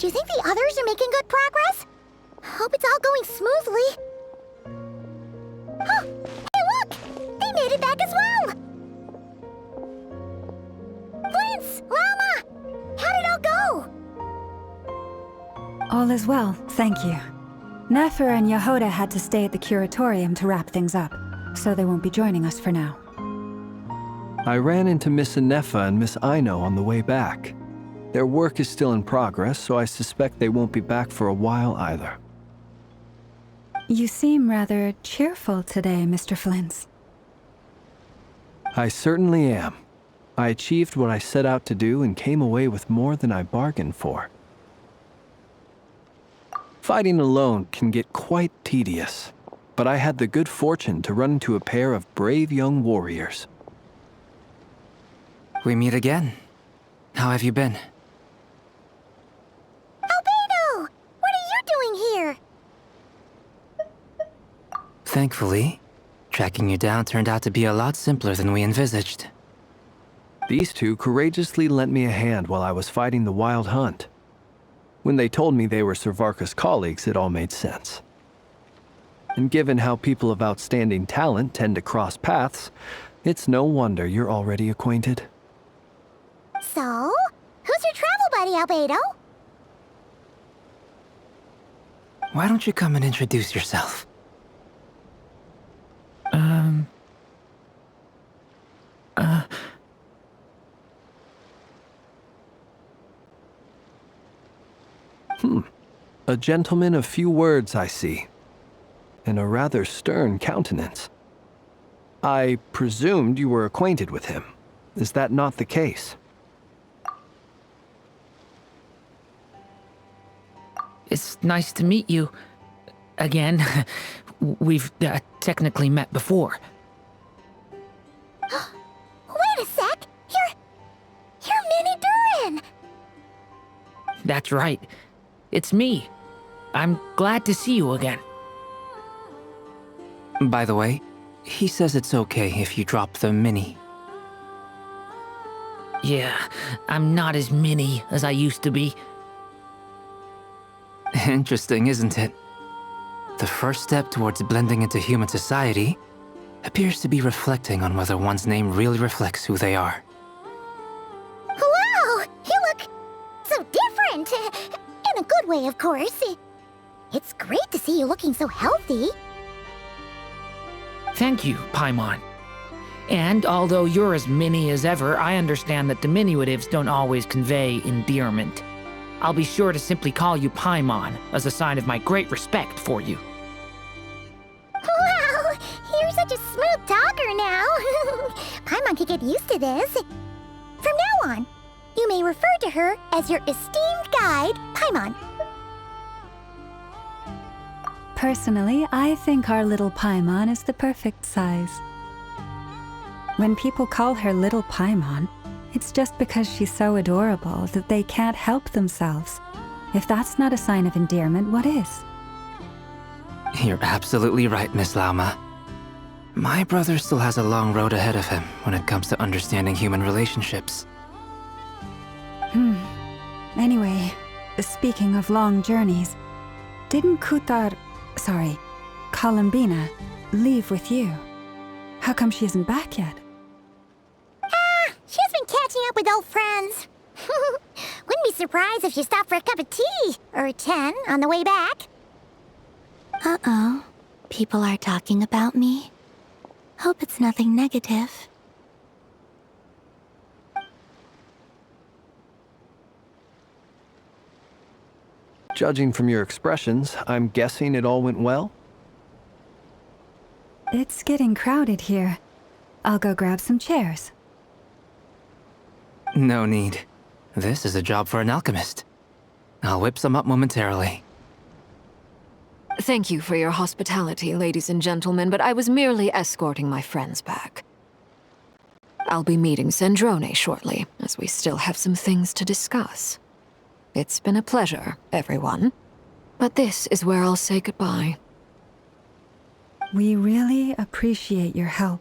Do you think the others are making good progress? Hope it's all going smoothly. Oh, hey look! They made it back as well! Flins! Lauma! How did it all go? All is well, thank you. Nefer and Jahoda had to stay at the curatorium to wrap things up, so they won't be joining us for now. I ran into Miss Ineffa and Miss Aino on the way back. Their work is still in progress, so I suspect they won't be back for a while either. You seem rather cheerful today, Mr. Flins. I certainly am. I achieved what I set out to do and came away with more than I bargained for. Fighting alone can get quite tedious, but I had the good fortune to run into a pair of brave young warriors. We meet again. How have you been? Aino! What are you doing here? Thankfully, tracking you down turned out to be a lot simpler than we envisaged. These two courageously lent me a hand while I was fighting the Wild Hunt. When they told me they were Sir Varka's colleagues, it all made sense. And given how people of outstanding talent tend to cross paths, it's no wonder you're already acquainted. So, who's your travel buddy, Albedo? Why don't you come and introduce yourself? A gentleman of few words, I see, and a rather stern countenance. I presumed you were acquainted with him. Is that not the case? It's nice to meet you. Again. We've technically met before. Wait a sec! You're Mini Durin! That's right. It's me. I'm glad to see you again. By the way, he says it's okay if you drop the mini. Yeah, I'm not as mini as I used to be. Interesting, isn't it? The first step towards blending into human society appears to be reflecting on whether one's name really reflects who they are. Wow! You look so different! In a good way, of course. It's great to see you looking so healthy. Thank you, Paimon. And although you're as mini as ever, I understand that diminutives don't always convey endearment. I'll be sure to simply call you Paimon as a sign of my great respect for you. Wow! You're such a smooth talker now. Paimon could get used to this. From now on, you may refer to her as your esteemed guide, Paimon. Personally, I think our little Paimon is the perfect size. When people call her Little Paimon, it's just because she's so adorable that they can't help themselves. If that's not a sign of endearment, what is? You're absolutely right, Miss Lauma. My brother still has a long road ahead of him when it comes to understanding human relationships. Anyway, speaking of long journeys, didn't Columbina, leave with you? How come she isn't back yet? She's been catching up with old friends. Wouldn't be surprised if she stopped for a cup of tea or 10 on the way back. Uh-oh. People are talking about me. Hope it's nothing negative. Judging from your expressions, I'm guessing it all went well? It's getting crowded here. I'll go grab some chairs. No need. This is a job for an alchemist. I'll whip some up momentarily. Thank you for your hospitality, ladies and gentlemen, but I was merely escorting my friends back. I'll be meeting Sandrone shortly, as we still have some things to discuss. It's been a pleasure, everyone. But this is where I'll say goodbye. We really appreciate your help.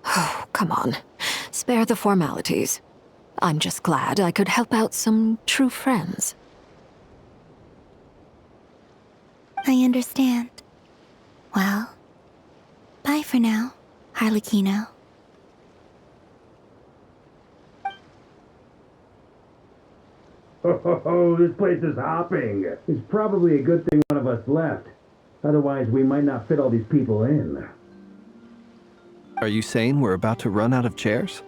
Oh, come on. Spare the formalities. I'm just glad I could help out some true friends. I understand. Well, bye for now, Harlequino. Oh, this place is hopping. It's probably a good thing one of us left. Otherwise, we might not fit all these people in. Are you saying we're about to run out of chairs?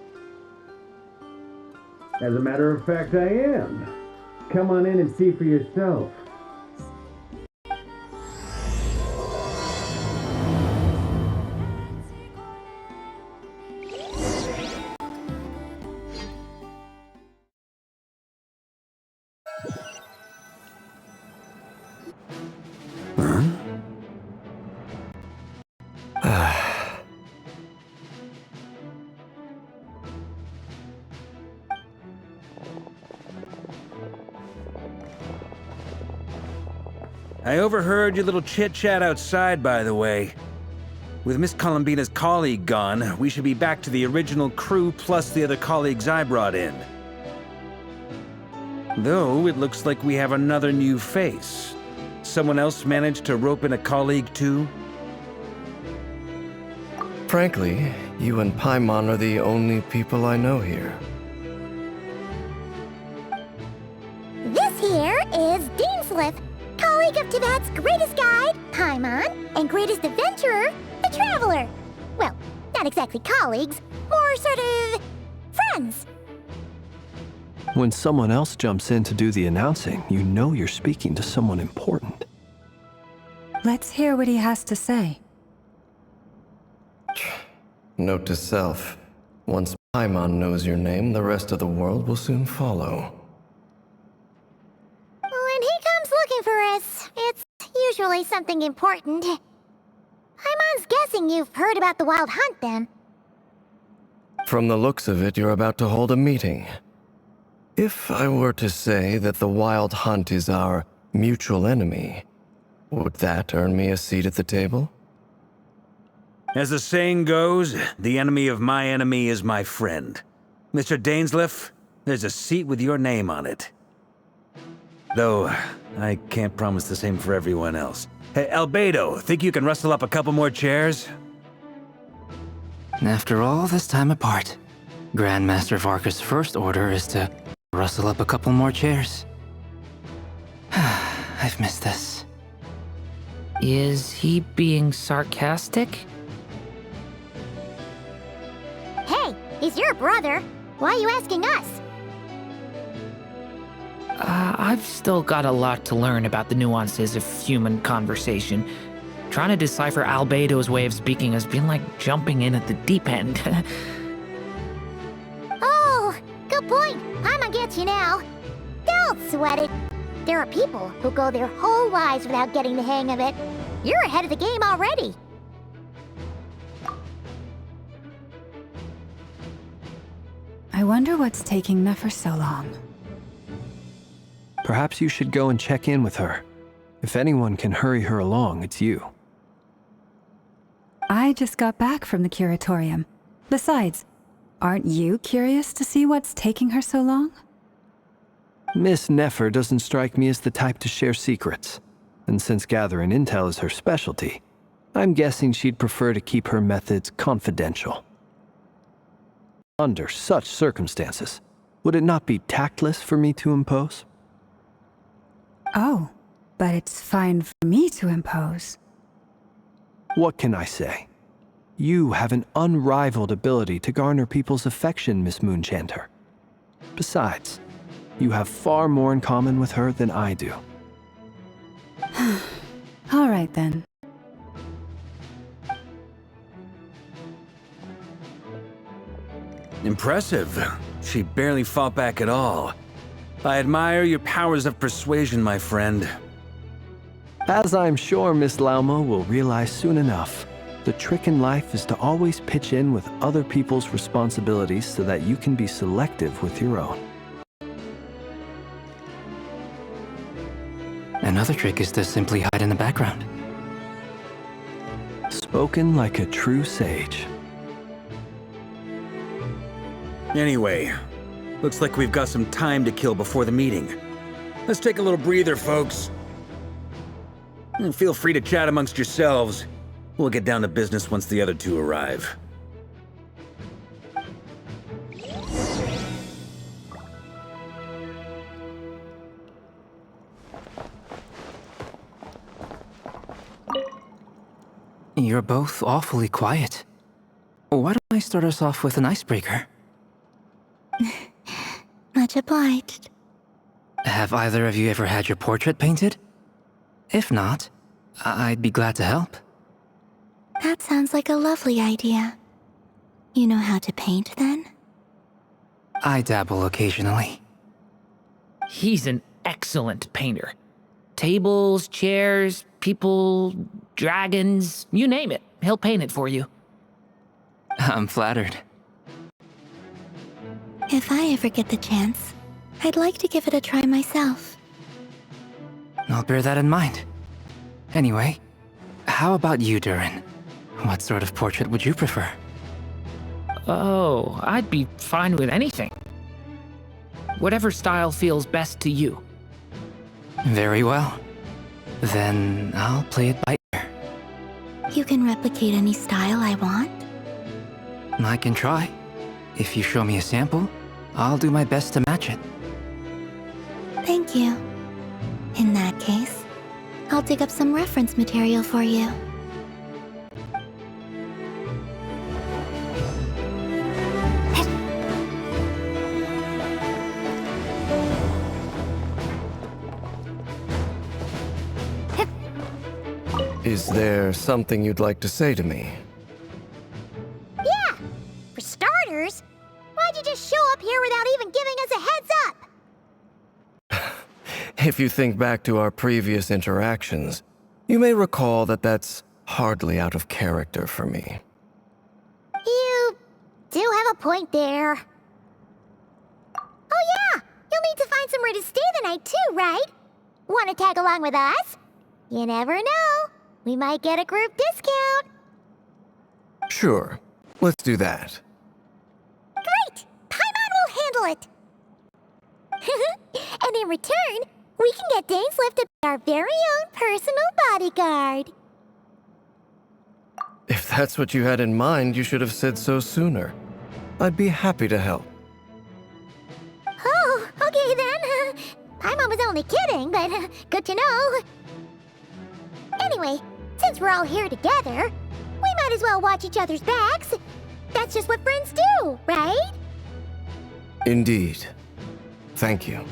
As a matter of fact, I am. Come on in and see for yourself. I overheard your little chit-chat outside, by the way. With Miss Columbina's colleague gone, we should be back to the original crew plus the other colleagues I brought in. Though, it looks like we have another new face. Someone else managed to rope in a colleague too? Frankly, you and Paimon are the only people I know here. This here is Deansliff, colleague of Tibet's greatest guide, Paimon, and greatest adventurer, the Traveler. Well, not exactly colleagues, more sort of friends. When someone else jumps in to do the announcing, you know you're speaking to someone important. Let's hear what he has to say. Note to self, once Paimon knows your name, the rest of the world will soon follow. When he comes looking for us, it's usually something important. Paimon's guessing you've heard about the Wild Hunt, then. From the looks of it, you're about to hold a meeting. If I were to say that the Wild Hunt is our mutual enemy, would that earn me a seat at the table? As the saying goes, the enemy of my enemy is my friend. Mr. Dainsliff, there's a seat with your name on it. Though, I can't promise the same for everyone else. Hey, Albedo, think you can rustle up a couple more chairs? After all this time apart, Grandmaster Varka's first order is to rustle up a couple more chairs. I've missed this. Is he being sarcastic? Hey, he's your brother. Why are you asking us? I've still got a lot to learn about the nuances of human conversation. Trying to decipher Albedo's way of speaking has been like jumping in at the deep end. Oh, good point. Paimon gets you now. Don't sweat it. There are people who go their whole lives without getting the hang of it. You're ahead of the game already. I wonder what's taking Nefer so long. Perhaps you should go and check in with her. If anyone can hurry her along, it's you. I just got back from the curatorium. Besides, aren't you curious to see what's taking her so long? Miss Nefer doesn't strike me as the type to share secrets. And since gathering intel is her specialty, I'm guessing she'd prefer to keep her methods confidential. Under such circumstances, would it not be tactless for me to impose? Oh, but it's fine for me to impose. What can I say? You have an unrivaled ability to garner people's affection, Miss Moonchanter. Besides, you have far more in common with her than I do. All right then. Impressive. She barely fought back at all. I admire your powers of persuasion, my friend. As I'm sure Miss Lauma will realize soon enough, the trick in life is to always pitch in with other people's responsibilities so that you can be selective with your own. Another trick is to simply hide in the background. Spoken like a true sage. Anyway, Looks like we've got some time to kill before the meeting. Let's take a little breather, folks. And feel free to chat amongst yourselves. We'll get down to business once the other two arrive. You're both awfully quiet. Why don't I start us off with an icebreaker? Much obliged. Have either of you ever had your portrait painted? If not, I'd be glad to help. That sounds like a lovely idea. You know how to paint, then? I dabble occasionally. He's an excellent painter. Tables, chairs, people, dragons, you name it. He'll paint it for you. I'm flattered. If I ever get the chance, I'd like to give it a try myself. I'll bear that in mind. Anyway, how about you, Durin? What sort of portrait would you prefer? Oh, I'd be fine with anything. Whatever style feels best to you. Very well. Then I'll play it by ear. You can replicate any style I want? I can try. If you show me a sample, I'll do my best to match it. Thank you. In that case, I'll dig up some reference material for you. Is there something you'd like to say to me? Yeah! For starters, why'd you just show up here without even giving us a heads up? If you think back to our previous interactions, you may recall that that's hardly out of character for me. You do have a point there. Oh yeah! You'll need to find somewhere to stay the night too, right? Wanna tag along with us? You never know. We might get a group discount. Sure, let's do that. Great! Paimon will handle it! And in return, we can get Dainslift to be our very own personal bodyguard. If that's what you had in mind, you should have said so sooner. I'd be happy to help. Oh, okay then. Paimon was only kidding, but good to know. Anyway, since we're all here together, we might as well watch each other's backs. That's just what friends do, right? Indeed. Thank you.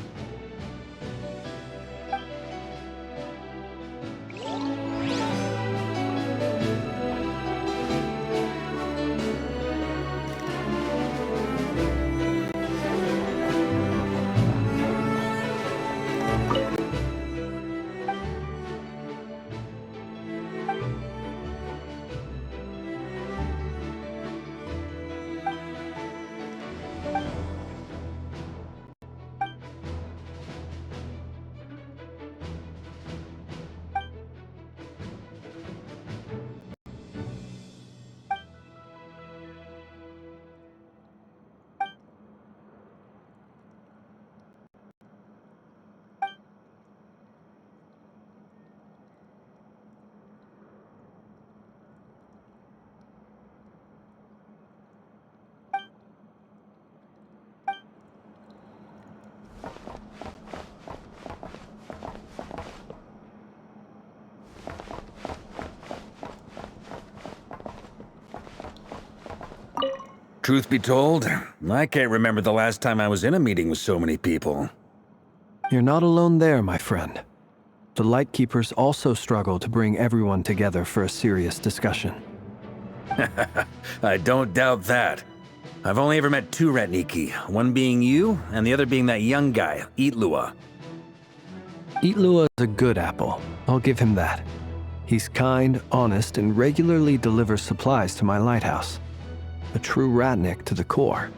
Truth be told, I can't remember the last time I was in a meeting with so many people. You're not alone there, my friend. The Lightkeepers also struggle to bring everyone together for a serious discussion. I don't doubt that. I've only ever met two Ratniki, one being you, and the other being that young guy, Eatlua. Eatlua is a good apple. I'll give him that. He's kind, honest, and regularly delivers supplies to my lighthouse. A true Ratnik to the core.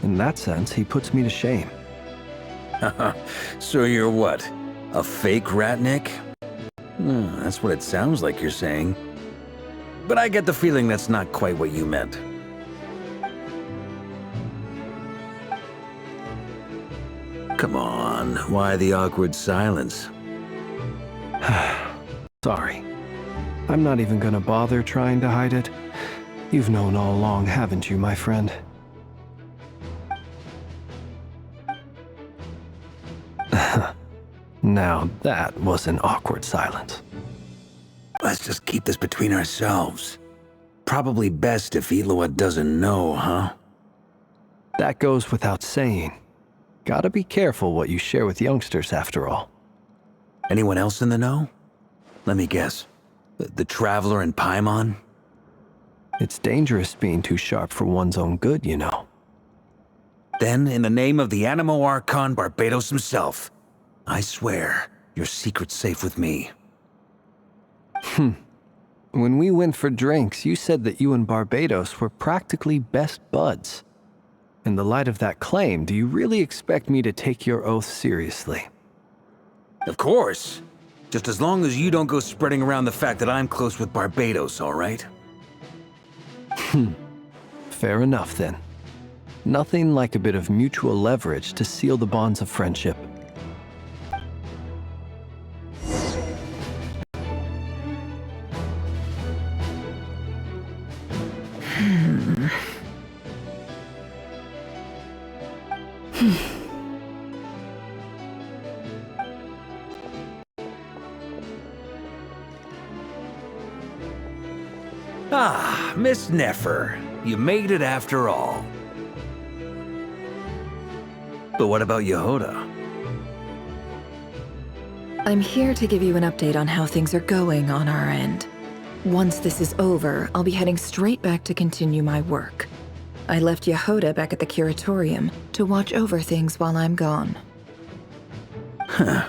In that sense, he puts me to shame. So you're what? A fake Ratnik? That's what it sounds like you're saying. But I get the feeling that's not quite what you meant. Come on, why the awkward silence? Sorry. I'm not even gonna bother trying to hide it. You've known all along, haven't you, my friend? Now that was an awkward silence. Let's just keep this between ourselves. Probably best if Eloa doesn't know, huh? That goes without saying. Gotta be careful what you share with youngsters, after all. Anyone else in the know? Let me guess. The Traveler and Paimon? It's dangerous being too sharp for one's own good, you know. Then, in the name of the Animo Archon Barbados himself, I swear, your secret's safe with me. When we went for drinks, you said that you and Barbados were practically best buds. In the light of that claim, do you really expect me to take your oath seriously? Of course. Just as long as you don't go spreading around the fact that I'm close with Barbados, all right? Fair enough, then. Nothing like a bit of mutual leverage to seal the bonds of friendship. Ah, Miss Nefer. You made it after all. But what about Jahoda? I'm here to give you an update on how things are going on our end. Once this is over, I'll be heading straight back to continue my work. I left Jahoda back at the Curatorium to watch over things while I'm gone. Huh.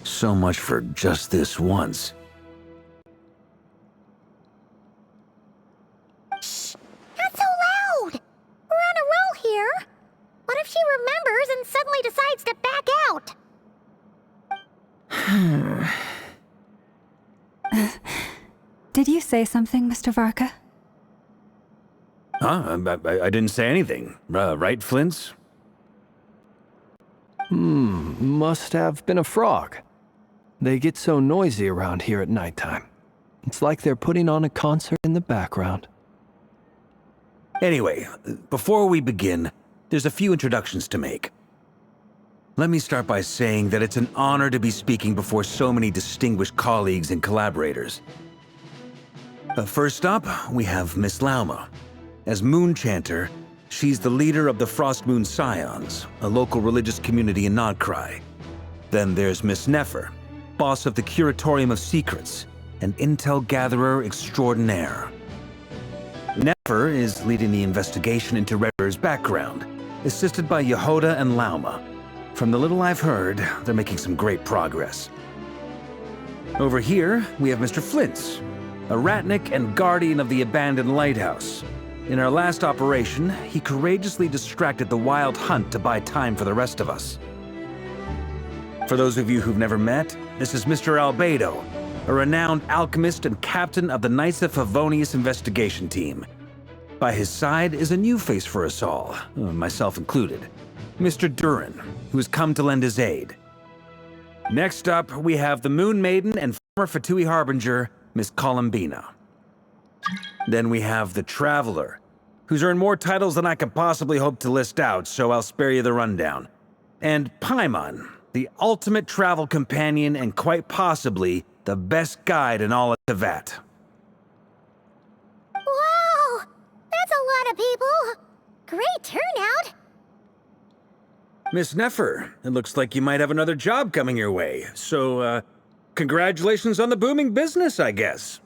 So much for just this once. Shh! Not so loud! We're on a roll here. What if she remembers and suddenly decides to back out? Did you say something, Mr. Varka? Huh? I didn't say anything. Right, Flins? Must have been a frog. They get so noisy around here at nighttime. It's like they're putting on a concert in the background. Anyway, before we begin, there's a few introductions to make. Let me start by saying that it's an honor to be speaking before so many distinguished colleagues and collaborators. First up, we have Miss Lauma. As Moon Chanter, she's the leader of the Frost Moon Scions, a local religious community in Nod-Krai. Then there's Miss Nefer, boss of the Curatorium of Secrets, an intel gatherer extraordinaire. Nefer is leading the investigation into Rerir's background, assisted by Jahoda and Lauma. From the little I've heard, they're making some great progress. Over here, we have Mr. Flins, a ratnik and guardian of the abandoned lighthouse. In our last operation, he courageously distracted the Wild Hunt to buy time for the rest of us. For those of you who've never met, this is Mr. Albedo, a renowned alchemist and captain of the Knights of Favonius investigation team. By his side is a new face for us all, myself included, Mr. Durin, who has come to lend his aid. Next up, we have the Moon Maiden and former Fatui Harbinger, Miss Columbina. Then we have the Traveler, who's earned more titles than I could possibly hope to list out, so I'll spare you the rundown. And Paimon, the ultimate travel companion and quite possibly the best guide in all of Teyvat. Wow! That's a lot of people! Great turnout! Miss Nefer, it looks like you might have another job coming your way, so, congratulations on the booming business, I guess.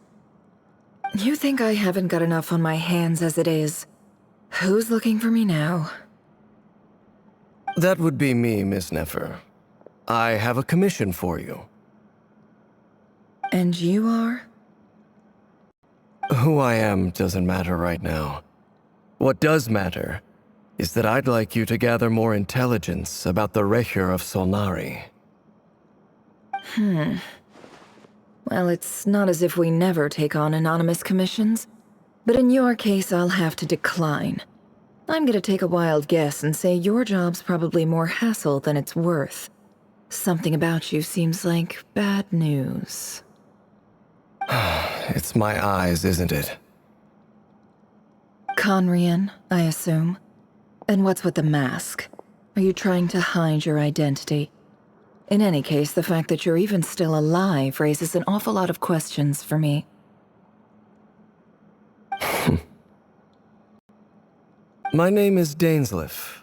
You think I haven't got enough on my hands as it is? Who's looking for me now? That would be me, Miss Nefer. I have a commission for you. And you are? Who I am doesn't matter right now. What does matter is that I'd like you to gather more intelligence about the Rerir of Solnari. Well, it's not as if we never take on anonymous commissions, but in your case, I'll have to decline. I'm gonna take a wild guess and say your job's probably more hassle than it's worth. Something about you seems like bad news. It's my eyes, isn't it? Conrian, I assume. And what's with the mask? Are you trying to hide your identity? In any case, the fact that you're even still alive raises an awful lot of questions for me. My name is Dainsleif.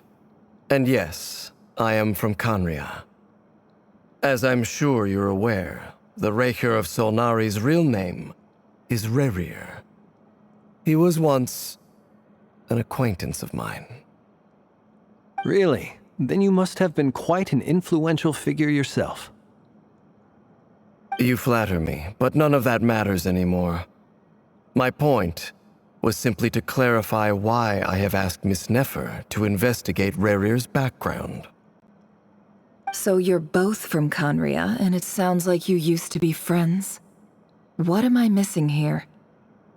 And yes, I am from Conria. As I'm sure you're aware, the Rerir of Solnari's real name is Rerir. He was once an acquaintance of mine. Really? Then you must have been quite an influential figure yourself. You flatter me, but none of that matters anymore. My point was simply to clarify why I have asked Miss Nefer to investigate Rerir's background. So you're both from Conria, and it sounds like you used to be friends? What am I missing here?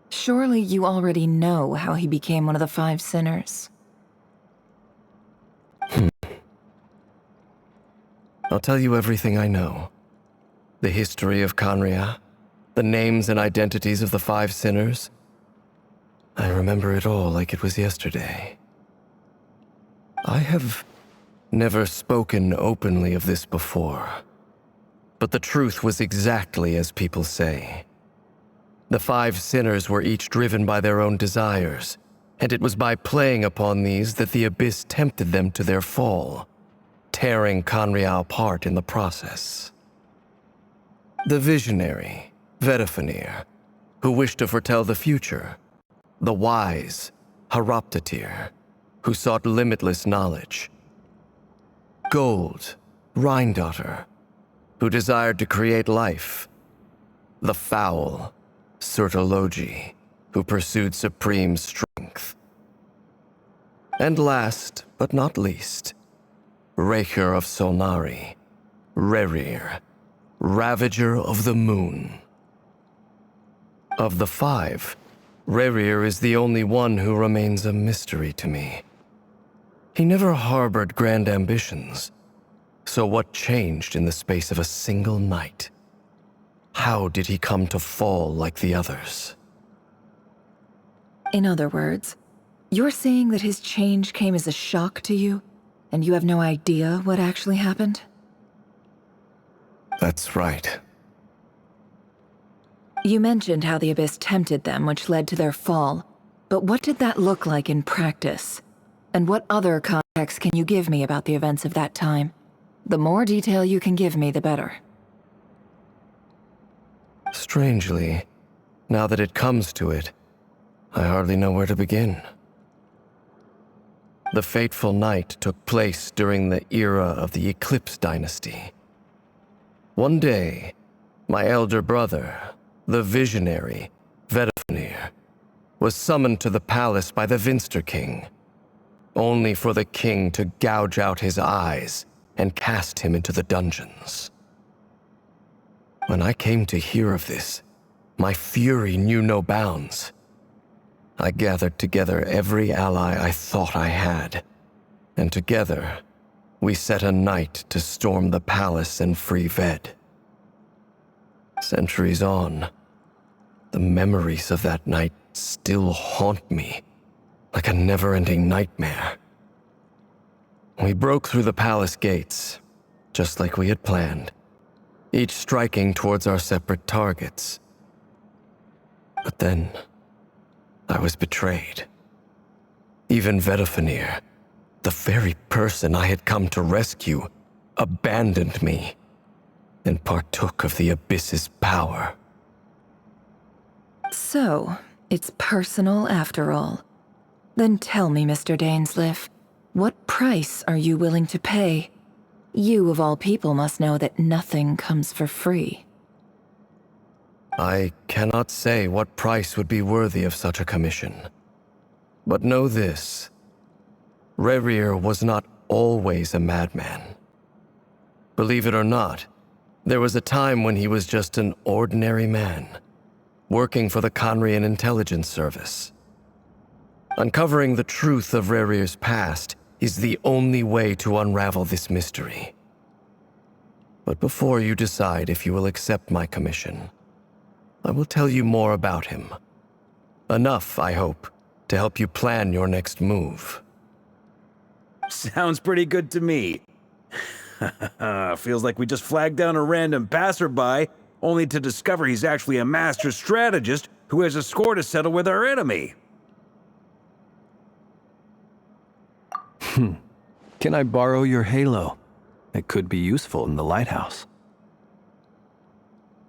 Surely you already know how he became one of the Five Sinners. I'll tell you everything I know. The history of Conria, the names and identities of the Five Sinners. I remember it all like it was yesterday. I have never spoken openly of this before, but the truth was exactly as people say. The Five Sinners were each driven by their own desires, and it was by playing upon these that the Abyss tempted them to their fall, tearing Conria apart in the process. The visionary, Vedafenir, who wished to foretell the future. The wise, Haroptatir, who sought limitless knowledge. Gold, Rheindotter, who desired to create life. The foul, Surtologi, who pursued supreme strength. And last, but not least, Rerir of Solnari, Rerir, Ravager of the Moon. Of the five, Rerir is the only one who remains a mystery to me. He never harbored grand ambitions, so what changed in the space of a single night? How did he come to fall like the others? In other words, you're saying that his change came as a shock to you, and you have no idea what actually happened? That's right. You mentioned how the Abyss tempted them, which led to their fall. But what did that look like in practice? And what other context can you give me about the events of that time? The more detail you can give me, the better. Strangely, now that it comes to it, I hardly know where to begin. The fateful night took place during the era of the Eclipse Dynasty. One day, my elder brother, the visionary, Vedafenir, was summoned to the palace by the Vinster King, only for the king to gouge out his eyes and cast him into the dungeons. When I came to hear of this, my fury knew no bounds. I gathered together every ally I thought I had, and together, we set a night to storm the palace and free Ved. Centuries on, the memories of that night still haunt me, like a never-ending nightmare. We broke through the palace gates, just like we had planned, each striking towards our separate targets. But then, I was betrayed. Even Vedafenir, the very person I had come to rescue, abandoned me and partook of the Abyss's power. So, it's personal after all. Then tell me, Mr. Dainsleif, what price are you willing to pay? You, of all people, must know that nothing comes for free. I cannot say what price would be worthy of such a commission. But know this. Rerir was not always a madman. Believe it or not, there was a time when he was just an ordinary man, working for the Conrian Intelligence Service. Uncovering the truth of Rerir's past is the only way to unravel this mystery. But before you decide if you will accept my commission, I will tell you more about him. Enough, I hope, to help you plan your next move. Sounds pretty good to me. Feels like we just flagged down a random passerby, only to discover he's actually a master strategist who has a score to settle with our enemy. Can I borrow your halo? It could be useful in the lighthouse.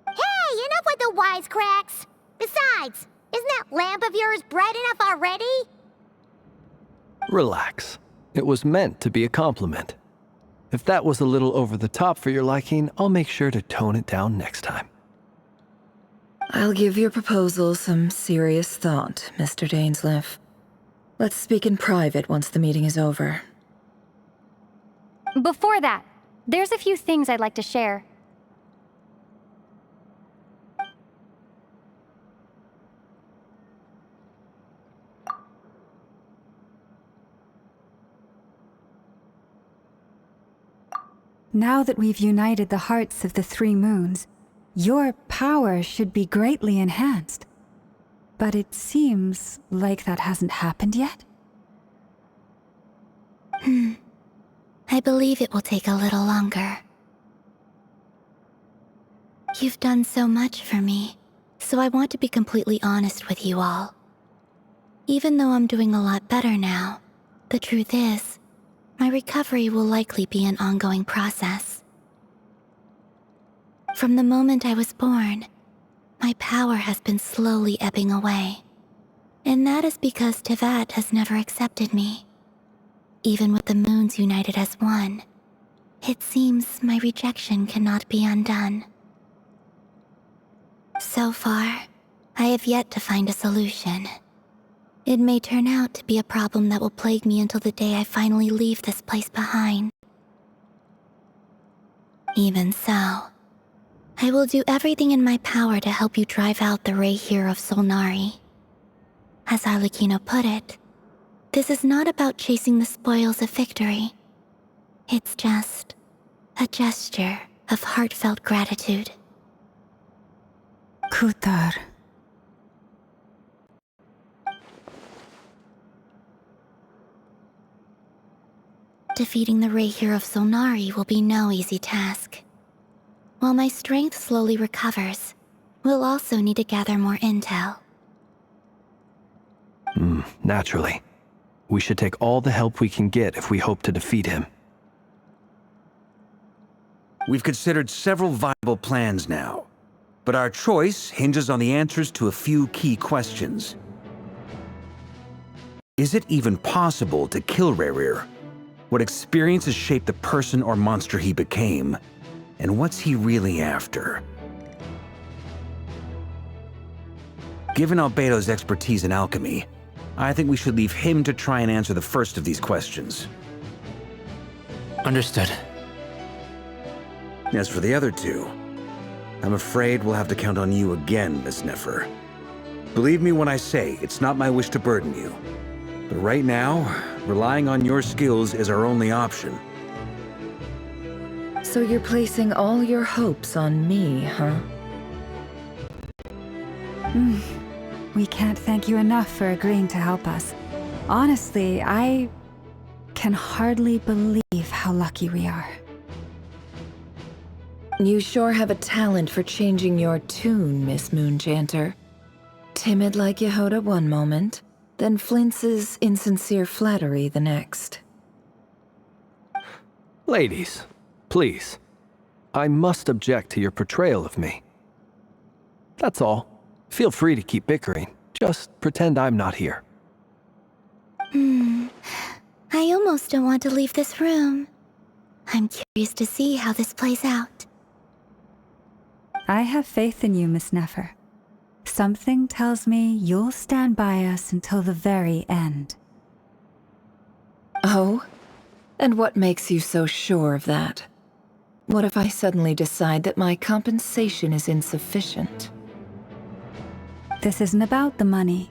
Hey, enough with the wisecracks! Besides, isn't that lamp of yours bright enough already? Relax. It was meant to be a compliment. If that was a little over the top for your liking, I'll make sure to tone it down next time. I'll give your proposal some serious thought, Mr. Dainsleif. Let's speak in private once the meeting is over. Before that, there's a few things I'd like to share. Now that we've united the hearts of the three moons, your power should be greatly enhanced. But it seems like that hasn't happened yet. I believe it will take a little longer. You've done so much for me, so I want to be completely honest with you all. Even though I'm doing a lot better now, the truth is, my recovery will likely be an ongoing process. From the moment I was born, my power has been slowly ebbing away. And that is because Teyvat has never accepted me. Even with the moons united as one, it seems my rejection cannot be undone. So far, I have yet to find a solution. It may turn out to be a problem that will plague me until the day I finally leave this place behind. Even so, I will do everything in my power to help you drive out the Rerir of Solnari. As Arlecchino put it, this is not about chasing the spoils of victory. It's just a gesture of heartfelt gratitude. Kutar. Defeating the Rerir of Solnari will be no easy task. While my strength slowly recovers, we'll also need to gather more intel. Naturally. We should take all the help we can get if we hope to defeat him. We've considered several viable plans now, but our choice hinges on the answers to a few key questions. Is it even possible to kill Rerir? What experiences shaped the person or monster he became? And what's he really after? Given Albedo's expertise in alchemy, I think we should leave him to try and answer the first of these questions. Understood. As for the other two, I'm afraid we'll have to count on you again, Miss Nefer. Believe me when I say it's not my wish to burden you. But right now, relying on your skills is our only option. So you're placing all your hopes on me, huh? We can't thank you enough for agreeing to help us. Honestly, I can hardly believe how lucky we are. You sure have a talent for changing your tune, Miss Moonchanter. Timid like Jahoda one moment, then Flints's insincere flattery the next. Ladies, please. I must object to your portrayal of me. That's all. Feel free to keep bickering. Just pretend I'm not here. I almost don't want to leave this room. I'm curious to see how this plays out. I have faith in you, Miss Nefer. Something tells me you'll stand by us until the very end. Oh? And what makes you so sure of that? What if I suddenly decide that my compensation is insufficient? This isn't about the money.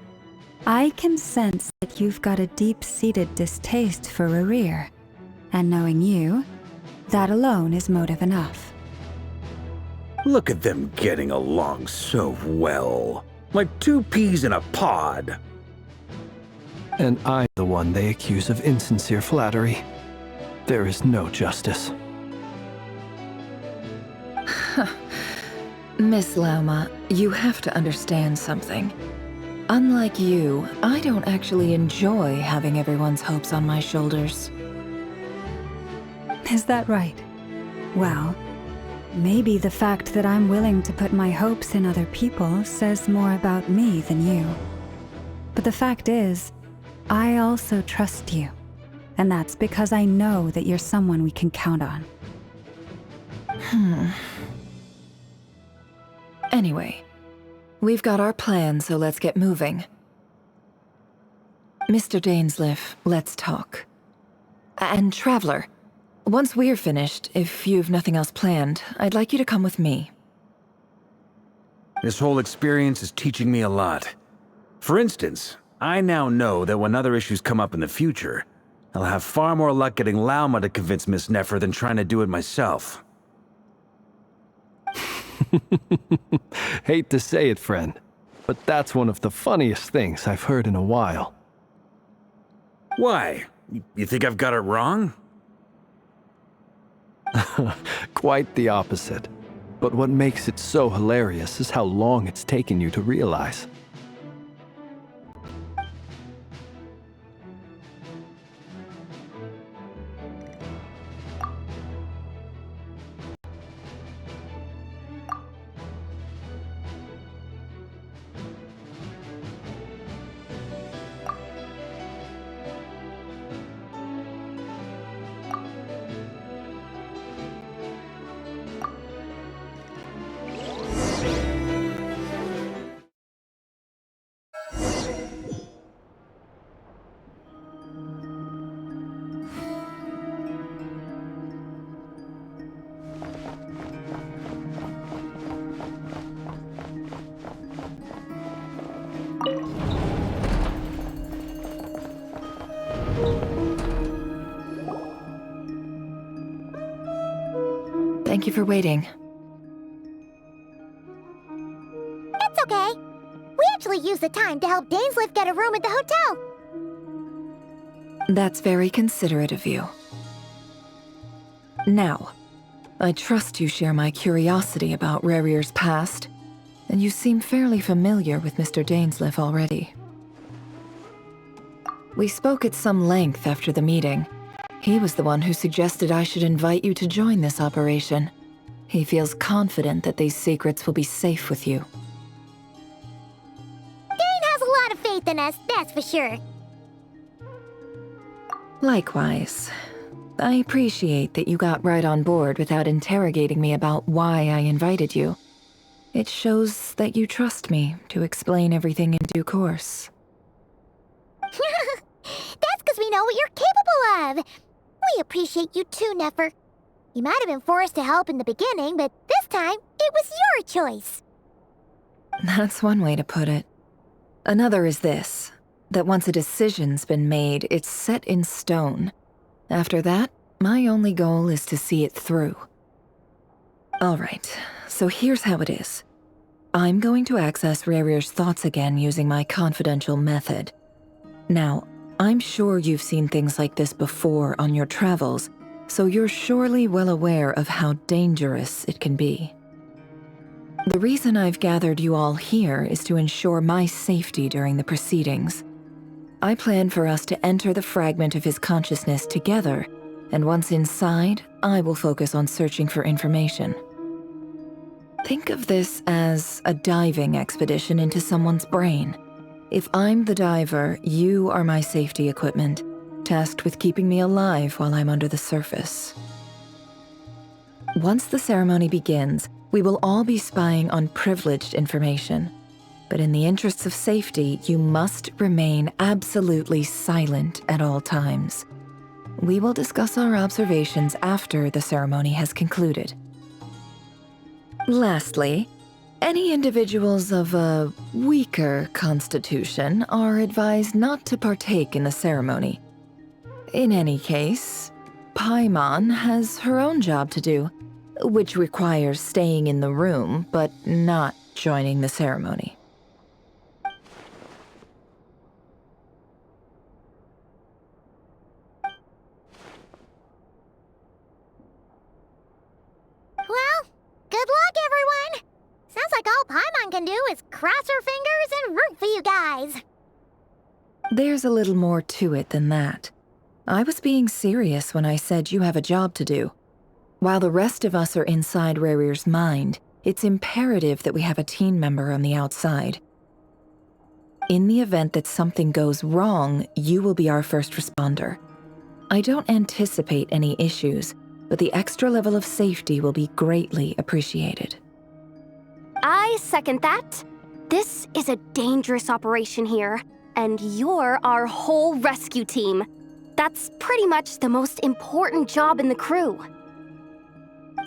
I can sense that you've got a deep-seated distaste for Rerir, and knowing you, that alone is motive enough. Look at them getting along so well. Like two peas in a pod. And I'm the one they accuse of insincere flattery. There is no justice. Miss Lauma, you have to understand something. Unlike you, I don't actually enjoy having everyone's hopes on my shoulders. Is that right? Well, maybe the fact that I'm willing to put my hopes in other people says more about me than you. But the fact is, I also trust you. And that's because I know that you're someone we can count on. Anyway, we've got our plan, so let's get moving. Mr. Dainsleif, let's talk. And Traveler, once we're finished, if you've nothing else planned, I'd like you to come with me. This whole experience is teaching me a lot. For instance, I now know that when other issues come up in the future, I'll have far more luck getting Lauma to convince Miss Nefer than trying to do it myself. Hate to say it, friend, but that's one of the funniest things I've heard in a while. Why? You think I've got it wrong? Quite the opposite. But what makes it so hilarious is how long it's taken you to realize. Thank you for waiting. It's okay. We actually used the time to help Dainsleif get a room at the hotel. That's very considerate of you. Now, I trust you share my curiosity about Rerir's past, and you seem fairly familiar with Mr. Dainsleif already. We spoke at some length after the meeting. He was the one who suggested I should invite you to join this operation. He feels confident that these secrets will be safe with you. Dane has a lot of faith in us, that's for sure. Likewise. I appreciate that you got right on board without interrogating me about why I invited you. It shows that you trust me to explain everything in due course. That's because we know what you're capable of. We appreciate you too, Nefer. You might have been forced to help in the beginning, but this time, it was your choice. That's one way to put it. Another is this, that once a decision's been made, it's set in stone. After that, my only goal is to see it through. Alright, so here's how it is. I'm going to access Rerir's thoughts again using my confidential method. Now, I'm sure you've seen things like this before on your travels, so you're surely well aware of how dangerous it can be. The reason I've gathered you all here is to ensure my safety during the proceedings. I plan for us to enter the fragment of his consciousness together, and once inside, I will focus on searching for information. Think of this as a diving expedition into someone's brain. If I'm the diver, you are my safety equipment, tasked with keeping me alive while I'm under the surface. Once the ceremony begins, we will all be spying on privileged information. But in the interests of safety, you must remain absolutely silent at all times. We will discuss our observations after the ceremony has concluded. Lastly, Any individuals of a weaker constitution are advised not to partake in the ceremony. In any case, Paimon has her own job to do, which requires staying in the room but not joining the ceremony. Well, good luck, everyone! Sounds like all Paimon can do is cross her fingers and root for you guys. There's a little more to it than that. I was being serious when I said you have a job to do. While the rest of us are inside Rerir's mind, it's imperative that we have a team member on the outside. In the event that something goes wrong, you will be our first responder. I don't anticipate any issues, but the extra level of safety will be greatly appreciated. I second that. This is a dangerous operation here, and you're our whole rescue team. That's pretty much the most important job in the crew.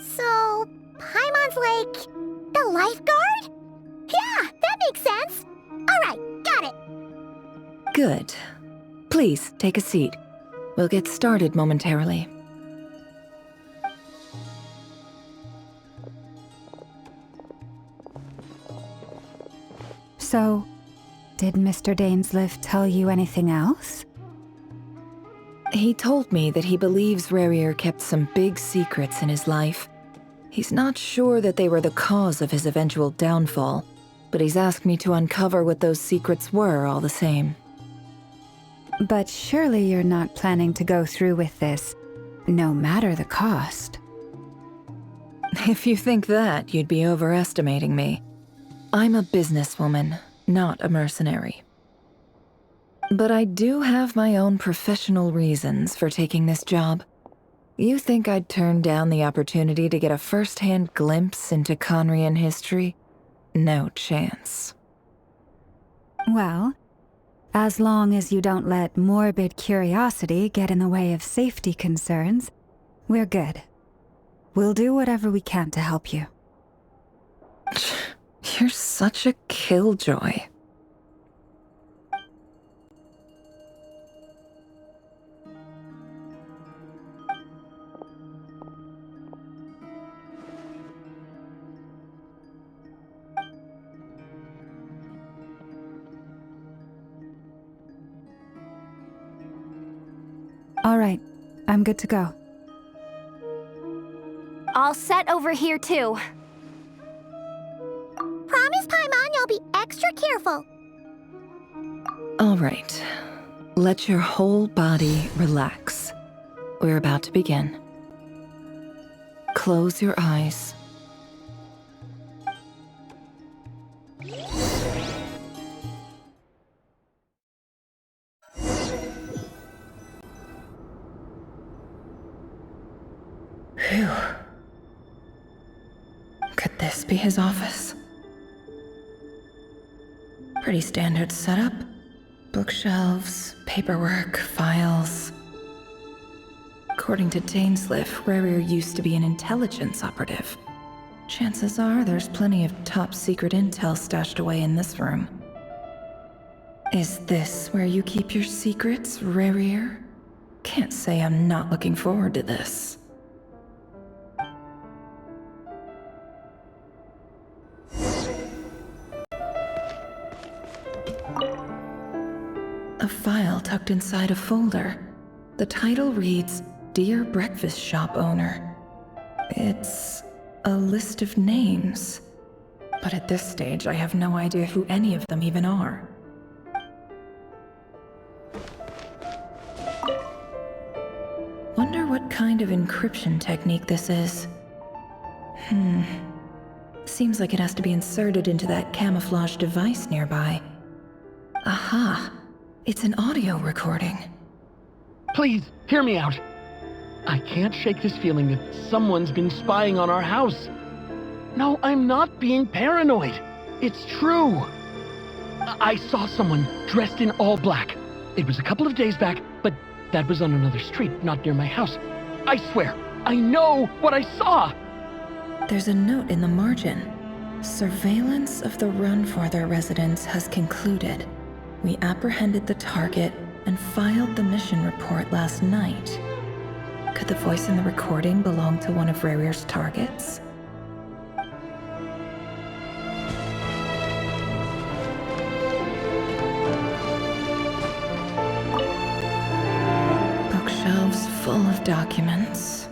So, Paimon's like the lifeguard? Yeah, that makes sense. Alright, got it. Good. Please, take a seat. We'll get started momentarily. So, did Mr. Dainsleif tell you anything else? He told me that he believes Rerir kept some big secrets in his life. He's not sure that they were the cause of his eventual downfall, but he's asked me to uncover what those secrets were all the same. But surely you're not planning to go through with this, no matter the cost. If you think that, you'd be overestimating me. I'm a businesswoman, not a mercenary. But I do have my own professional reasons for taking this job. You think I'd turn down the opportunity to get a first-hand glimpse into Conrian history? No chance. Well, as long as you don't let morbid curiosity get in the way of safety concerns, we're good. We'll do whatever we can to help you. You're such a killjoy. All right, I'm good to go. All set over here, too. Promise, Paimon, you'll be extra careful. All right. Let your whole body relax. We're about to begin. Close your eyes. Phew. Could this be his office? Pretty standard setup. Bookshelves, paperwork, files. According to Dainsleif, Rerir used to be an intelligence operative. Chances are there's plenty of top secret intel stashed away in this room. Is this where you keep your secrets, Rerir? Can't say I'm not looking forward to this. A file tucked inside a folder. The title reads, Dear Breakfast Shop Owner. It's a list of names. But at this stage, I have no idea who any of them even are. Wonder what kind of encryption technique this is. Seems like it has to be inserted into that camouflage device nearby. Aha! It's an audio recording. Please, hear me out. I can't shake this feeling that someone's been spying on our house. No, I'm not being paranoid. It's true. I saw someone dressed in all black. It was a couple of days back, but that was on another street, not near my house. I swear, I know what I saw. There's a note in the margin. Surveillance of the run for their residence has concluded. We apprehended the target and filed the mission report last night. Could the voice in the recording belong to one of Rerir's targets? Bookshelves full of documents.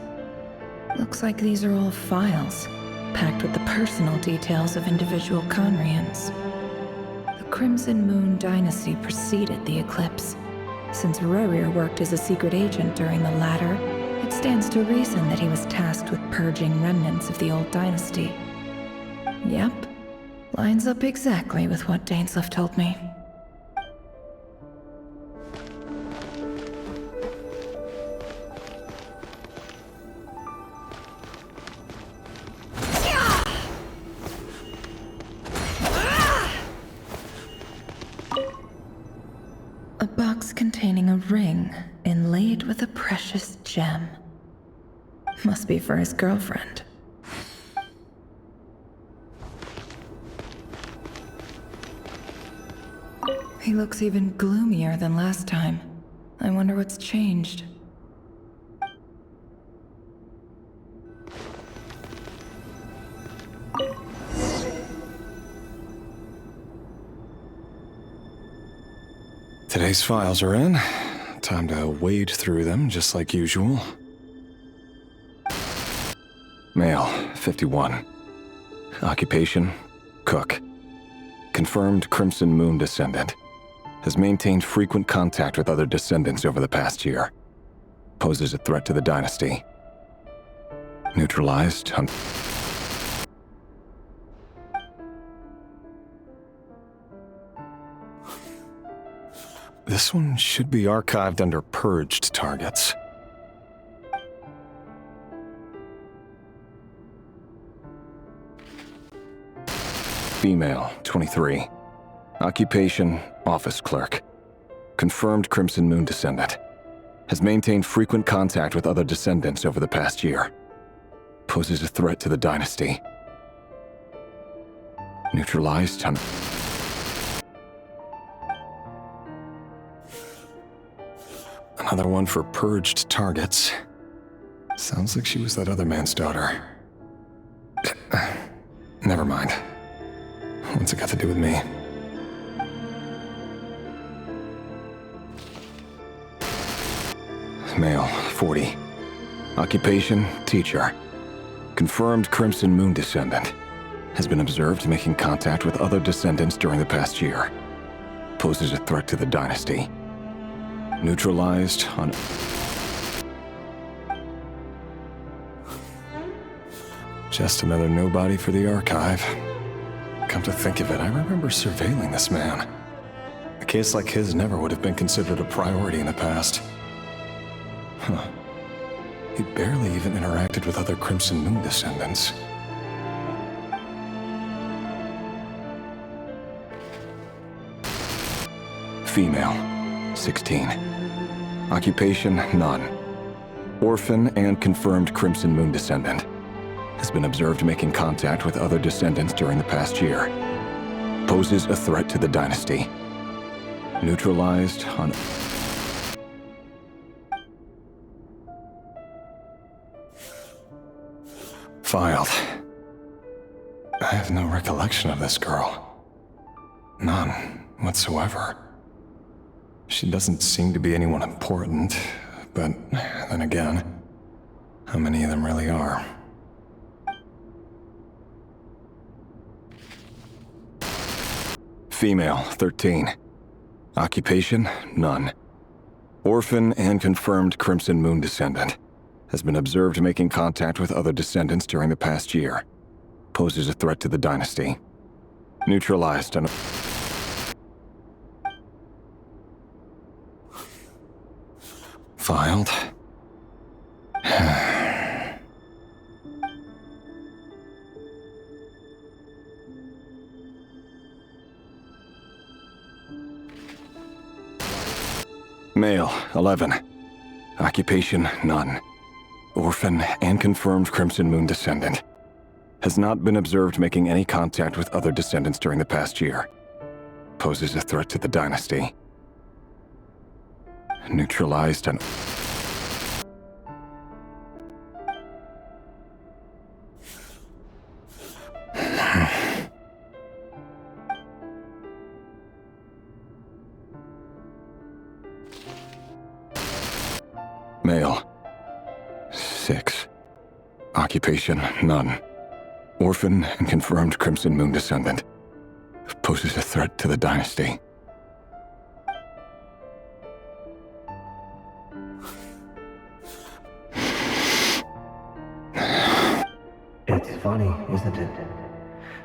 Looks like these are all files, packed with the personal details of individual Conrians. The Crimson Moon dynasty preceded the eclipse. Since Rerir worked as a secret agent during the latter, it stands to reason that he was tasked with purging remnants of the old dynasty. Yep, lines up exactly with what Dainsleif told me. A box containing a ring inlaid with a precious gem. Must be for his girlfriend. He looks even gloomier than last time. I wonder what's changed. Today's files are in. Time to wade through them, just like usual. Male, 51. Occupation, cook. Confirmed Crimson Moon descendant. Has maintained frequent contact with other descendants over the past year. Poses a threat to the dynasty. Neutralized on... This one should be archived under purged targets. Female, 23. Occupation, office clerk. Confirmed Crimson Moon descendant. Has maintained frequent contact with other descendants over the past year. Poses a threat to the dynasty. Neutralized on... Another one for purged targets. Sounds like she was that other man's daughter. Never mind. What's it got to do with me? Male, 40. Occupation, teacher. Confirmed Crimson Moon descendant. Has been observed making contact with other descendants during the past year. Poses a threat to the dynasty. Neutralized on... Just another nobody for the archive. Come to think of it, I remember surveilling this man. A case like his never would have been considered a priority in the past. Huh. He barely even interacted with other Crimson Moon descendants. Female, 16. Occupation, none. Orphan and confirmed Crimson Moon descendant. Has been observed making contact with other descendants during the past year. Poses a threat to the dynasty. Neutralized on... Filed. I have no recollection of this girl. None whatsoever. She doesn't seem to be anyone important, but then again, how many of them really are? Female, 13. Occupation, none. Orphan and confirmed Crimson Moon descendant. Has been observed making contact with other descendants during the past year. Poses a threat to the dynasty. Neutralized on... Filed. Male, 11. Occupation, none. Orphan and confirmed Crimson Moon descendant. Has not been observed making any contact with other descendants during the past year. Poses a threat to the dynasty. Neutralized and... Male. 6. Occupation, none. Orphan and confirmed Crimson Moon descendant. Poses a threat to the dynasty. It's funny, isn't it?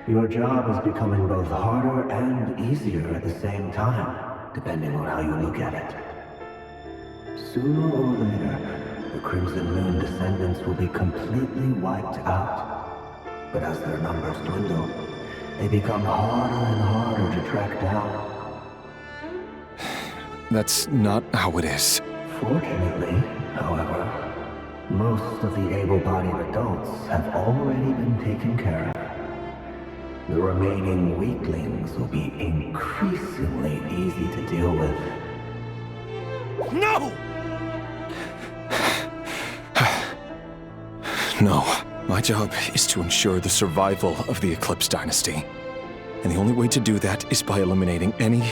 Your job is becoming both harder and easier at the same time, depending on how you look at it. Sooner or later, the Crimson Moon descendants will be completely wiped out. But as their numbers dwindle, they become harder and harder to track down. That's not how it is. Fortunately, however, most of the able-bodied adults have already been taken care of. The remaining weaklings will be increasingly easy to deal with. No! No. My job is to ensure the survival of the Eclipse Dynasty. And the only way to do that is by eliminating any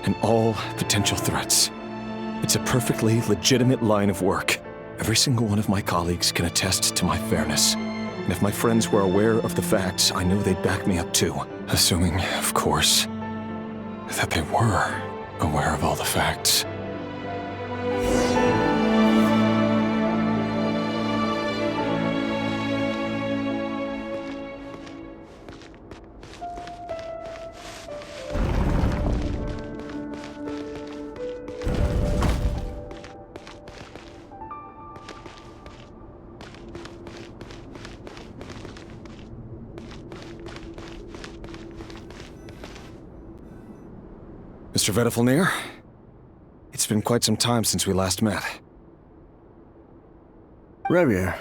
and all potential threats. It's a perfectly legitimate line of work. Every single one of my colleagues can attest to my fairness. And if my friends were aware of the facts, I know they'd back me up too. Assuming, of course, that they were aware of all the facts. Mr. Vedifalnir, it's been quite some time since we last met. Rerir,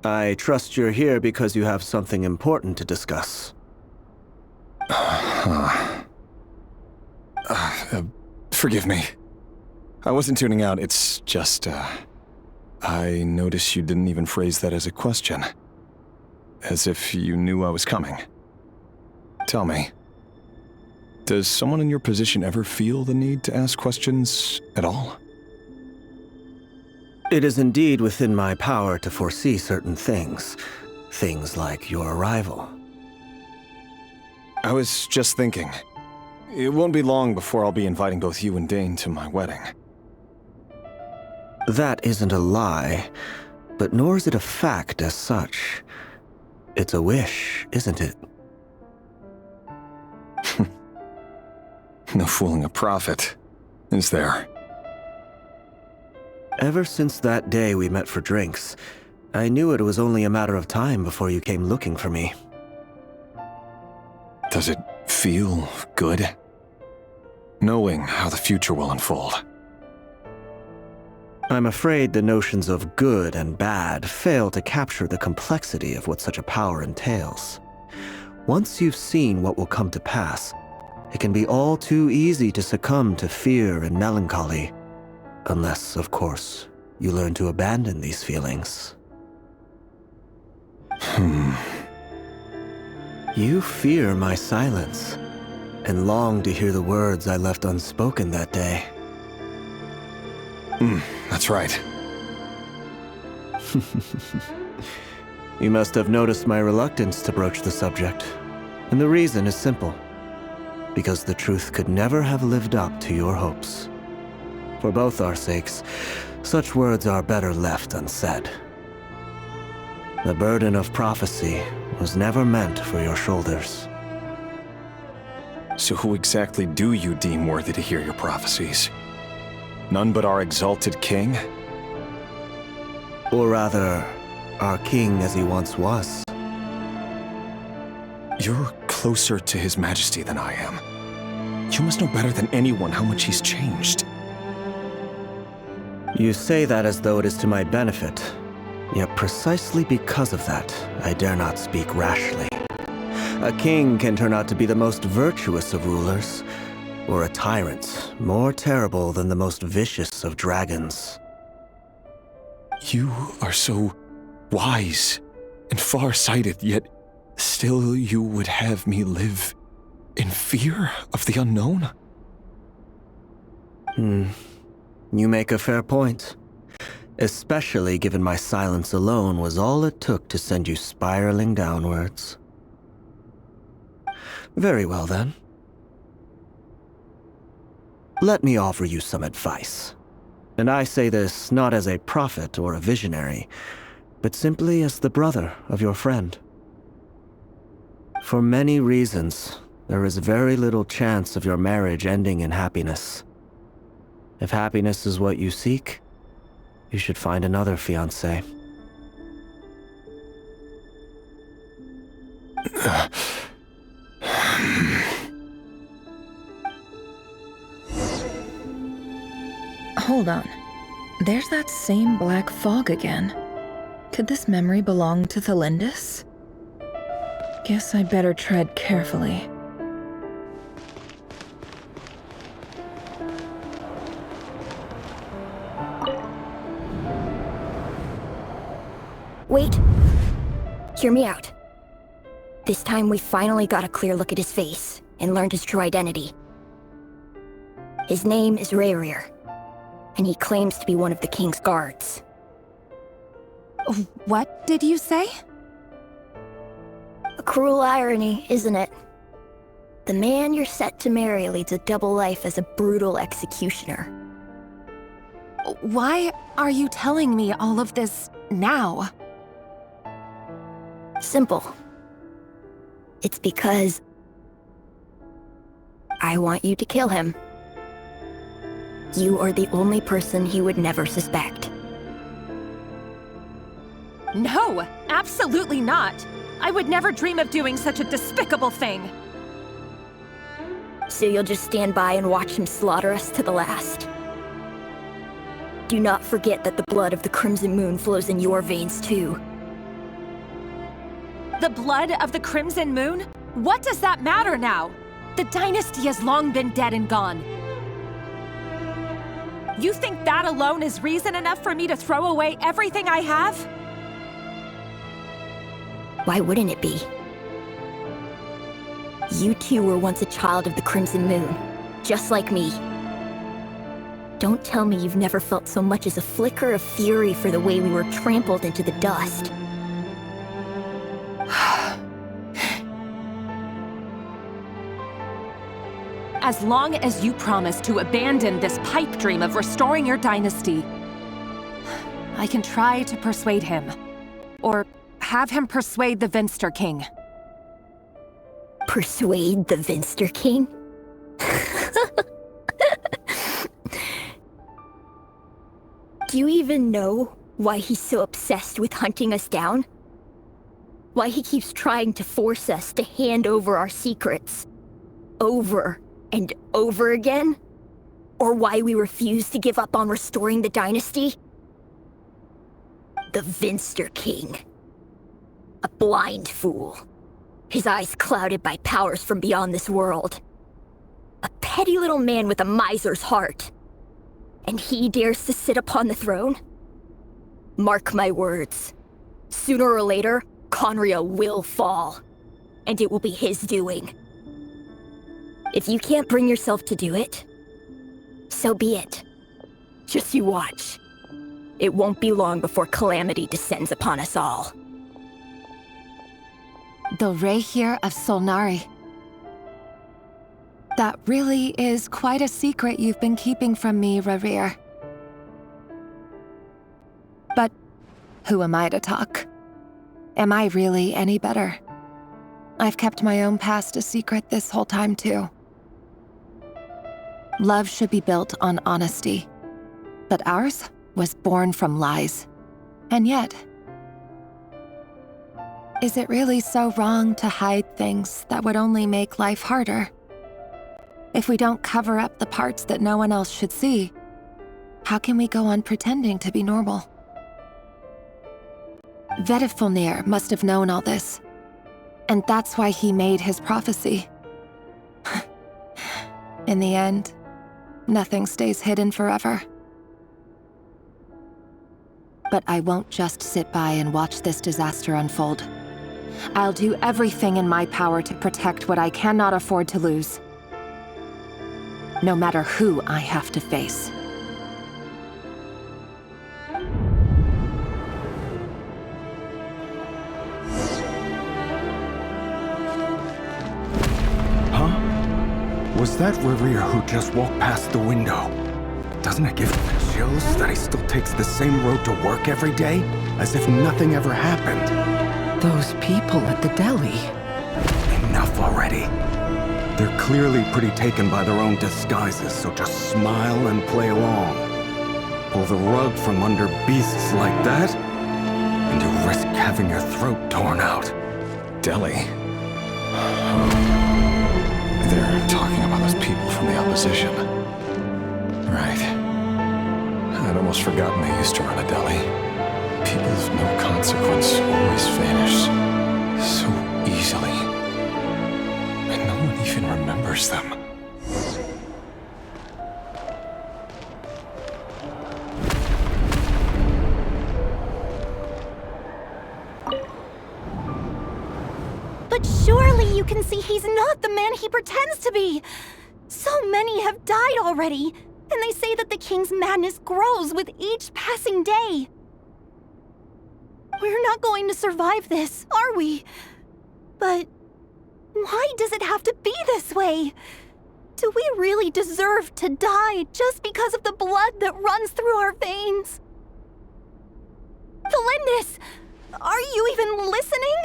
I trust you're here because you have something important to discuss. Forgive me. I wasn't tuning out, it's just, I noticed you didn't even phrase that as a question. As if you knew I was coming. Tell me. Does someone in your position ever feel the need to ask questions at all? It is indeed within my power to foresee certain things. Things like your arrival. I was just thinking. It won't be long before I'll be inviting both you and Dane to my wedding. That isn't a lie, but nor is it a fact as such. It's a wish, isn't it? No fooling a prophet, is there? Ever since that day we met for drinks, I knew it was only a matter of time before you came looking for me. Does it feel good? Knowing how the future will unfold. I'm afraid the notions of good and bad fail to capture the complexity of what such a power entails. Once you've seen what will come to pass, it can be all too easy to succumb to fear and melancholy. Unless, of course, you learn to abandon these feelings. You fear my silence, and long to hear the words I left unspoken that day. That's right. You must have noticed my reluctance to broach the subject. And the reason is simple. Because the truth could never have lived up to your hopes. For both our sakes, such words are better left unsaid. The burden of prophecy was never meant for your shoulders. So who exactly do you deem worthy to hear your prophecies? None but our exalted king? Or rather, our king as he once was. You're closer to His Majesty than I am. You must know better than anyone how much he's changed. You say that as though it is to my benefit. Yet precisely because of that, I dare not speak rashly. A king can turn out to be the most virtuous of rulers, or a tyrant more terrible than the most vicious of dragons. You are so wise and far-sighted, yet still you would have me live in fear of the unknown? You make a fair point. Especially given my silence alone was all it took to send you spiraling downwards. Very well then. Let me offer you some advice. And I say this not as a prophet or a visionary, but simply as the brother of your friend. For many reasons, there is very little chance of your marriage ending in happiness. If happiness is what you seek, you should find another fiancé. Hold on. There's that same black fog again. Could this memory belong to Thelindis? Guess I better tread carefully. Wait. Hear me out. This time we finally got a clear look at his face and learned his true identity. His name is Rerir, and he claims to be one of the king's guards. What did you say? A cruel irony, isn't it? The man you're set to marry leads a double life as a brutal executioner. Why are you telling me all of this now? Simple. It's because I want you to kill him. You are the only person he would never suspect. No, absolutely not. I would never dream of doing such a despicable thing. So you'll just stand by and watch him slaughter us to the last? Do not forget that the blood of the Crimson Moon flows in your veins too. The blood of the Crimson Moon? What does that matter now? The dynasty has long been dead and gone. You think that alone is reason enough for me to throw away everything I have? Why wouldn't it be? You two were once a child of the Crimson Moon, just like me. Don't tell me you've never felt so much as a flicker of fury for the way we were trampled into the dust. As long as you promise to abandon this pipe dream of restoring your dynasty, I can try to persuade him. Or have him persuade the Vinster King. Persuade the Vinster King? Do you even know why he's so obsessed with hunting us down? Why he keeps trying to force us to hand over our secrets? Over and over again? Or why we refuse to give up on restoring the dynasty? The Vinster King. A blind fool. His eyes clouded by powers from beyond this world. A petty little man with a miser's heart. And he dares to sit upon the throne? Mark my words. Sooner or later, Conria will fall. And it will be his doing. If you can't bring yourself to do it, so be it. Just you watch. It won't be long before calamity descends upon us all. The Rerir of Solnari. That really is quite a secret you've been keeping from me, Rerir. But who am I to talk? Am I really any better? I've kept my own past a secret this whole time, too. Love should be built on honesty, but ours was born from lies. And yet, is it really so wrong to hide things that would only make life harder? If we don't cover up the parts that no one else should see, how can we go on pretending to be normal? Vedifulnir must have known all this. And that's why he made his prophecy. In the end, nothing stays hidden forever. But I won't just sit by and watch this disaster unfold. I'll do everything in my power to protect what I cannot afford to lose. No matter who I have to face. Was that Rerir who just walked past the window? Doesn't it give me chills that he still takes the same road to work every day? As if nothing ever happened. Those people at the deli. Enough already. They're clearly pretty taken by their own disguises, so just smile and play along. Pull the rug from under beasts like that, and you risk having your throat torn out. Deli? They're talking about those people from the opposition. Right. I'd almost forgotten they used to run a deli. People of no consequence always vanish so easily. And no one even remembers them. But surely you can see he's not the man he pretends to be! So many have died already, and they say that the king's madness grows with each passing day. We're not going to survive this, are we? But why does it have to be this way? Do we really deserve to die just because of the blood that runs through our veins? Flindis, are you even listening?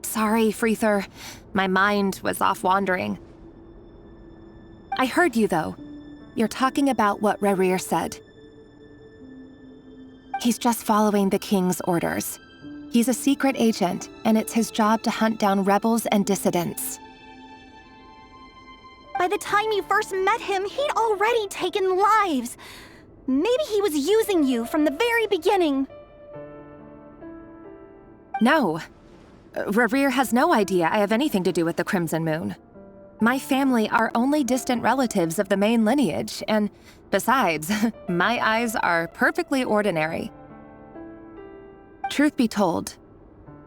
Sorry, Freether. My mind was off wandering. I heard you, though. You're talking about what Rerir said. He's just following the king's orders. He's a secret agent, and it's his job to hunt down rebels and dissidents. By the time you first met him, he'd already taken lives. Maybe he was using you from the very beginning. No. Rerir has no idea I have anything to do with the Crimson Moon. My family are only distant relatives of the main lineage, and besides, my eyes are perfectly ordinary. Truth be told,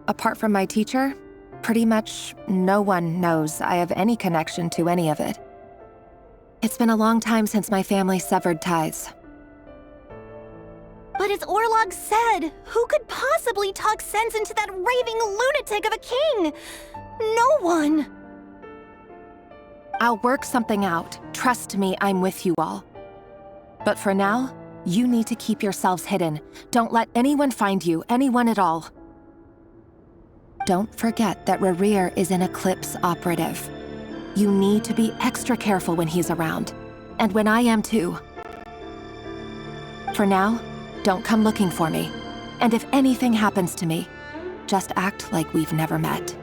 apart from my teacher, pretty much no one knows I have any connection to any of it. It's been a long time since my family severed ties. But as Orlog said, who could possibly talk sense into that raving lunatic of a king? No one. I'll work something out. Trust me, I'm with you all. But for now, you need to keep yourselves hidden. Don't let anyone find you, anyone at all. Don't forget that Rerir is an Eclipse operative. You need to be extra careful when he's around. And when I am too. For now, don't come looking for me. And if anything happens to me, just act like we've never met.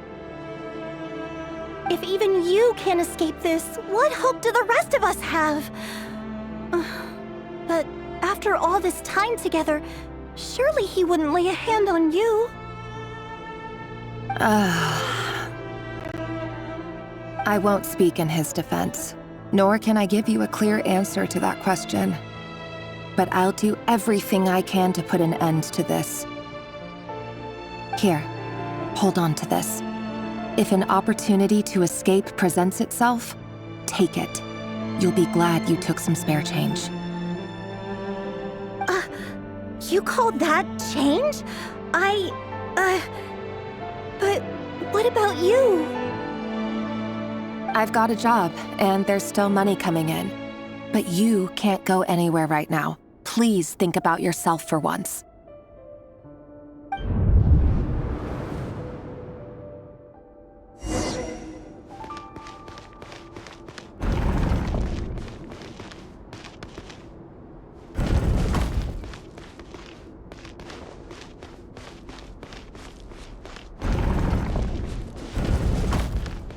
If even you can't escape this, what hope do the rest of us have? But after all this time together, surely he wouldn't lay a hand on you. I won't speak in his defense, nor can I give you a clear answer to that question. But I'll do everything I can to put an end to this. Here, hold on to this. If an opportunity to escape presents itself, take it. You'll be glad you took some spare change. You call that change? But what about you? I've got a job, and there's still money coming in. But you can't go anywhere right now. Please think about yourself for once.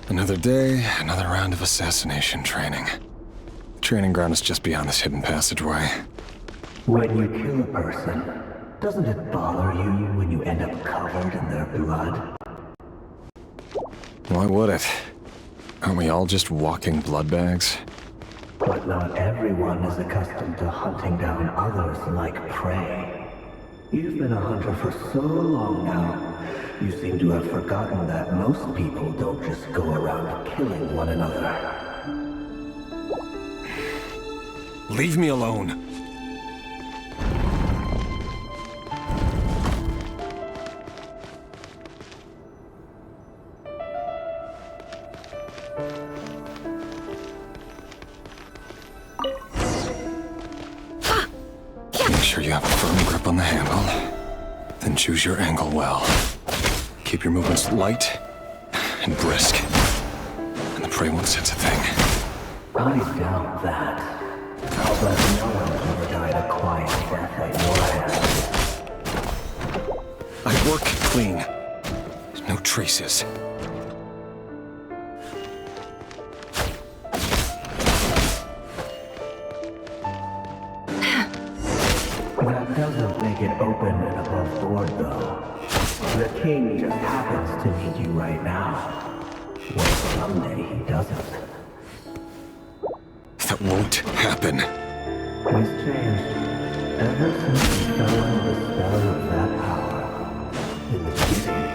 Another day, another round of assassination training. The training ground is just beyond this hidden passageway. When you kill a person, Doesn't it bother you when you end up covered in their blood? Why would it? Aren't we all just walking blood bags? But not everyone is accustomed to hunting down others like prey. You've been a hunter for so long now, you seem to have forgotten that most people don't just go around killing one another. Leave me alone. Make sure you have a firm grip on the handle. Then choose your angle well. Keep your movements light and brisk. And the prey won't sense a thing. I doubt that. I'll bet no one's ever died a quiet death like your hand. I work clean. No traces. That doesn't make it open and above board, though. The king just happens to need you right now. Well, someday he doesn't. That won't happen. He's changed. Ever since he fell under the spell of that power. In the beginning,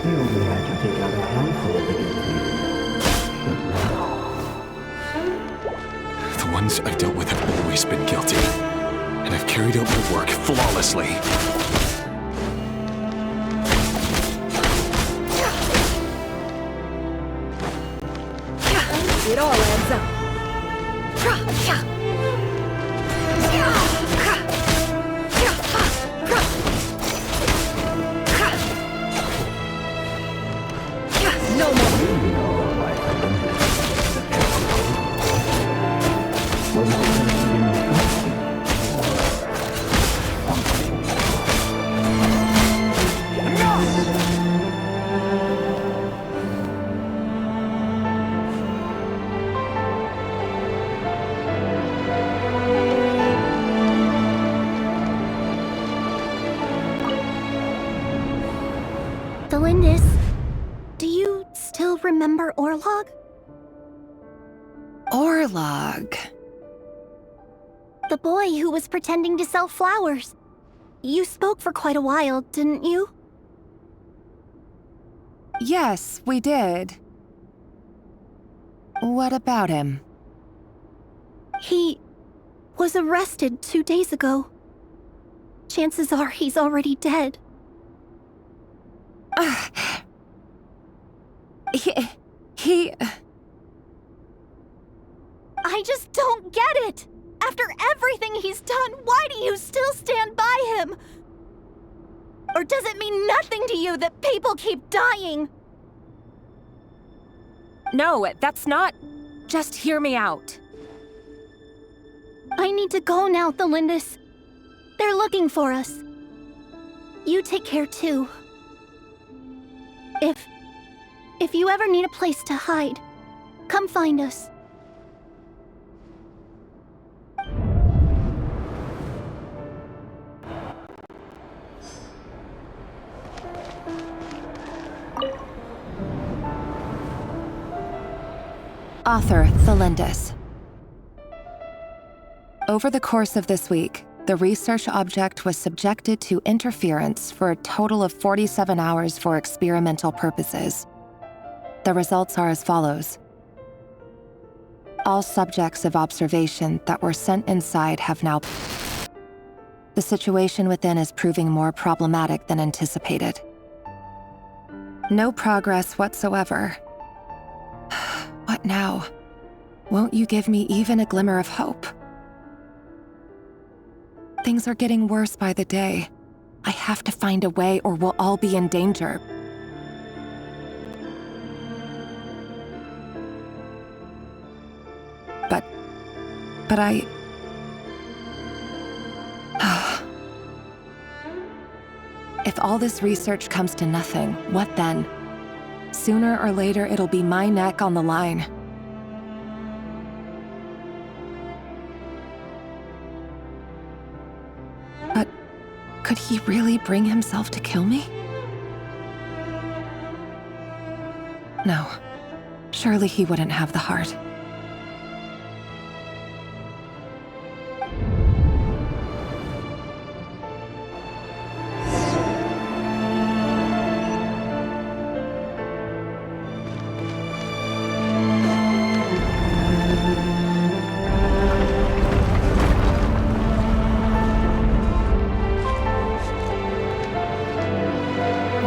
he only had to take out a handful of the guilty. But now... The ones I've dealt with have always been guilty. And I've carried out my work flawlessly. It all adds up. No more. Delindis, do you still remember Orlog? Orlog? The boy who was pretending to sell flowers. You spoke for quite a while, didn't you? Yes, we did. What about him? He was arrested 2 days ago. Chances are he's already dead. He... I just don't get it! After everything he's done, why do you still stand by him? Or does it mean nothing to you that people keep dying? No, that's not... Just hear me out. I need to go now, Delindis. They're looking for us. You take care too. If you ever need a place to hide, come find us. Author Delindis. Over the course of this week, the research object was subjected to interference for a total of 47 hours for experimental purposes. The results are as follows. All subjects of observation that were sent inside have now... The situation within is proving more problematic than anticipated. No progress whatsoever. What now? Won't you give me even a glimmer of hope? Things are getting worse by the day. I have to find a way or we'll all be in danger. But I... If all this research comes to nothing, what then? Sooner or later, it'll be my neck on the line. Could he really bring himself to kill me? No. Surely he wouldn't have the heart.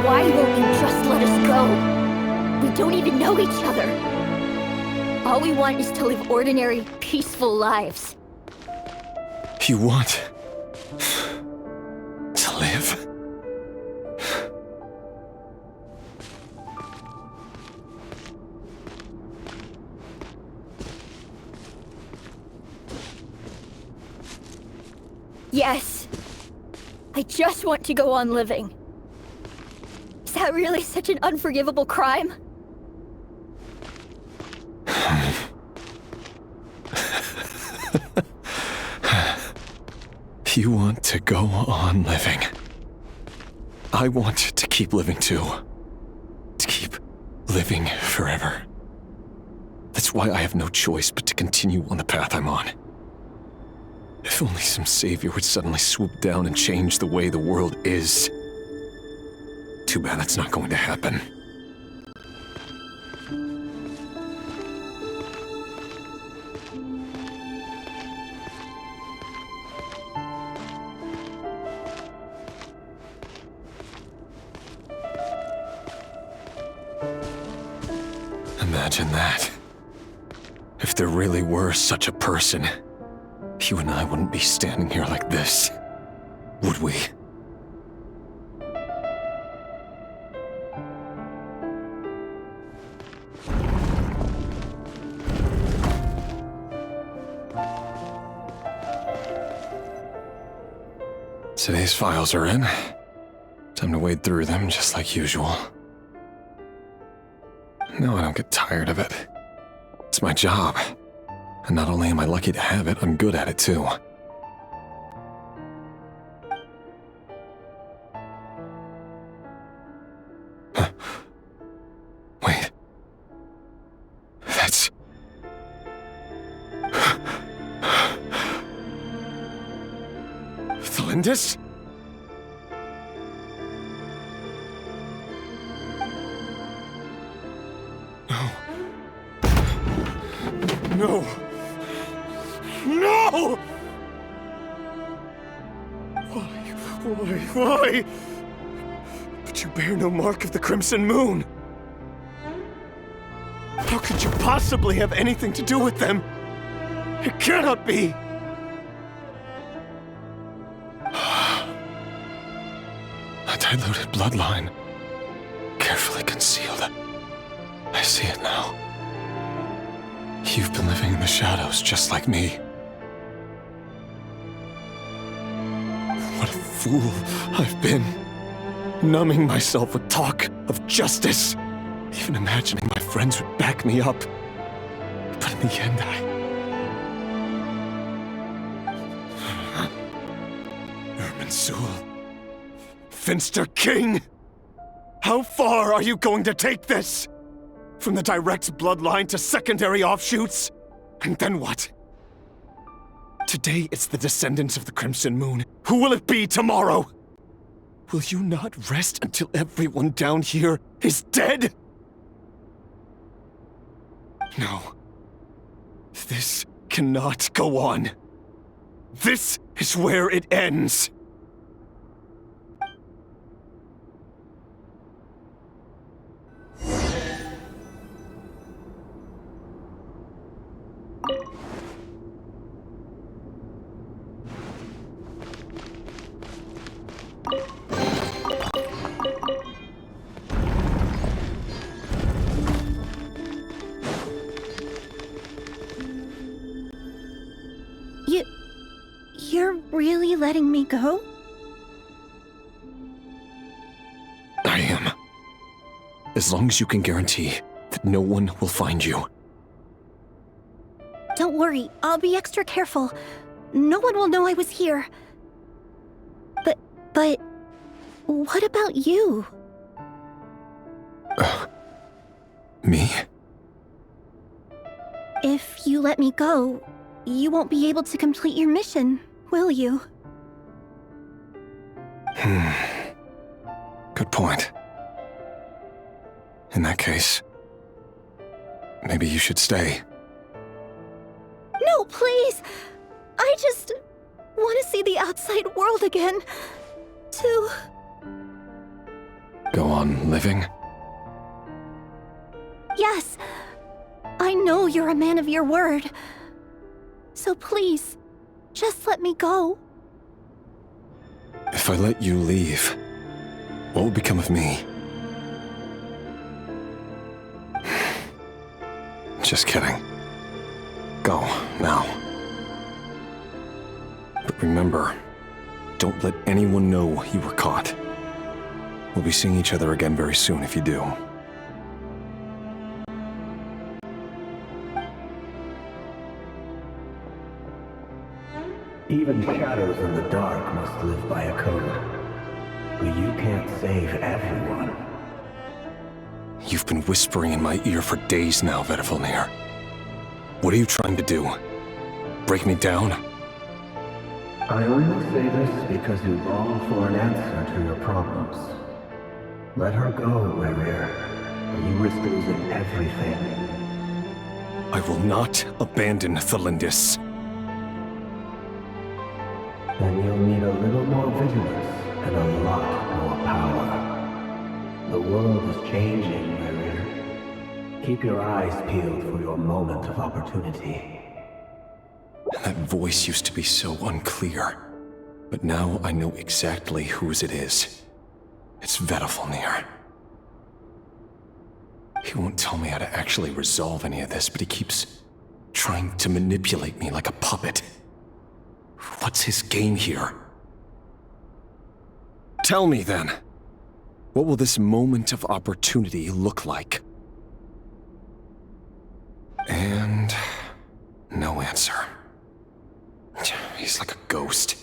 Why won't you just let us go? We don't even know each other. All we want is to live ordinary, peaceful lives. You want to live? Yes. I just want to go on living. Is that really such an unforgivable crime? You want to go on living. I want to keep living too. To keep living forever. That's why I have no choice but to continue on the path I'm on. If only some savior would suddenly swoop down and change the way the world is. Too bad that's not going to happen. Imagine that. If there really were such a person, you and I wouldn't be standing here like this, would we? Today's files are in. Time to wade through them just like usual. No, I don't get tired of it. It's my job. And not only am I lucky to have it, I'm good at it too. Huh. Wait. That's... Flindis? No! No! Why? But you bear no mark of the Crimson Moon! How could you possibly have anything to do with them? It cannot be! A diluted bloodline. Carefully concealed. I see it now. You've been living in the shadows just like me. What a fool I've been. Numbing myself with talk of justice. Even imagining my friends would back me up. But in the end, Irminsul. Finster King! How far are you going to take this? From the direct bloodline to secondary offshoots? And then what? Today it's the descendants of the Crimson Moon. Who will it be tomorrow? Will you not rest until everyone down here is dead? No. This cannot go on. This is where it ends. You're really letting me go? I am. As long as you can guarantee that no one will find you. Don't worry, I'll be extra careful. No one will know I was here. But But what about you? Me? If you let me go, you won't be able to complete your mission, will you? Good point. In that case, maybe you should stay. No, please! I just want to see the outside world again. To... Go on living? Yes. I know you're a man of your word. So please, just let me go. If I let you leave, what will become of me? Just kidding. Go, now. But remember, don't let anyone know you were caught. We'll be seeing each other again very soon if you do. Even shadows in the dark must live by a code. But you can't save everyone. You've been whispering in my ear for days now, Vedifalnir. What are you trying to do? Break me down? I only say this because you long for an answer to your problems. Let her go, Rerir, or you risk losing everything. I will not abandon Thalindis. Then you'll need a little more vigilance and a lot more power. The world is changing, Rerir. Keep your eyes peeled for your moment of opportunity. That voice used to be so unclear, but now I know exactly whose it is. It's Vedifalnir. He won't tell me how to actually resolve any of this, but he keeps trying to manipulate me like a puppet. What's his game here? Tell me then, what will this moment of opportunity look like? And no answer. He's like a ghost.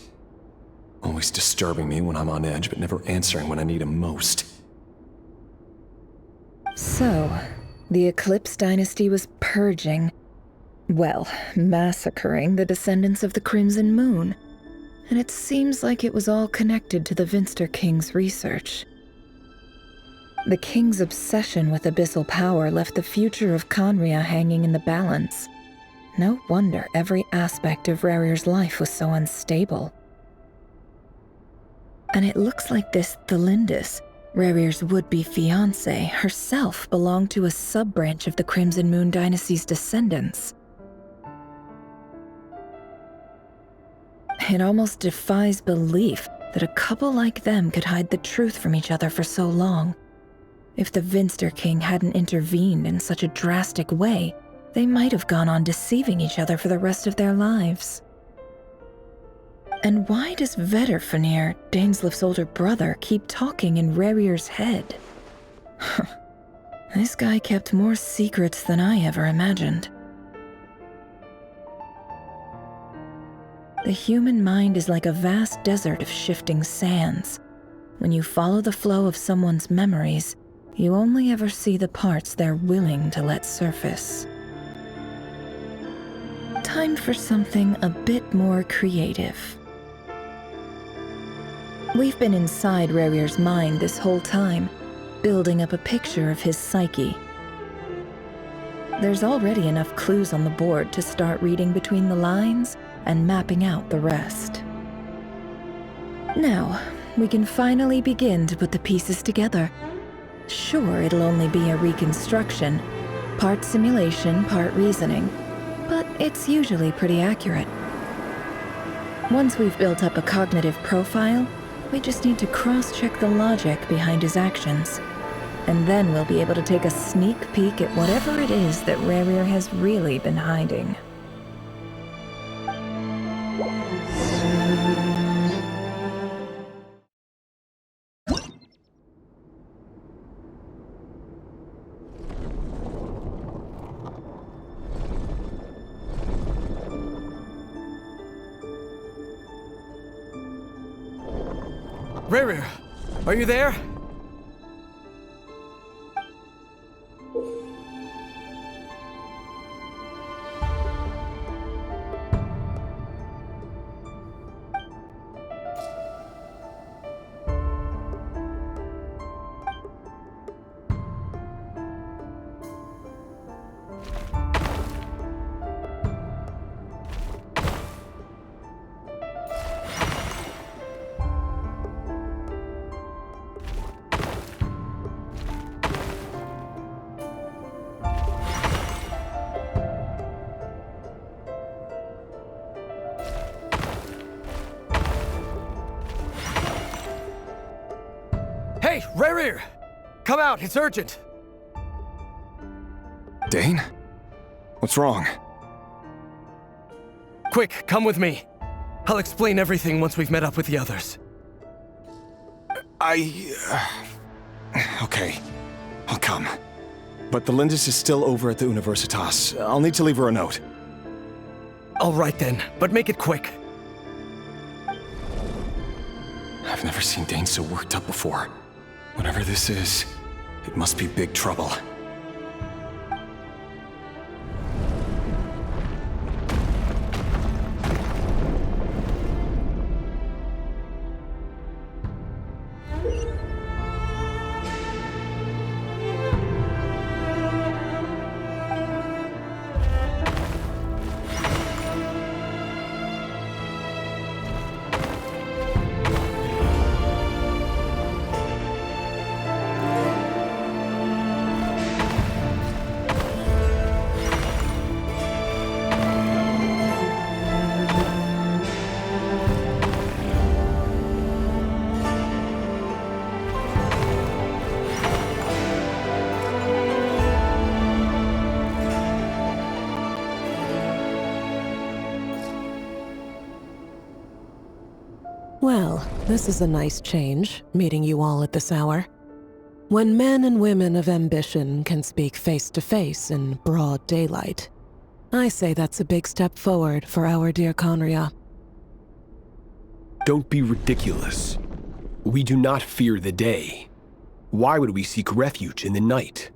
Always disturbing me when I'm on edge, but never answering when I need him most. So, the Eclipse Dynasty was purging, well, massacring the descendants of the Crimson Moon. And it seems like it was all connected to the Vinster King's research. The King's obsession with abyssal power left the future of Khaenri'ah hanging in the balance. No wonder every aspect of Rerir's life was so unstable. And it looks like this Thalindis, Rerir's would-be fiancé, herself belonged to a sub-branch of the Crimson Moon Dynasty's descendants. It almost defies belief that a couple like them could hide the truth from each other for so long. If the Vinster King hadn't intervened in such a drastic way, they might have gone on deceiving each other for the rest of their lives. And why does Vedifalnir, Daneslif's older brother, keep talking in Rerir's head? This guy kept more secrets than I ever imagined. The human mind is like a vast desert of shifting sands. When you follow the flow of someone's memories, you only ever see the parts they're willing to let surface. Time for something a bit more creative. We've been inside Rerir's mind this whole time, building up a picture of his psyche. There's already enough clues on the board to start reading between the lines and mapping out the rest. Now, we can finally begin to put the pieces together. Sure, it'll only be a reconstruction, part simulation, part reasoning, but it's usually pretty accurate. Once we've built up a cognitive profile, we just need to cross-check the logic behind his actions. And then we'll be able to take a sneak peek at whatever it is that Rerir has really been hiding. Rerir, are you there? Hey, Rerir! Come out, it's urgent! Dane? What's wrong? Quick, come with me. I'll explain everything once we've met up with the others. Okay. I'll come. But the Lindis is still over at the Universitas. I'll need to leave her a note. All right then, but make it quick. I've never seen Dane so worked up before. Whatever this is, it must be big trouble. Well, this is a nice change, meeting you all at this hour. When men and women of ambition can speak face to face in broad daylight, I say that's a big step forward for our dear Conria. Don't be ridiculous. We do not fear the day. Why would we seek refuge in the night?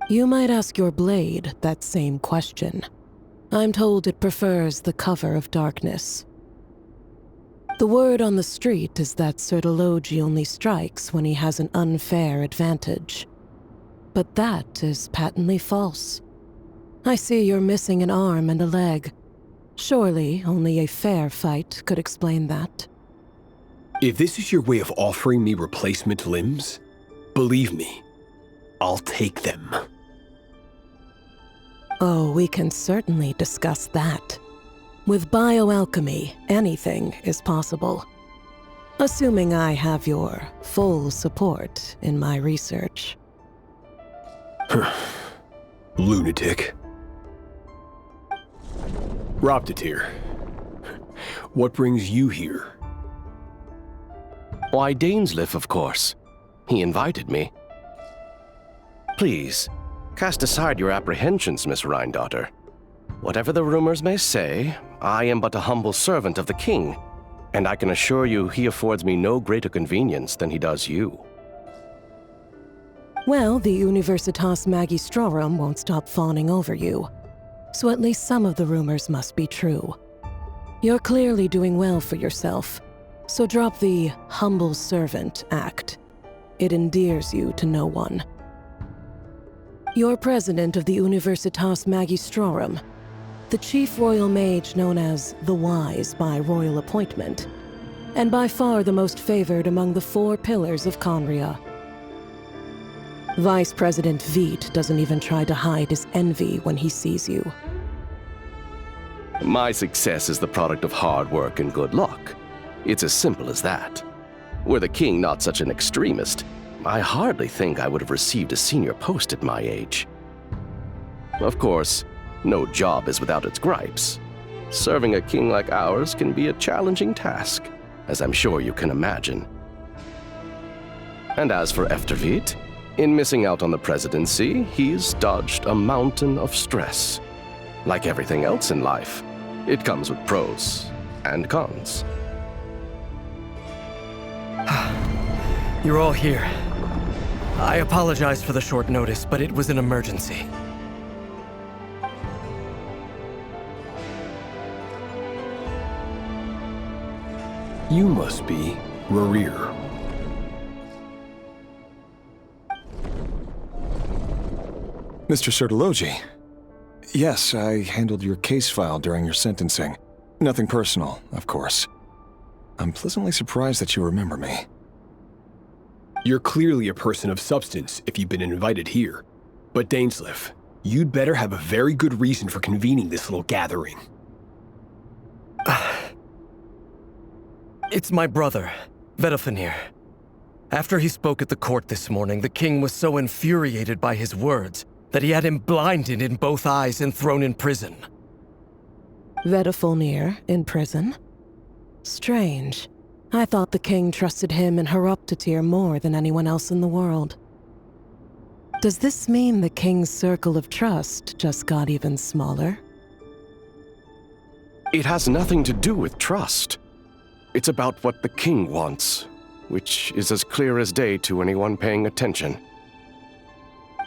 You might ask your blade that same question. I'm told it prefers the cover of darkness. The word on the street is that Sir Delogi only strikes when he has an unfair advantage. But that is patently false. I see you're missing an arm and a leg. Surely only a fair fight could explain that. If this is your way of offering me replacement limbs, believe me, I'll take them. Oh, we can certainly discuss that. With bioalchemy, anything is possible. Assuming I have your full support in my research. Lunatic. Roptatir, what brings you here? Why, Dainsleif, of course. He invited me. Please, cast aside your apprehensions, Miss Rhine-daughter. Whatever the rumors may say, I am but a humble servant of the king, and I can assure you he affords me no greater convenience than he does you. Well, the Universitas Magistrorum won't stop fawning over you, so at least some of the rumors must be true. You're clearly doing well for yourself, so drop the humble servant act. It endears you to no one. You're president of the Universitas Magistrorum, the chief royal mage known as the Wise by royal appointment, and by far the most favored among the 4 pillars of Conria. Vice President Veit doesn't even try to hide his envy when he sees you. My success is the product of hard work and good luck. It's as simple as that. Were the king not such an extremist, I hardly think I would have received a senior post at my age. Of course, no job is without its gripes. Serving a king like ours can be a challenging task, as I'm sure you can imagine. And as for Efterveit, in missing out on the presidency, he's dodged a mountain of stress. Like everything else in life, it comes with pros and cons. You're all here. I apologize for the short notice, but it was an emergency. You must be Rerir. Mr. Sertologi. Yes, I handled your case file during your sentencing. Nothing personal, of course. I'm pleasantly surprised that you remember me. You're clearly a person of substance if you've been invited here. But Dainsleif, you'd better have a very good reason for convening this little gathering. It's my brother, Vedalfenir. After he spoke at the court this morning, the king was so infuriated by his words that he had him blinded in both eyes and thrown in prison. Vedalfenir in prison? Strange. I thought the king trusted him and Horoptatyr more than anyone else in the world. Does this mean the king's circle of trust just got even smaller? It has nothing to do with trust. It's about what the king wants, which is as clear as day to anyone paying attention.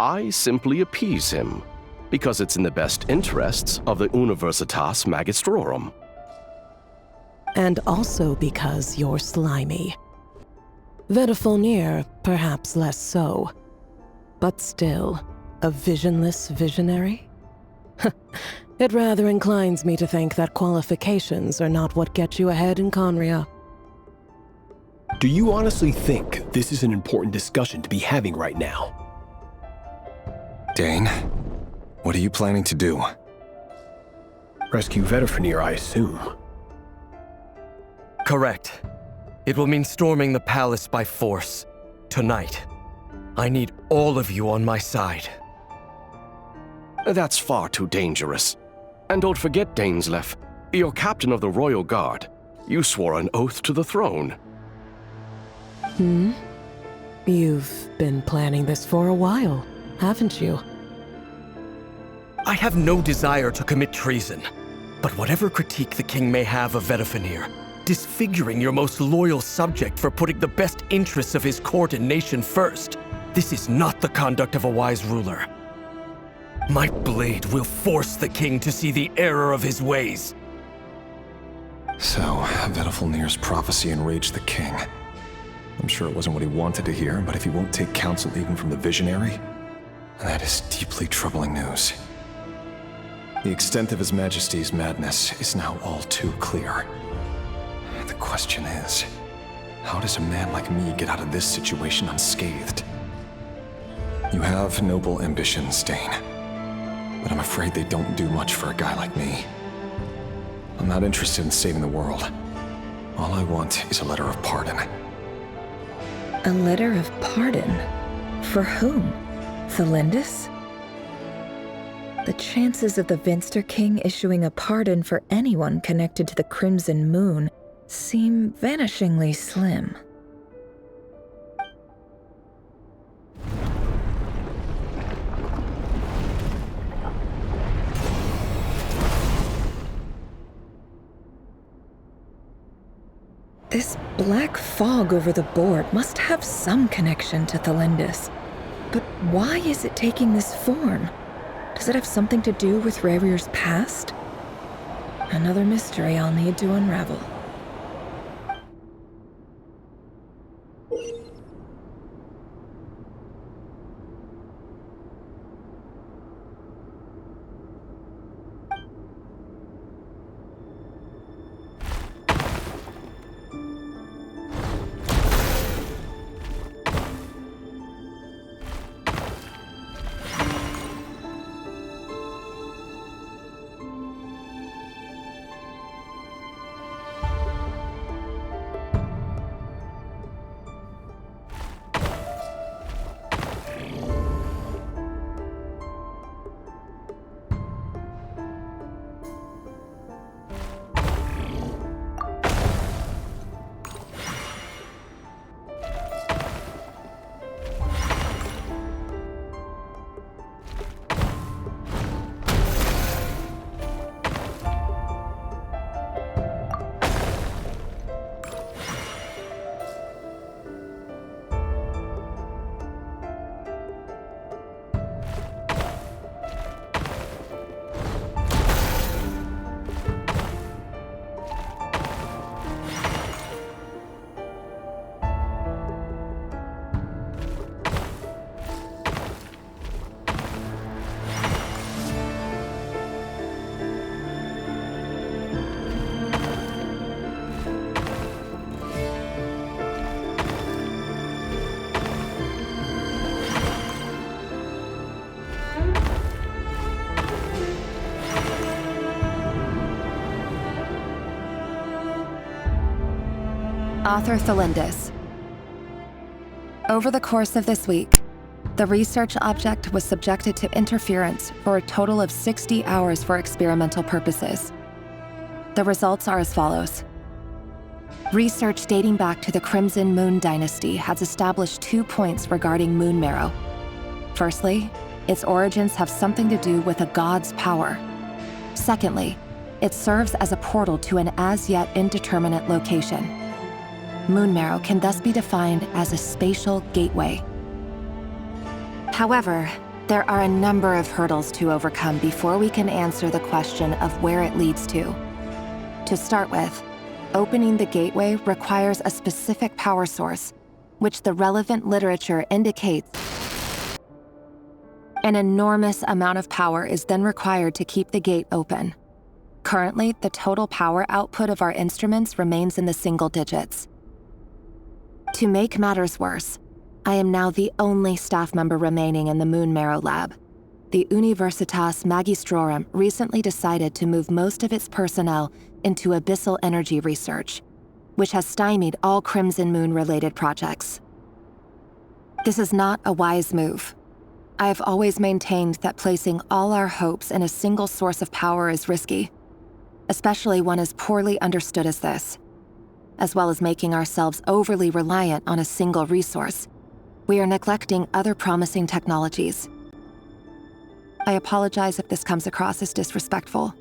I simply appease him, because it's in the best interests of the Universitas Magistrorum. And also because you're slimy. Vedalfenir, perhaps less so. But still, a visionless visionary? It rather inclines me to think that qualifications are not what get you ahead in Conria. Do you honestly think this is an important discussion to be having right now? Dane, what are you planning to do? Rescue Vedalfenir, I assume. Correct. It will mean storming the palace by force. Tonight. I need all of you on my side. That's far too dangerous. And don't forget, Dainsleif, you're captain of the Royal Guard. You swore an oath to the throne. You've been planning this for a while, haven't you? I have no desire to commit treason. But whatever critique the king may have of Vedalfenir, disfiguring your most loyal subject for putting the best interests of his court and nation first, this is not the conduct of a wise ruler. My blade will force the king to see the error of his ways. So, Vedalfenir's prophecy enraged the king. I'm sure it wasn't what he wanted to hear, but if he won't take counsel even from the visionary, that is deeply troubling news. The extent of His Majesty's madness is now all too clear. The question is, how does a man like me get out of this situation unscathed? You have noble ambitions, Dane. But I'm afraid they don't do much for a guy like me. I'm not interested in saving the world. All I want is a letter of pardon. A letter of pardon? For whom? Thelindis? The chances of the Vinster King issuing a pardon for anyone connected to the Crimson Moon seem vanishingly slim. This black fog over the board must have some connection to Thelindis. But why is it taking this form? Does it have something to do with Rerir's past? Another mystery I'll need to unravel. Author Thelindis. Over the course of this week, the research object was subjected to interference for a total of 60 hours for experimental purposes. The results are as follows. Research dating back to the Crimson Moon dynasty has established 2 points regarding moon marrow. Firstly, its origins have something to do with a god's power. Secondly, it serves as a portal to an as-yet indeterminate location. Moon marrow can thus be defined as a spatial gateway. However, there are a number of hurdles to overcome before we can answer the question of where it leads to. To start with, opening the gateway requires a specific power source, which the relevant literature indicates. An enormous amount of power is then required to keep the gate open. Currently, the total power output of our instruments remains in the single digits. To make matters worse, I am now the only staff member remaining in the Moon Marrow lab. The Universitas Magistrorum recently decided to move most of its personnel into abyssal energy research, which has stymied all Crimson Moon-related projects. This is not a wise move. I have always maintained that placing all our hopes in a single source of power is risky, especially one as poorly understood as this. As well as making ourselves overly reliant on a single resource, we are neglecting other promising technologies. I apologize if this comes across as disrespectful,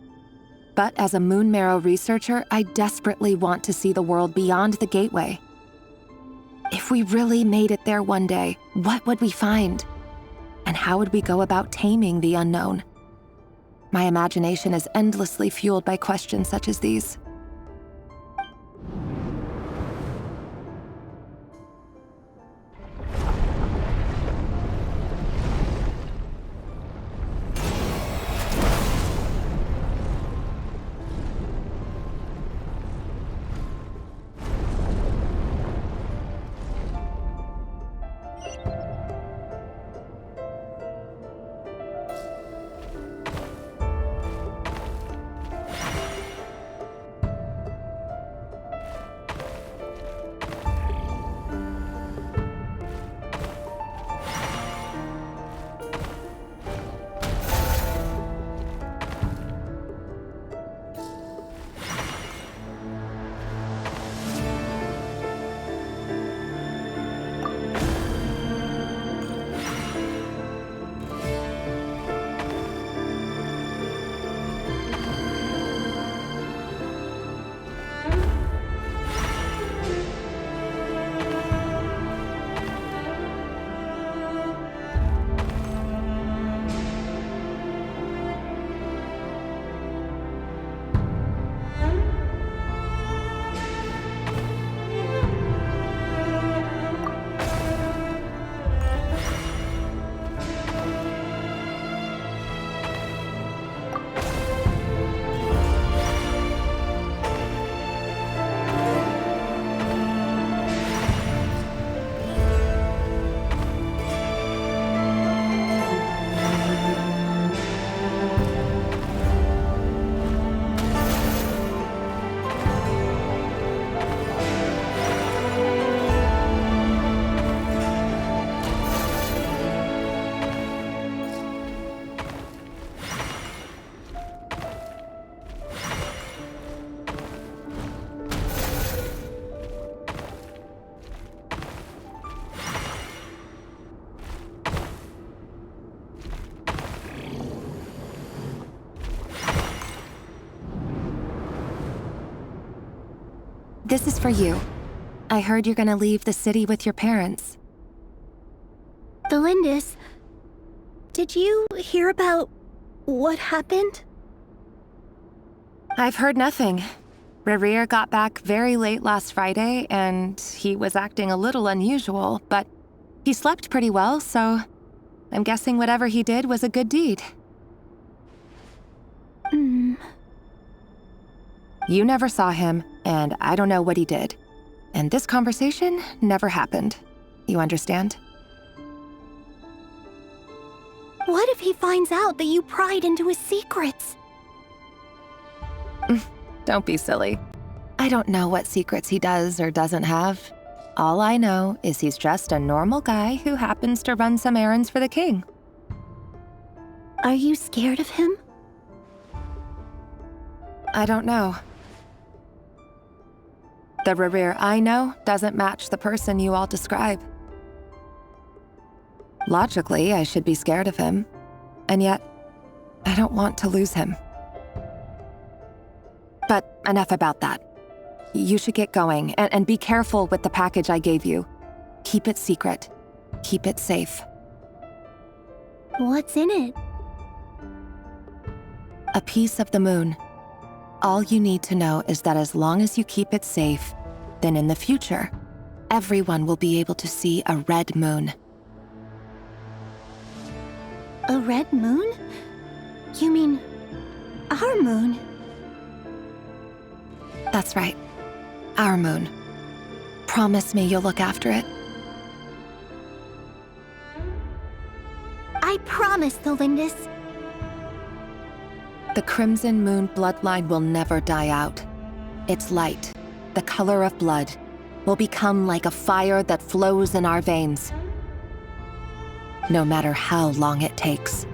but as a Moon Marrow researcher, I desperately want to see the world beyond the gateway. If we really made it there one day, what would we find? And how would we go about taming the unknown? My imagination is endlessly fueled by questions such as these. This is for you. I heard you're gonna leave the city with your parents. Thelindis, did you hear about what happened? I've heard nothing. Rerir got back very late last Friday, and he was acting a little unusual, but he slept pretty well, so I'm guessing whatever he did was a good deed. You never saw him, and I don't know what he did. And this conversation never happened. You understand? What if he finds out that you pried into his secrets? Don't be silly. I don't know what secrets he does or doesn't have. All I know is he's just a normal guy who happens to run some errands for the king. Are you scared of him? I don't know. The Rerir I know doesn't match the person you all describe. Logically, I should be scared of him, and yet, I don't want to lose him. But enough about that. You should get going, and be careful with the package I gave you. Keep it secret. Keep it safe. What's in it? A piece of the moon. All you need to know is that as long as you keep it safe, then in the future, everyone will be able to see a red moon. A red moon? You mean our moon? That's right. Our moon. Promise me you'll look after it. I promise, Tholindis. The Crimson Moon bloodline will never die out. Its light, the color of blood, will become like a fire that flows in our veins. No matter how long it takes.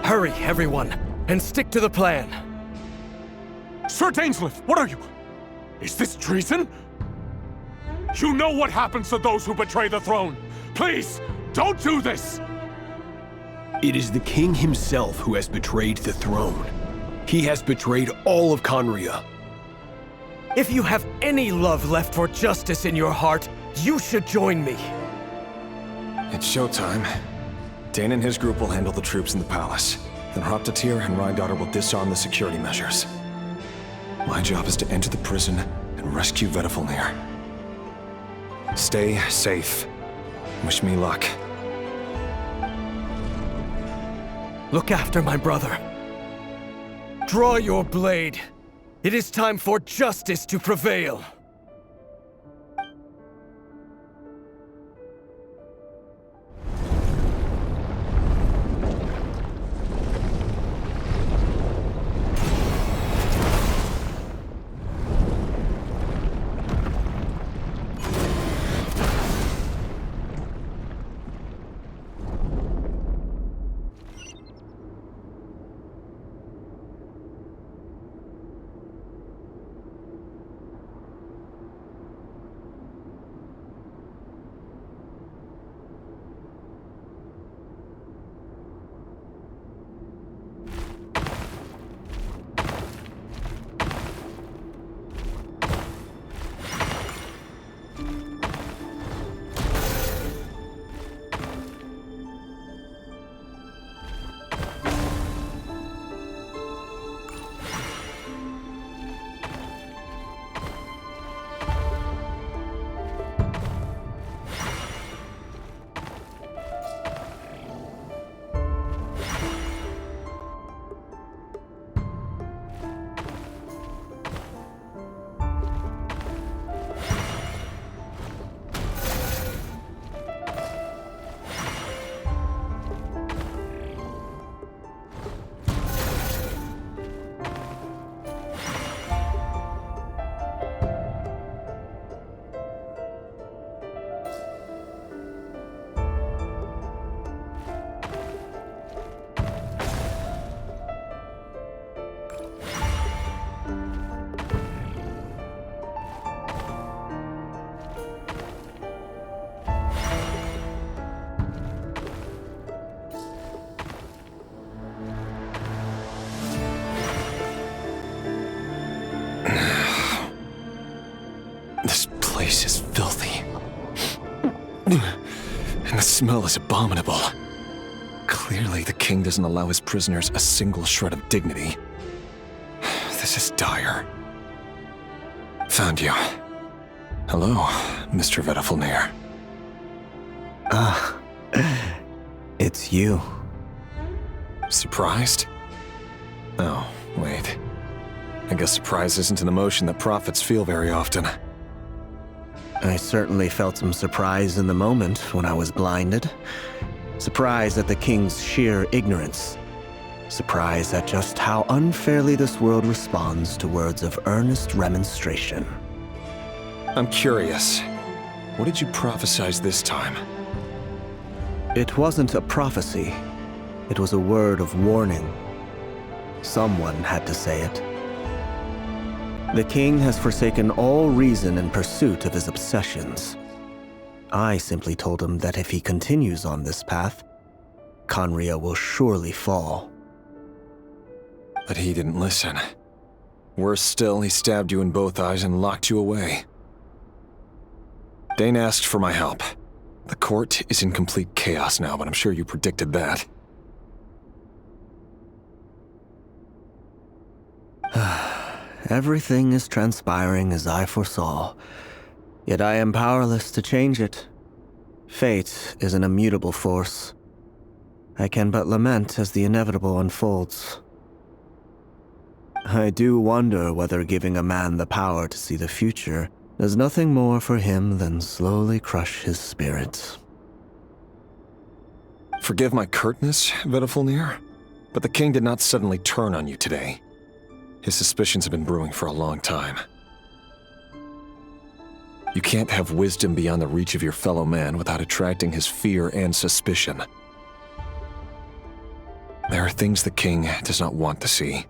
Hurry, everyone, and stick to the plan. Sir Dainsleif, what are you? Is this treason? You know what happens to those who betray the throne. Please, don't do this! It is the king himself who has betrayed the throne. He has betrayed all of Conria. If you have any love left for justice in your heart, you should join me. It's showtime. Dane and his group will handle the troops in the palace. Then Hraptatir and Rhydaughter will disarm the security measures. My job is to enter the prison and rescue Vedifalnir. Stay safe. Wish me luck. Look after my brother. Draw your blade. It is time for justice to prevail. This place is filthy. And the smell is abominable. Clearly, the king doesn't allow his prisoners a single shred of dignity. This is dire. Found you. Hello, Mr. Vedafulnir. Ah, it's you. Surprised? Oh, wait. I guess surprise isn't an emotion that prophets feel very often. I certainly felt some surprise in the moment when I was blinded. Surprise at the king's sheer ignorance. Surprise at just how unfairly this world responds to words of earnest remonstration. I'm curious. What did you prophesize this time? It wasn't a prophecy. It was a word of warning. Someone had to say it. The king has forsaken all reason in pursuit of his obsessions. I simply told him that if he continues on this path, Khaenri'ah will surely fall. But he didn't listen. Worse still, he stabbed you in both eyes and locked you away. Dane asked for my help. The court is in complete chaos now, but I'm sure you predicted that. Everything is transpiring as I foresaw, yet I am powerless to change it. Fate is an immutable force. I can but lament as the inevitable unfolds. I do wonder whether giving a man the power to see the future does nothing more for him than slowly crush his spirit. Forgive my curtness, Vedafulnir, but the king did not suddenly turn on you today. His suspicions have been brewing for a long time. You can't have wisdom beyond the reach of your fellow man without attracting his fear and suspicion. There are things the king does not want to see.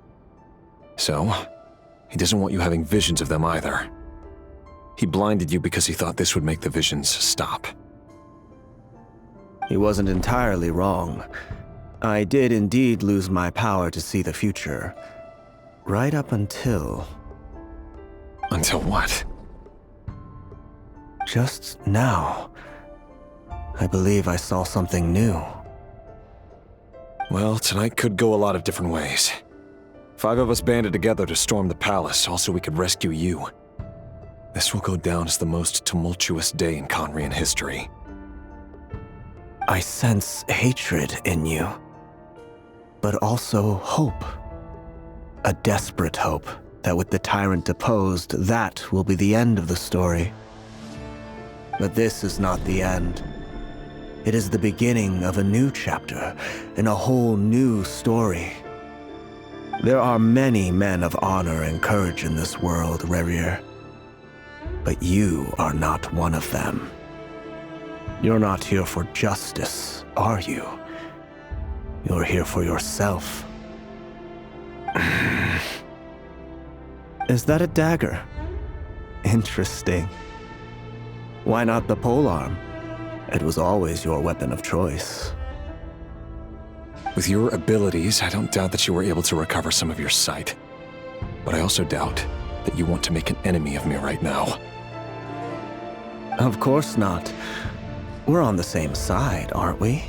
So, he doesn't want you having visions of them either. He blinded you because he thought this would make the visions stop. He wasn't entirely wrong. I did indeed lose my power to see the future. Right up until... Until what? Just now. I believe I saw something new. Well, tonight could go a lot of different ways. 5 of us banded together to storm the palace, also we could rescue you. This will go down as the most tumultuous day in Khaenri'ah history. I sense hatred in you. but also hope. A desperate hope that with the tyrant deposed, that will be the end of the story. But this is not the end. It is the beginning of a new chapter, and a whole new story. There are many men of honor and courage in this world, Rerir. But you are not one of them. You're not here for justice, are you? You're here for yourself. Is that a dagger? Interesting. Why not the polearm? It was always your weapon of choice. With your abilities, I don't doubt that you were able to recover some of your sight. But I also doubt that you want to make an enemy of me right now. Of course not. We're on the same side, aren't we?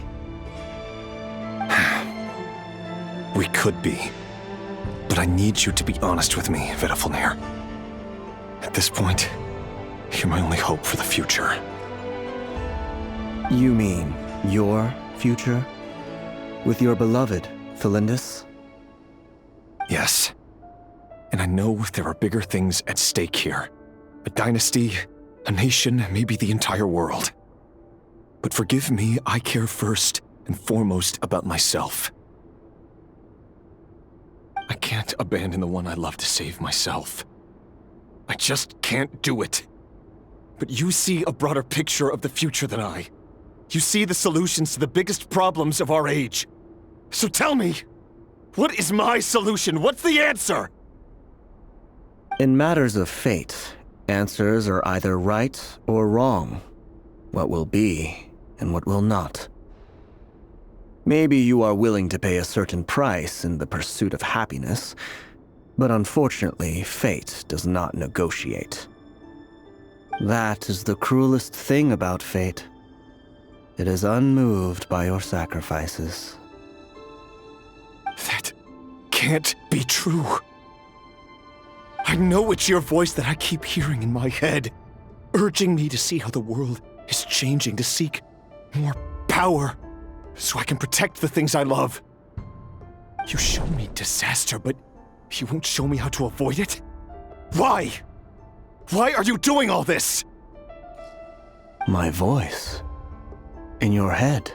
We could be. But I need you to be honest with me, Vedafalnir. At this point, you're my only hope for the future. You mean your future? With your beloved, Felindis? Yes. And I know there are bigger things at stake here. A dynasty, a nation, maybe the entire world. But forgive me, I care first and foremost about myself. I can't abandon the one I love to save myself. I just can't do it. But you see a broader picture of the future than I. You see the solutions to the biggest problems of our age. So tell me, what is my solution? What's the answer? In matters of fate, answers are either right or wrong. What will be, and what will not. Maybe you are willing to pay a certain price in the pursuit of happiness, but unfortunately, fate does not negotiate. That is the cruelest thing about fate. It is unmoved by your sacrifices. That can't be true. I know it's your voice that I keep hearing in my head, urging me to see how the world is changing, to seek more power, so I can protect the things I love. You show me disaster, but you won't show me how to avoid it? Why? Why are you doing all this? My voice. In your head.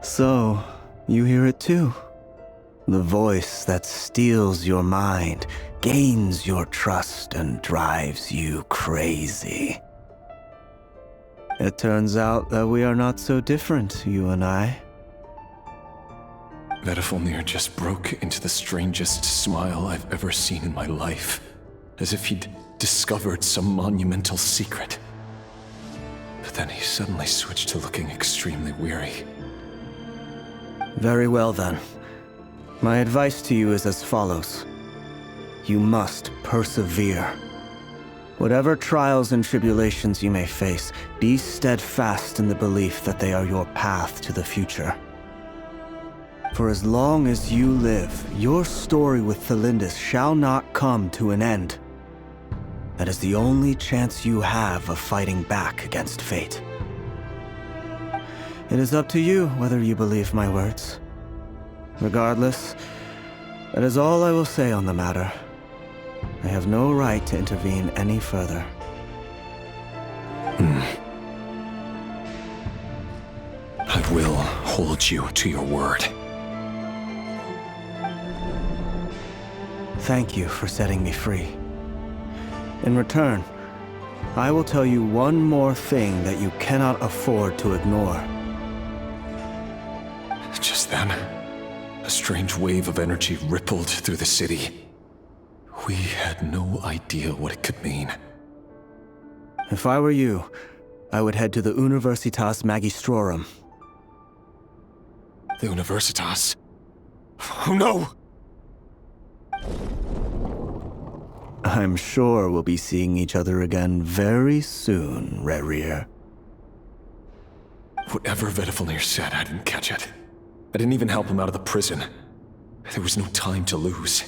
So, you hear it too? The voice that steals your mind, gains your trust, and drives you crazy. It turns out that we are not so different, you and I. Vedafalnir just broke into the strangest smile I've ever seen in my life, as if he'd discovered some monumental secret. But then he suddenly switched to looking extremely weary. Very well then. My advice to you is as follows. You must persevere. Whatever trials and tribulations you may face, be steadfast in the belief that they are your path to the future. For as long as you live, your story with Felindis shall not come to an end. That is the only chance you have of fighting back against fate. It is up to you whether you believe my words. Regardless, that is all I will say on the matter. I have no right to intervene any further. I will hold you to your word. Thank you for setting me free. In return, I will tell you one more thing that you cannot afford to ignore. Just then, a strange wave of energy rippled through the city. We had no idea what it could mean. If I were you, I would head to the Universitas Magistrorum. The Universitas? Oh no! I'm sure we'll be seeing each other again very soon, Rerir. Whatever Vedafalnir said, I didn't catch it. I didn't even help him out of the prison. There was no time to lose.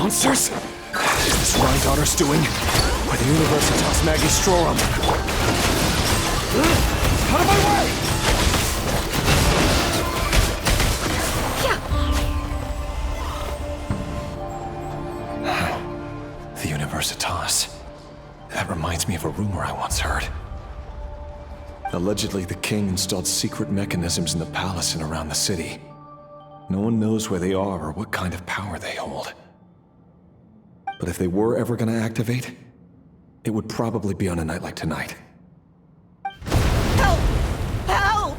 Monsters? Is this Rheingoddard's doing? Or the Universitas Magistrorum? Out of my way! The Universitas. That reminds me of a rumor I once heard. Allegedly, the king installed secret mechanisms in the palace and around the city. No one knows where they are or what kind of power they hold. But if they were ever going to activate, it would probably be on a night like tonight. Help! Help!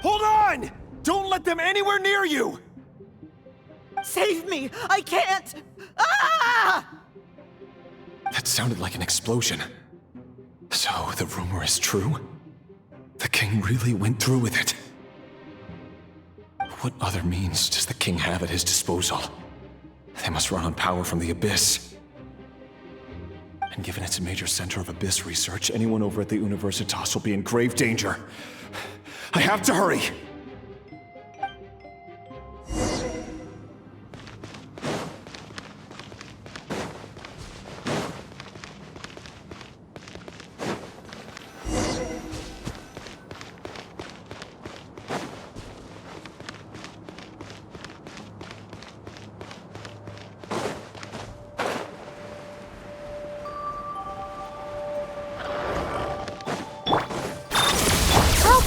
Hold on! Don't let them anywhere near you! Save me! I can't! Ah! That sounded like an explosion. So, the rumor is true? The king really went through with it? What other means does the king have at his disposal? They must run on power from the Abyss. And given it's a major center of Abyss research, anyone over at the Universitas will be in grave danger. I have to hurry!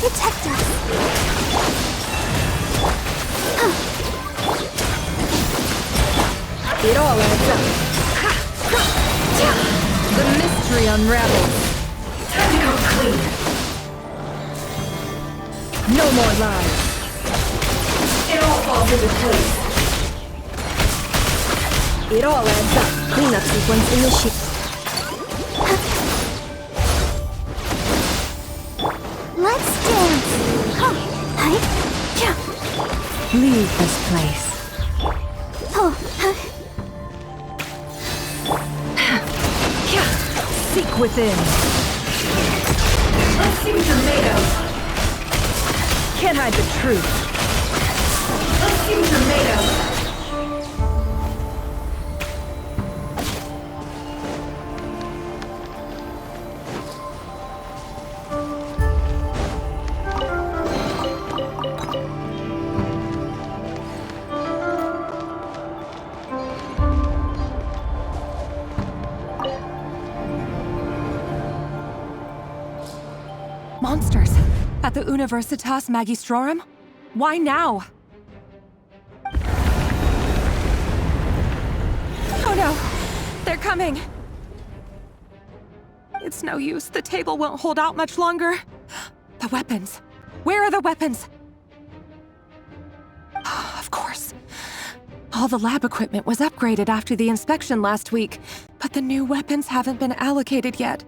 Protect us! It all adds up. The mystery unravels. Time to go clean. No more lies. It all falls into place. It all adds up. Cleanup sequence initiated. Let's dance! Leave this place. Seek within. Let's see what you're made of. Can't hide the truth. Let's see what you're made of. Monsters! At the Universitas Magistrorum? Why now? Oh no! They're coming! It's no use. The table won't hold out much longer. The weapons. Where are the weapons? Of course. All the lab equipment was upgraded after the inspection last week, but the new weapons haven't been allocated yet.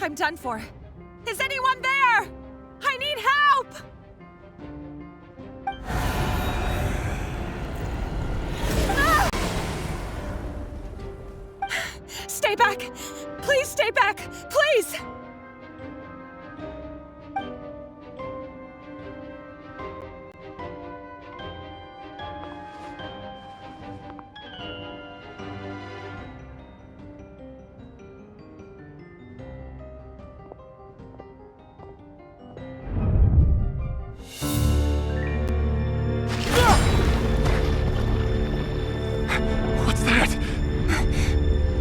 I'm done for. Is anyone there? I need help! Ah! Stay back! Please stay back! Please!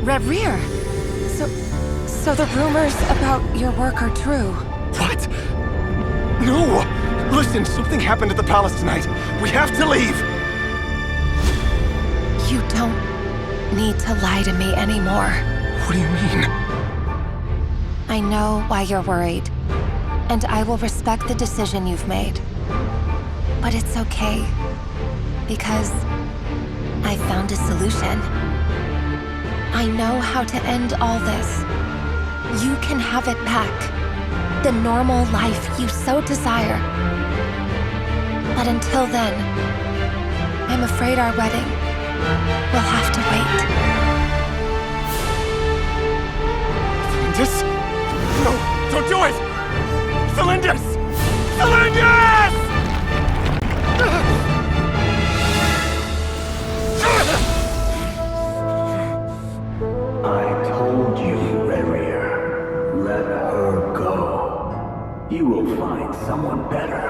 Rerir! So the rumors about your work are true. What? No! Listen, something happened at the palace tonight. We have to leave! You don't need to lie to me anymore. What do you mean? I know why you're worried, and I will respect the decision you've made. But it's okay, because I found a solution. I know how to end all this. You can have it back. The normal life you so desire. But until then, I'm afraid our wedding will have to wait. Flins? No, don't do it! Flins! Flins! You will find someone better.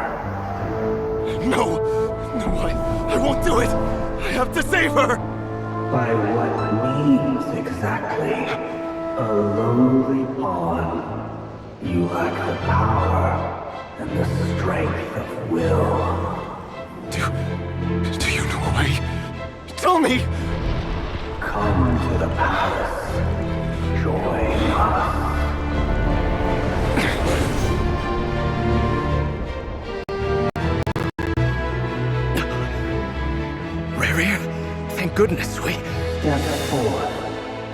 No! No, I won't do it! I have to save her! By what means exactly? A lowly pawn. You lack the power and the strength of will. Do you know why? Tell me! Come to the palace. Join us. Rerir, thank goodness we... Step forth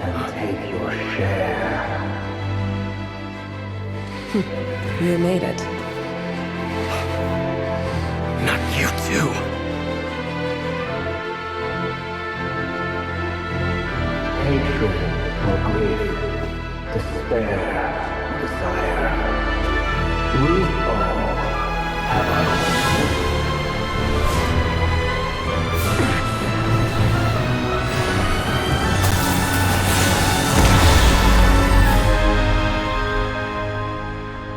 and take your share. You made it. Not you too. Hatred or grief, despair or desire. We all have our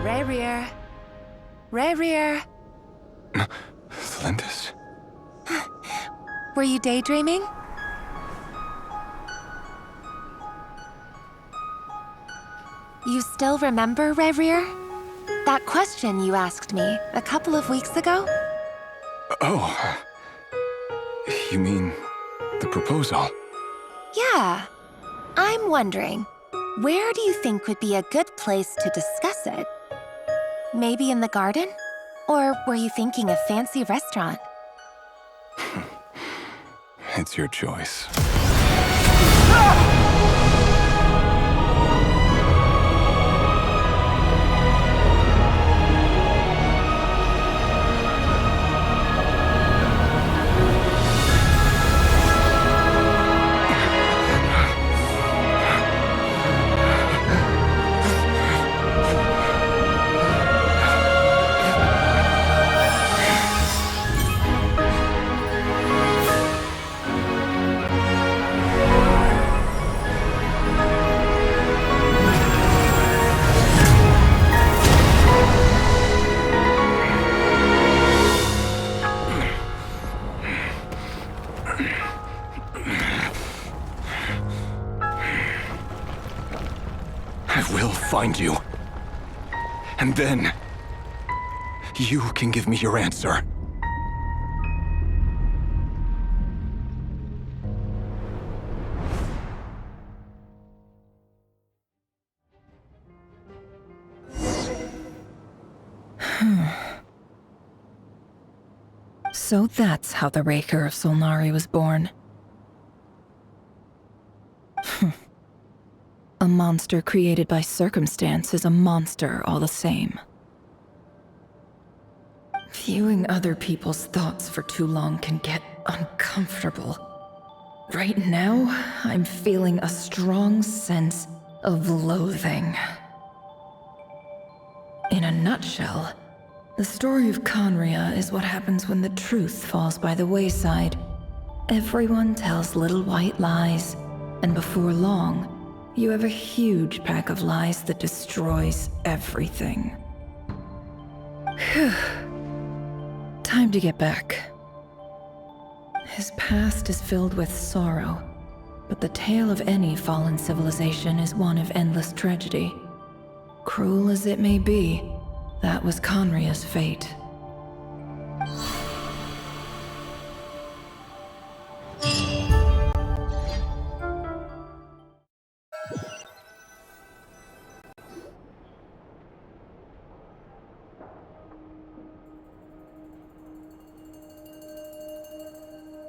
Rerir. Rerir. Flins? Were you daydreaming? You still remember, Rerir? That question you asked me a couple of weeks ago? Oh. You mean the proposal? Yeah. I'm wondering, where do you think would be a good place to discuss it? Maybe in the garden? Or were you thinking a fancy restaurant? It's your choice. Find you. And then, you can give me your answer. So that's how the Raker of Solnari was born. A monster created by circumstance is a monster all the same. Viewing other people's thoughts for too long can get uncomfortable. Right now, I'm feeling a strong sense of loathing. In a nutshell, the story of Conria is what happens when the truth falls by the wayside. Everyone tells little white lies, and before long, you have a huge pack of lies that destroys everything. Phew. Time to get back. His past is filled with sorrow, but the tale of any fallen civilization is one of endless tragedy. Cruel as it may be, that was Conria's fate.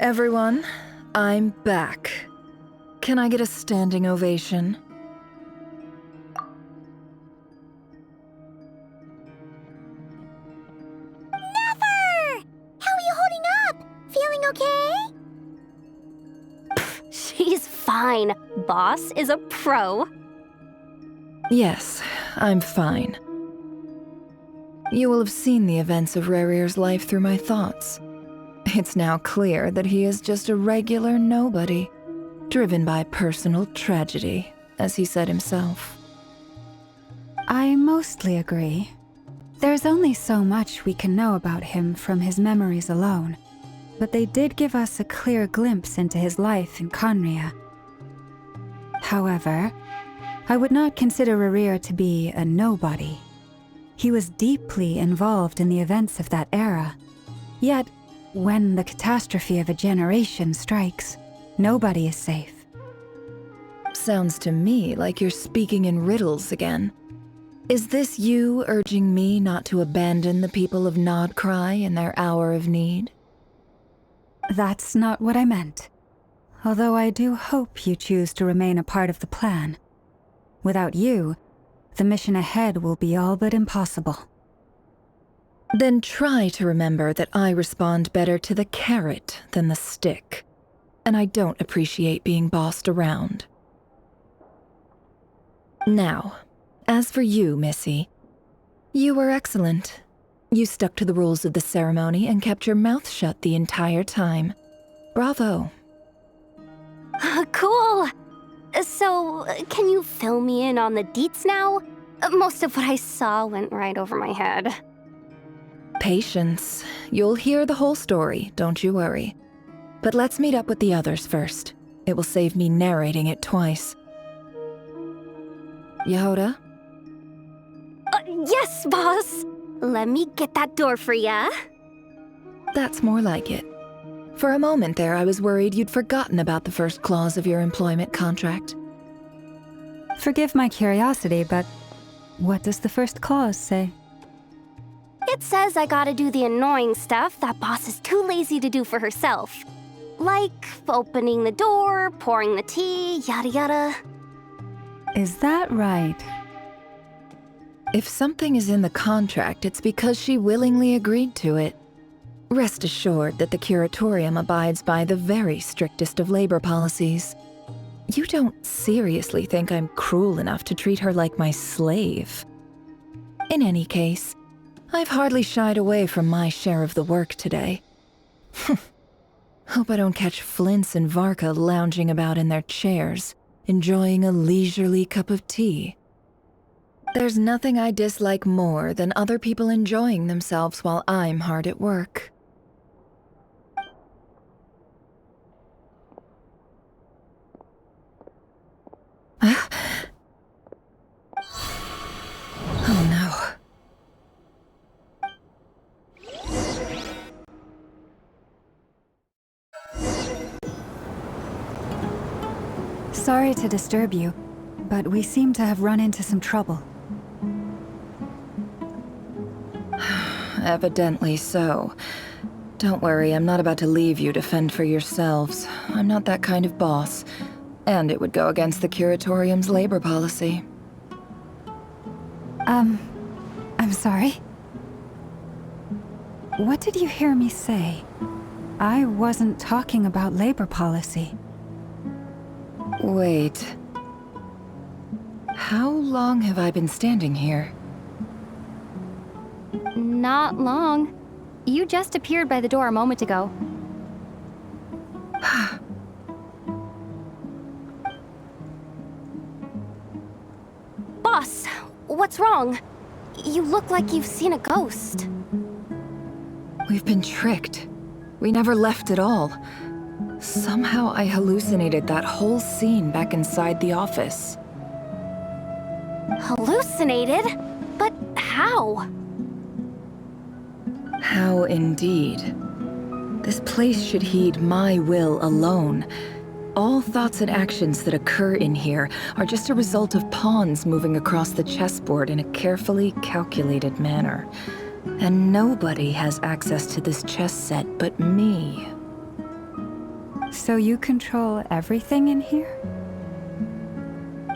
Everyone, I'm back. Can I get a standing ovation? Nefer! How are you holding up? Feeling okay? She's fine. Boss is a pro. Yes, I'm fine. You will have seen the events of Rerir's life through my thoughts. It's now clear that he is just a regular nobody, driven by personal tragedy, as he said himself. I mostly agree. There's only so much we can know about him from his memories alone, but they did give us a clear glimpse into his life in Conria. However, I would not consider Rerir to be a nobody. He was deeply involved in the events of that era. Yet, when the catastrophe of a generation strikes, nobody is safe. Sounds to me like you're speaking in riddles again. Is this you urging me not to abandon the people of Nod-Krai in their hour of need? That's not what I meant. Although I do hope you choose to remain a part of the plan. Without you, the mission ahead will be all but impossible. Then try to remember that I respond better to the carrot than the stick. And I don't appreciate being bossed around. Now, as for you, Missy, you were excellent. You stuck to the rules of the ceremony and kept your mouth shut the entire time. Bravo. Cool! So, can you fill me in on the deets now? Most of what I saw went right over my head. Patience. You'll hear the whole story, don't you worry. But let's meet up with the others first. It will save me narrating it twice. Jahoda? Yes, boss! Let me get that door for ya. That's more like it. For a moment there, I was worried you'd forgotten about the first clause of your employment contract. Forgive my curiosity, but what does the first clause say? It says I gotta do the annoying stuff that boss is too lazy to do for herself. Like opening the door, pouring the tea, yada yada. Is that right? If something is in the contract, it's because she willingly agreed to it. Rest assured that the Curatorium abides by the very strictest of labor policies. You don't seriously think I'm cruel enough to treat her like my slave? In any case, I've hardly shied away from my share of the work today. Hope I don't catch Flins and Varka lounging about in their chairs, enjoying a leisurely cup of tea. There's nothing I dislike more than other people enjoying themselves while I'm hard at work. Oh no. Sorry to disturb you, but we seem to have run into some trouble. Evidently so. Don't worry, I'm not about to leave you to fend for yourselves. I'm not that kind of boss. And it would go against the Curatorium's labor policy. I'm sorry? What did you hear me say? I wasn't talking about labor policy. Wait. How long have I been standing here? Not long. You just appeared by the door a moment ago. Boss, what's wrong? You look like you've seen a ghost. We've been tricked. We never left at all. Somehow I hallucinated that whole scene back inside the office. Hallucinated? But how? How indeed. This place should heed my will alone. All thoughts and actions that occur in here are just a result of pawns moving across the chessboard in a carefully calculated manner. And nobody has access to this chess set but me. So you control everything in here?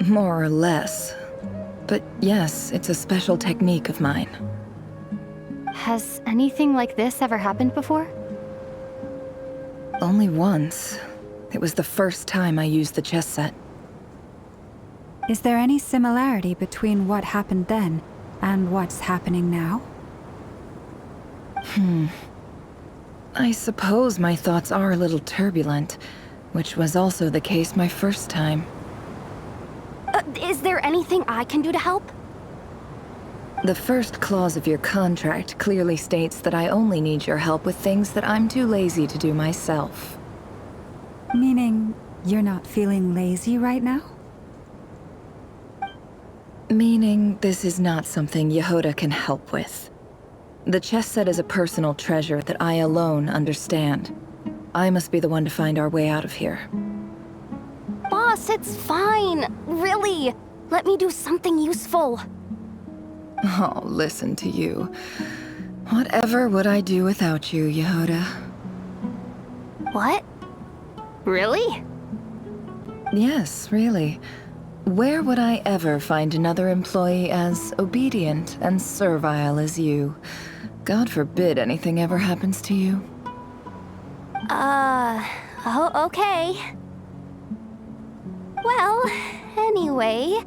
More or less. But yes, it's a special technique of mine. Has anything like this ever happened before? Only once. It was the first time I used the chess set. Is there any similarity between what happened then and what's happening now? I suppose my thoughts are a little turbulent, which was also the case my first time. Is there anything I can do to help? The first clause of your contract clearly states that I only need your help with things that I'm too lazy to do myself. Meaning, you're not feeling lazy right now? Meaning, this is not something Jahoda can help with. The chess set is a personal treasure that I alone understand. I must be the one to find our way out of here. Boss, it's fine. Really. Let me do something useful. Oh, listen to you. Whatever would I do without you, Jahoda? What? Really? Yes, really. Where would I ever find another employee as obedient and servile as you? God forbid anything ever happens to you. Oh, okay. Well, anyway,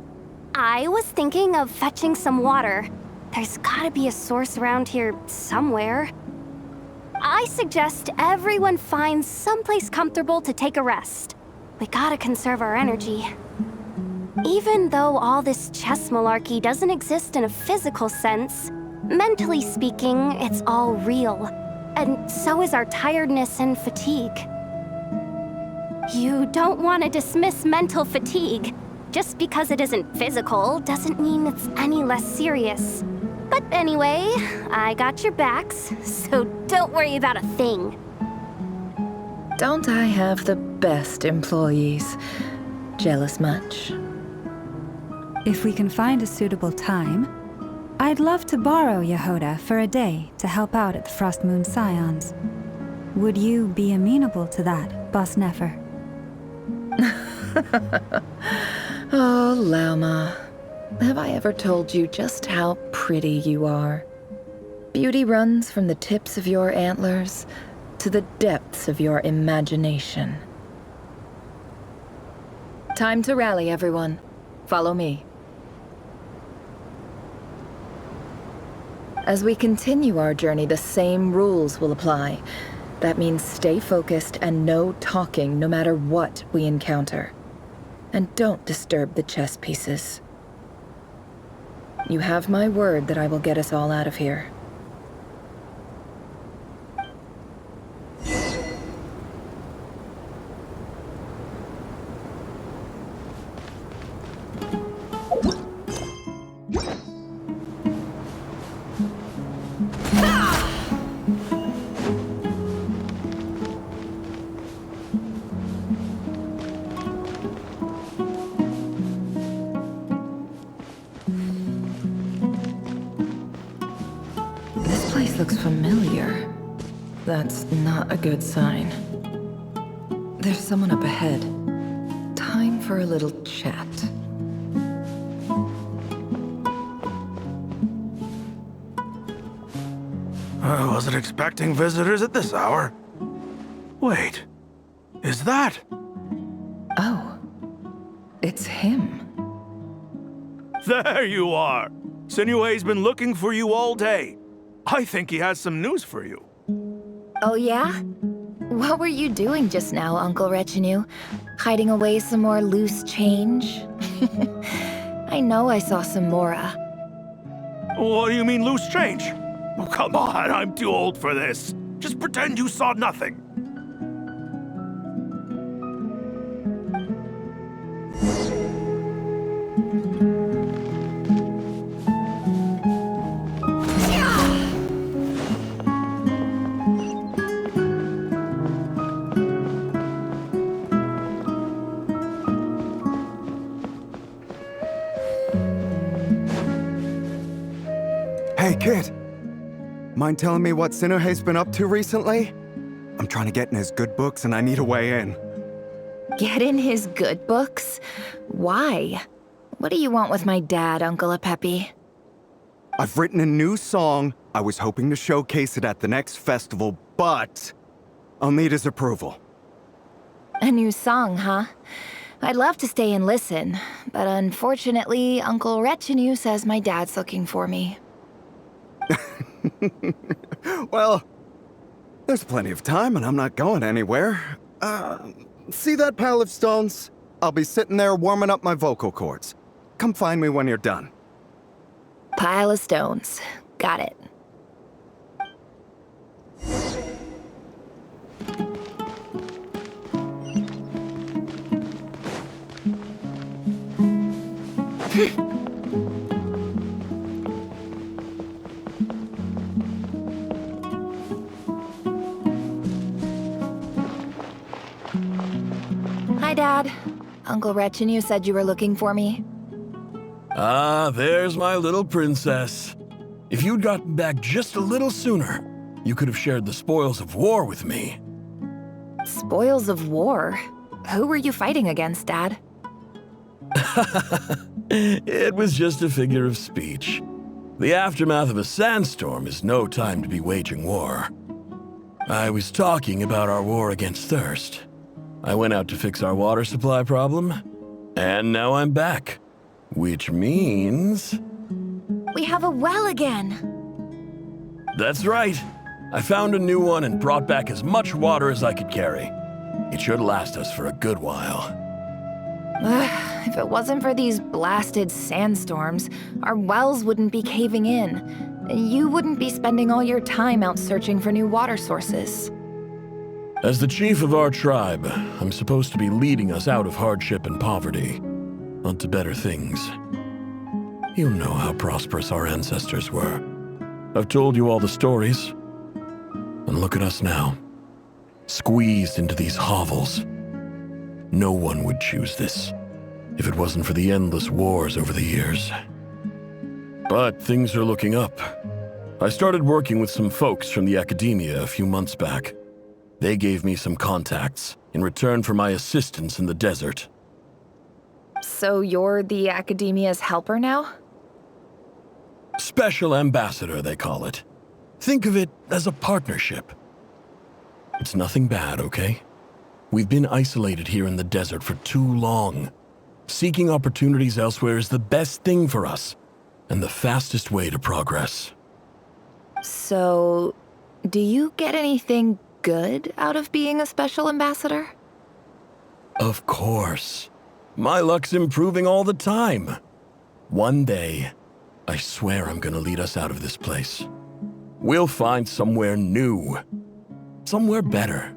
I was thinking of fetching some water. There's gotta be a source around here somewhere. I suggest everyone finds someplace comfortable to take a rest. We gotta conserve our energy. Even though all this chess malarkey doesn't exist in a physical sense, mentally speaking, it's all real. And so is our tiredness and fatigue. You don't want to dismiss mental fatigue. Just because it isn't physical doesn't mean it's any less serious. But anyway, I got your backs, so don't worry about a thing. Don't I have the best employees? Jealous much? If we can find a suitable time, I'd love to borrow Jahoda for a day to help out at the Frost Moon Scions. Would you be amenable to that, Boss Nefer? Oh, Lauma. Have I ever told you just how pretty you are? Beauty runs from the tips of your antlers to the depths of your imagination. Time to rally, everyone. Follow me. As we continue our journey, the same rules will apply. That means stay focused and no talking no matter what we encounter. And don't disturb the chess pieces. You have my word that I will get us all out of here. Looks familiar. That's not a good sign. There's someone up ahead. Time for a little chat. I wasn't expecting visitors at this hour. Wait, is that? Oh, it's him. There you are! Sinue's been looking for you all day. I think he has some news for you. Oh yeah? What were you doing just now, Uncle Retinue? Hiding away some more loose change? I know I saw some Mora. What do you mean, loose change? Oh, come on, I'm too old for this. Just pretend you saw nothing. Hey, kid. Mind telling me what Sinuhe's been up to recently? I'm trying to get in his good books and I need a way in. Get in his good books? Why? What do you want with my dad, Uncle Apepi? I've written a new song. I was hoping to showcase it at the next festival, but I'll need his approval. A new song, huh? I'd love to stay and listen, but unfortunately, Uncle Retinue says my dad's looking for me. Well, there's plenty of time and I'm not going anywhere. See that pile of stones? I'll be sitting there warming up my vocal cords. Come find me when you're done. Pile of stones. Got it. Hi, Dad. Uncle Retinue said you were looking for me. Ah, there's my little princess. If you'd gotten back just a little sooner, you could have shared the spoils of war with me. Spoils of war? Who were you fighting against, Dad? It was just a figure of speech. The aftermath of a sandstorm is no time to be waging war. I was talking about our war against thirst. I went out to fix our water supply problem, and now I'm back. Which means... We have a well again! That's right. I found a new one and brought back as much water as I could carry. It should last us for a good while. If it wasn't for these blasted sandstorms, our wells wouldn't be caving in. You wouldn't be spending all your time out searching for new water sources. As the chief of our tribe, I'm supposed to be leading us out of hardship and poverty, onto better things. You know how prosperous our ancestors were. I've told you all the stories. And look at us now, squeezed into these hovels. No one would choose this, if it wasn't for the endless wars over the years. But things are looking up. I started working with some folks from the academia a few months back. They gave me some contacts in return for my assistance in the desert. So you're the academia's helper now? Special ambassador, they call it. Think of it as a partnership. It's nothing bad, okay? We've been isolated here in the desert for too long. Seeking opportunities elsewhere is the best thing for us, and the fastest way to progress. So, do you get anything good out of being a special ambassador? Of course. My luck's improving all the time. One day, I swear I'm gonna lead us out of this place. We'll find somewhere new. Somewhere better.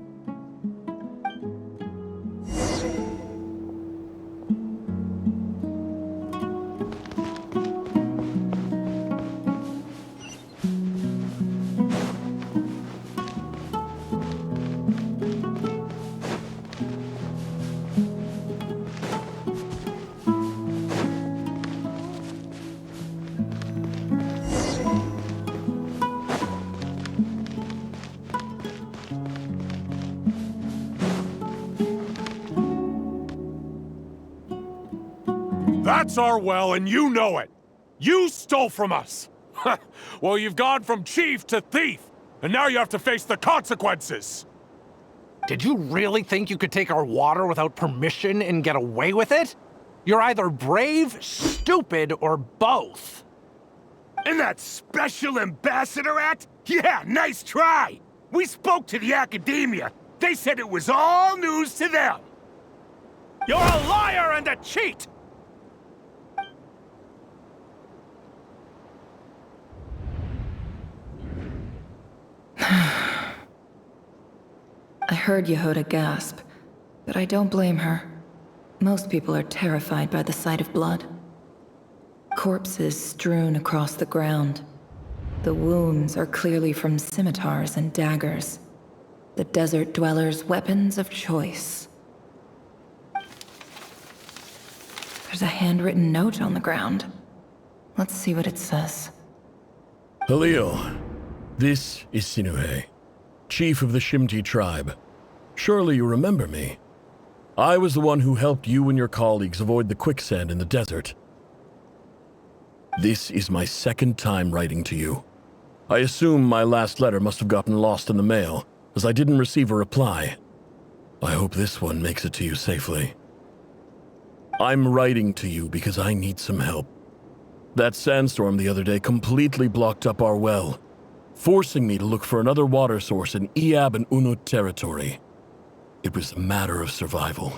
That's our well, and you know it! You stole from us! Well, you've gone from chief to thief, and now you have to face the consequences! Did you really think you could take our water without permission and get away with it? You're either brave, stupid, or both. And that Special Ambassador Act? Yeah, nice try! We spoke to the academia. They said it was all news to them. You're a liar and a cheat! I heard Jahoda gasp, but I don't blame her. Most people are terrified by the sight of blood. Corpses strewn across the ground. The wounds are clearly from scimitars and daggers. The desert dwellers' weapons of choice. There's a handwritten note on the ground. Let's see what it says. Halil, this is Sinuhe, chief of the Shimti tribe. Surely you remember me. I was the one who helped you and your colleagues avoid the quicksand in the desert. This is my second time writing to you. I assume my last letter must have gotten lost in the mail, as I didn't receive a reply. I hope this one makes it to you safely. I'm writing to you because I need some help. That sandstorm the other day completely blocked up our well, forcing me to look for another water source in Iab and Unut territory. It was a matter of survival.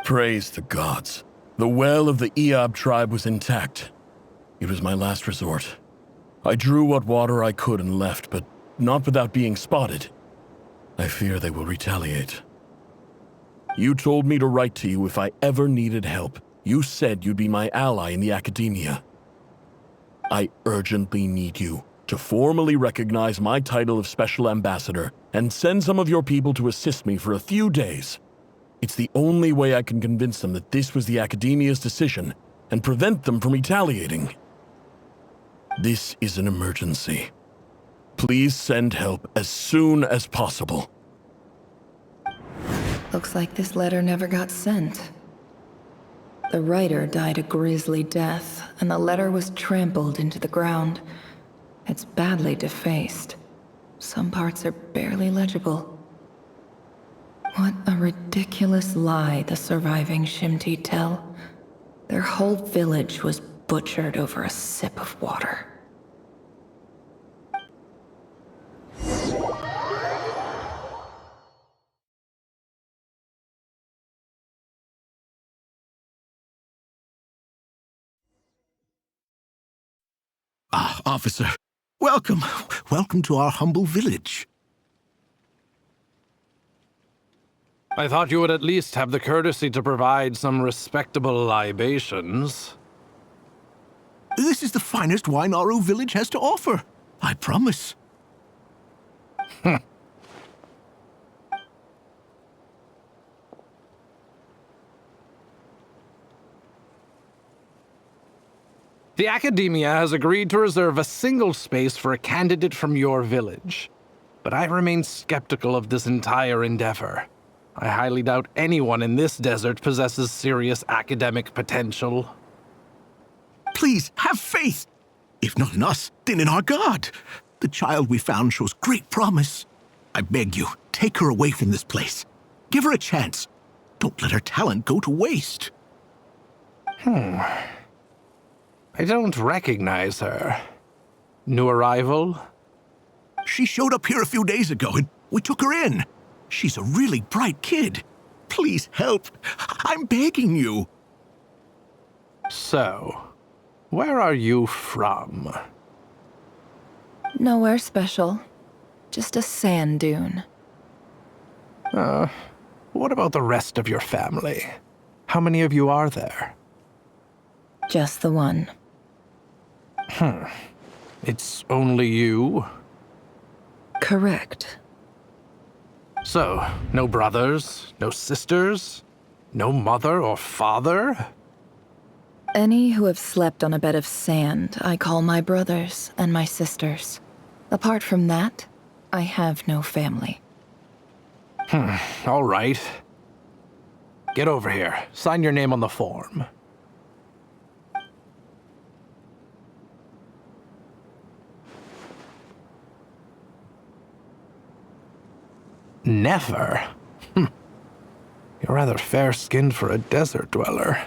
Praise the gods. The well of the Iab tribe was intact. It was my last resort. I drew what water I could and left, but not without being spotted. I fear they will retaliate. You told me to write to you if I ever needed help. You said you'd be my ally in the academia. I urgently need you to formally recognize my title of Special Ambassador and send some of your people to assist me for a few days. It's the only way I can convince them that this was the academia's decision and prevent them from retaliating. This is an emergency. Please send help as soon as possible. Looks like this letter never got sent. The writer died a grisly death, and the letter was trampled into the ground. It's badly defaced. Some parts are barely legible. What a ridiculous lie the surviving Shimti tell. Their whole village was butchered over a sip of water. Ah, officer. Welcome. Welcome to our humble village. I thought you would at least have the courtesy to provide some respectable libations. This is the finest wine Aru village has to offer. I promise. The Academia has agreed to reserve a single space for a candidate from your village. But I remain skeptical of this entire endeavor. I highly doubt anyone in this desert possesses serious academic potential. Please, have faith. If not in us, then in our god. The child we found shows great promise. I beg you, take her away from this place. Give her a chance. Don't let her talent go to waste. I don't recognize her. New arrival? She showed up here a few days ago and we took her in. She's a really bright kid. Please help. I'm begging you. So, where are you from? Nowhere special. Just a sand dune. What about the rest of your family? How many of you are there? Just the one. It's only you? Correct. So, no brothers, no sisters, no mother or father? Any who have slept on a bed of sand, I call my brothers and my sisters. Apart from that, I have no family. All right. Get over here. Sign your name on the form. Nefer? You're rather fair-skinned for a desert dweller.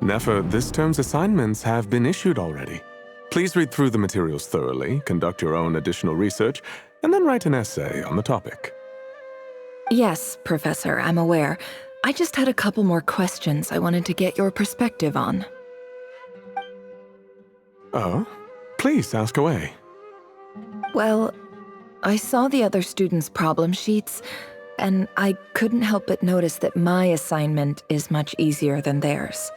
Nefer, this term's assignments have been issued already. Please read through the materials thoroughly, conduct your own additional research, and then write an essay on the topic. Yes, Professor, I'm aware. I just had a couple more questions I wanted to get your perspective on. Oh? Please, ask away. Well, I saw the other students' problem sheets, and I couldn't help but notice that my assignment is much easier than theirs.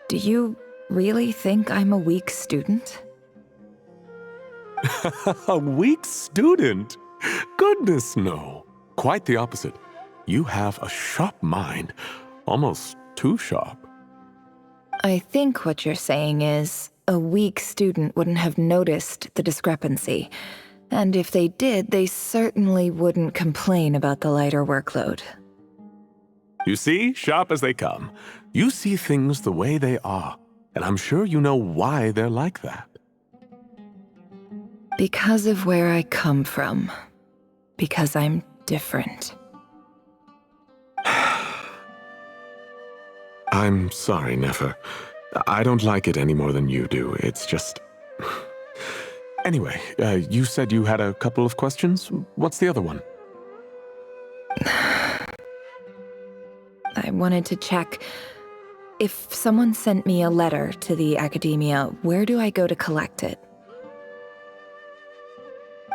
Do you really think I'm a weak student? A weak student? Goodness, no. Quite the opposite. You have a sharp mind. Almost too sharp. I think what you're saying is, a weak student wouldn't have noticed the discrepancy. And if they did, they certainly wouldn't complain about the lighter workload. You see, sharp as they come. You see things the way they are. And I'm sure you know why they're like that. Because of where I come from. Because I'm different. I'm sorry, Nefer. I don't like it any more than you do. It's just... Anyway, you said you had a couple of questions. What's the other one? I wanted to check. If someone sent me a letter to the academia, where do I go to collect it?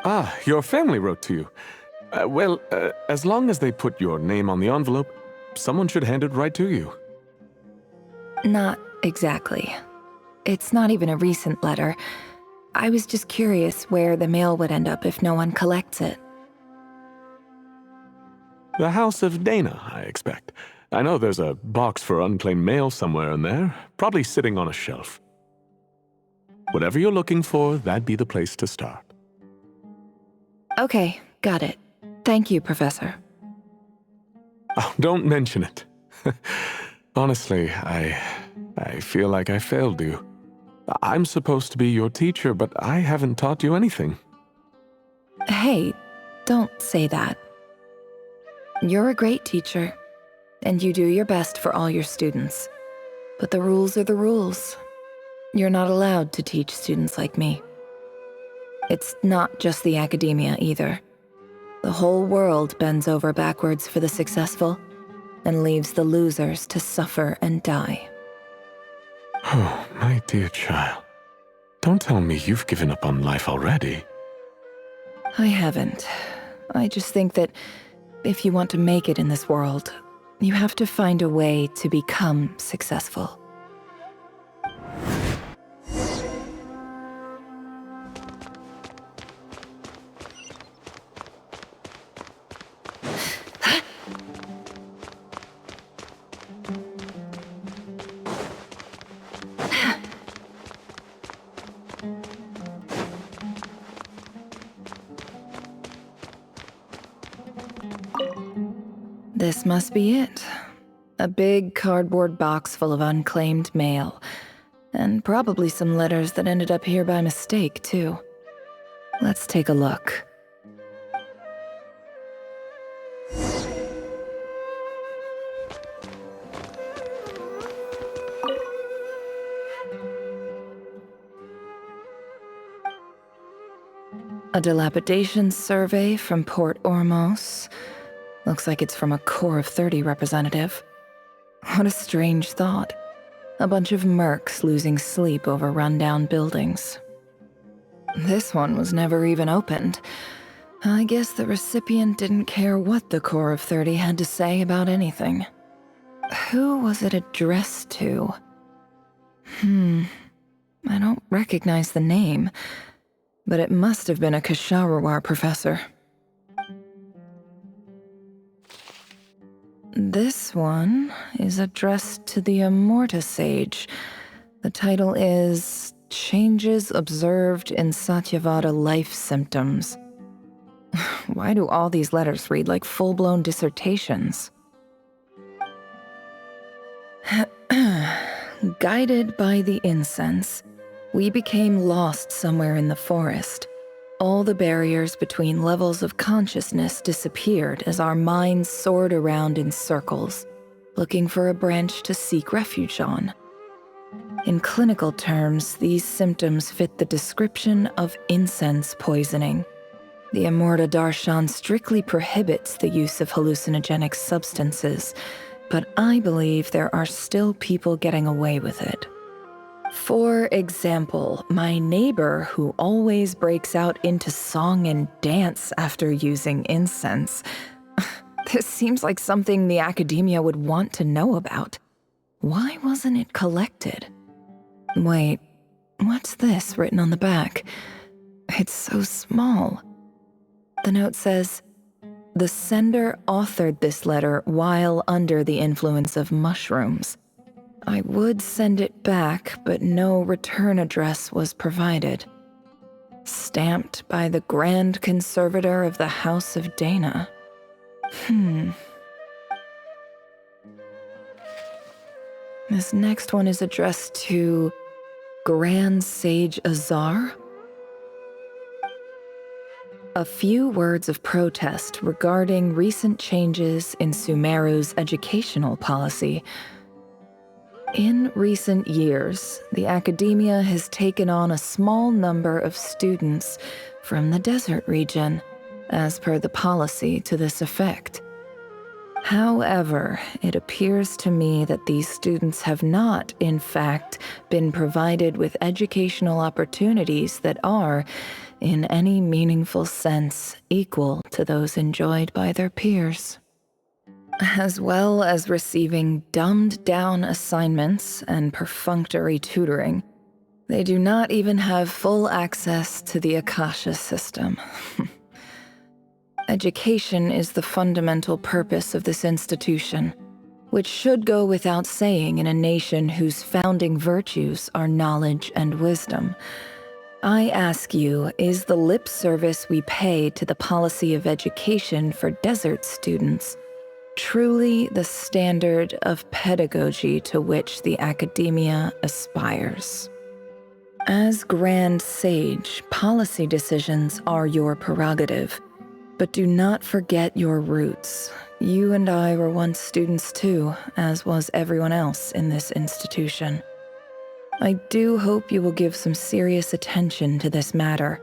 Ah, your family wrote to you. Well, as long as they put your name on the envelope, someone should hand it right to you. Not exactly. It's not even a recent letter. I was just curious where the mail would end up if no one collects it. The House of Dana, I expect. I know there's a box for unclaimed mail somewhere in there, probably sitting on a shelf. Whatever you're looking for, that'd be the place to start. Okay, got it. Thank you, Professor. Oh, don't mention it. Honestly, I feel like I failed you. I'm supposed to be your teacher, but I haven't taught you anything. Hey, don't say that. You're a great teacher, and you do your best for all your students. But the rules are the rules. You're not allowed to teach students like me. It's not just the academia either. The whole world bends over backwards for the successful, and leaves the losers to suffer and die. Oh, my dear child. Don't tell me you've given up on life already. I haven't. I just think that if you want to make it in this world, you have to find a way to become successful. This must be it. A big cardboard box full of unclaimed mail. And probably some letters that ended up here by mistake, too. Let's take a look. A dilapidation survey from Port Ormos. Looks like it's from a Core of 30 representative. What a strange thought. A bunch of mercs losing sleep over rundown buildings. This one was never even opened. I guess the recipient didn't care what the Core of 30 had to say about anything. Who was it addressed to? I don't recognize the name, but it must have been a Ksharawar professor. This one is addressed to the Immorta Sage. The title is Changes Observed in Satyavada Life Symptoms. Why do all these letters read like full-blown dissertations? Guided by the incense, we became lost somewhere in the forest. All the barriers between levels of consciousness disappeared as our minds soared around in circles, looking for a branch to seek refuge on. In clinical terms, these symptoms fit the description of incense poisoning. The Immorta Darshan strictly prohibits the use of hallucinogenic substances, but I believe there are still people getting away with it. For example, my neighbor who always breaks out into song and dance after using incense. This seems like something the academia would want to know about. Why wasn't it collected? Wait, what's this written on the back? It's so small. The note says, "The sender authored this letter while under the influence of mushrooms. I would send it back, but no return address was provided. Stamped by the Grand Conservator of the House of Dana." This next one is addressed to Grand Sage Azar. A few words of protest regarding recent changes in Sumeru's educational policy. In recent years, the academia has taken on a small number of students from the desert region, as per the policy to this effect. However, it appears to me that these students have not, in fact, been provided with educational opportunities that are, in any meaningful sense, equal to those enjoyed by their peers. As well as receiving dumbed-down assignments and perfunctory tutoring, they do not even have full access to the Akasha system. Education is the fundamental purpose of this institution, which should go without saying in a nation whose founding virtues are knowledge and wisdom. I ask you, is the lip service we pay to the policy of education for desert students truly the standard of pedagogy to which the academia aspires? As Grand Sage, policy decisions are your prerogative, but do not forget your roots. You and I were once students too, as was everyone else in this institution. I do hope you will give some serious attention to this matter.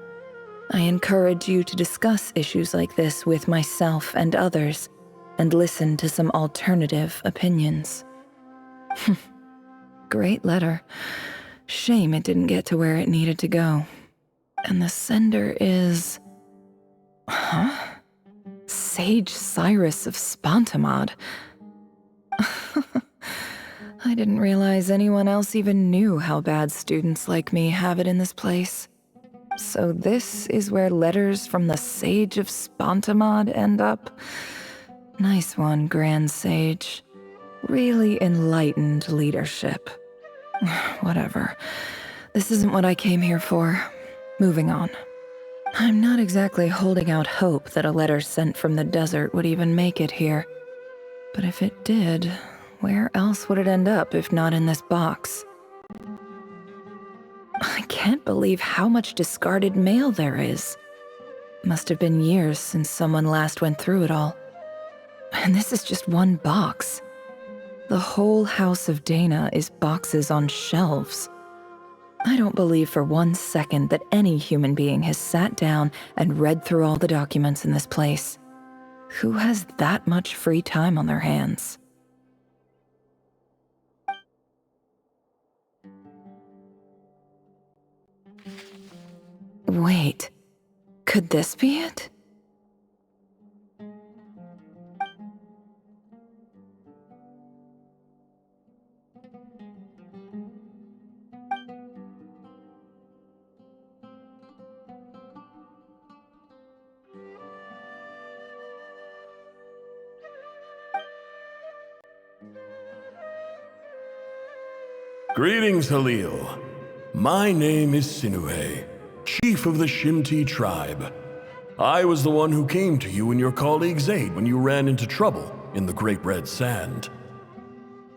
I encourage you to discuss issues like this with myself and others, and listen to some alternative opinions. Great letter. Shame it didn't get to where it needed to go. And the sender is... Huh? Sage Cyrus of Spontamod. I didn't realize anyone else even knew how bad students like me have it in this place. So this is where letters from the Sage of Spontamod end up? Nice one, Grand Sage. Really enlightened leadership. Whatever. This isn't what I came here for. Moving on. I'm not exactly holding out hope that a letter sent from the desert would even make it here. But if it did, where else would it end up if not in this box? I can't believe how much discarded mail there is. Must have been years since someone last went through it all. And this is just one box. The whole House of Dana is boxes on shelves. I don't believe for 1 second that any human being has sat down and read through all the documents in this place. Who has that much free time on their hands? Wait, could this be it? Greetings, Halil. My name is Sinuhe, chief of the Shimti tribe. I was the one who came to you and your colleague's aid when you ran into trouble in the Great Red Sand.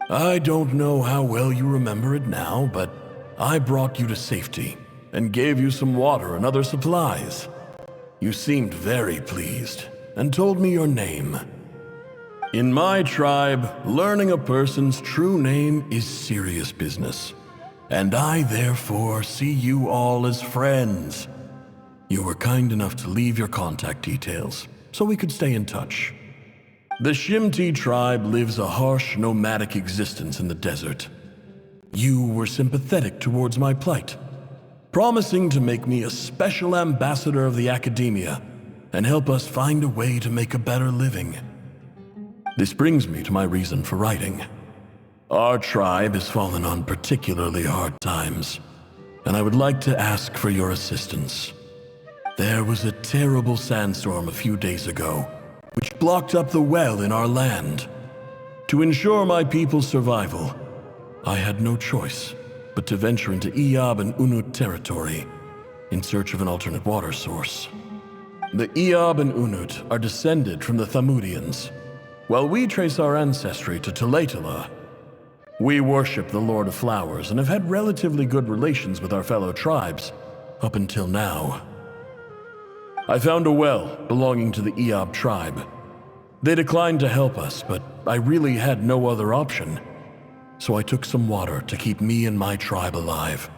I don't know how well you remember it now, but I brought you to safety and gave you some water and other supplies. You seemed very pleased and told me your name. In my tribe, learning a person's true name is serious business, and I therefore see you all as friends. You were kind enough to leave your contact details, so we could stay in touch. The Shimti tribe lives a harsh, nomadic existence in the desert. You were sympathetic towards my plight, promising to make me a special ambassador of the academia and help us find a way to make a better living. This brings me to my reason for writing. Our tribe has fallen on particularly hard times, and I would like to ask for your assistance. There was a terrible sandstorm a few days ago, which blocked up the well in our land. To ensure my people's survival, I had no choice but to venture into Iyab and Unut territory in search of an alternate water source. The Iyab and Unut are descended from the Thamudians, while we trace our ancestry to Tulatala. We worship the Lord of Flowers and have had relatively good relations with our fellow tribes, up until now. I found a well belonging to the Eob tribe. They declined to help us, but I really had no other option, so I took some water to keep me and my tribe alive.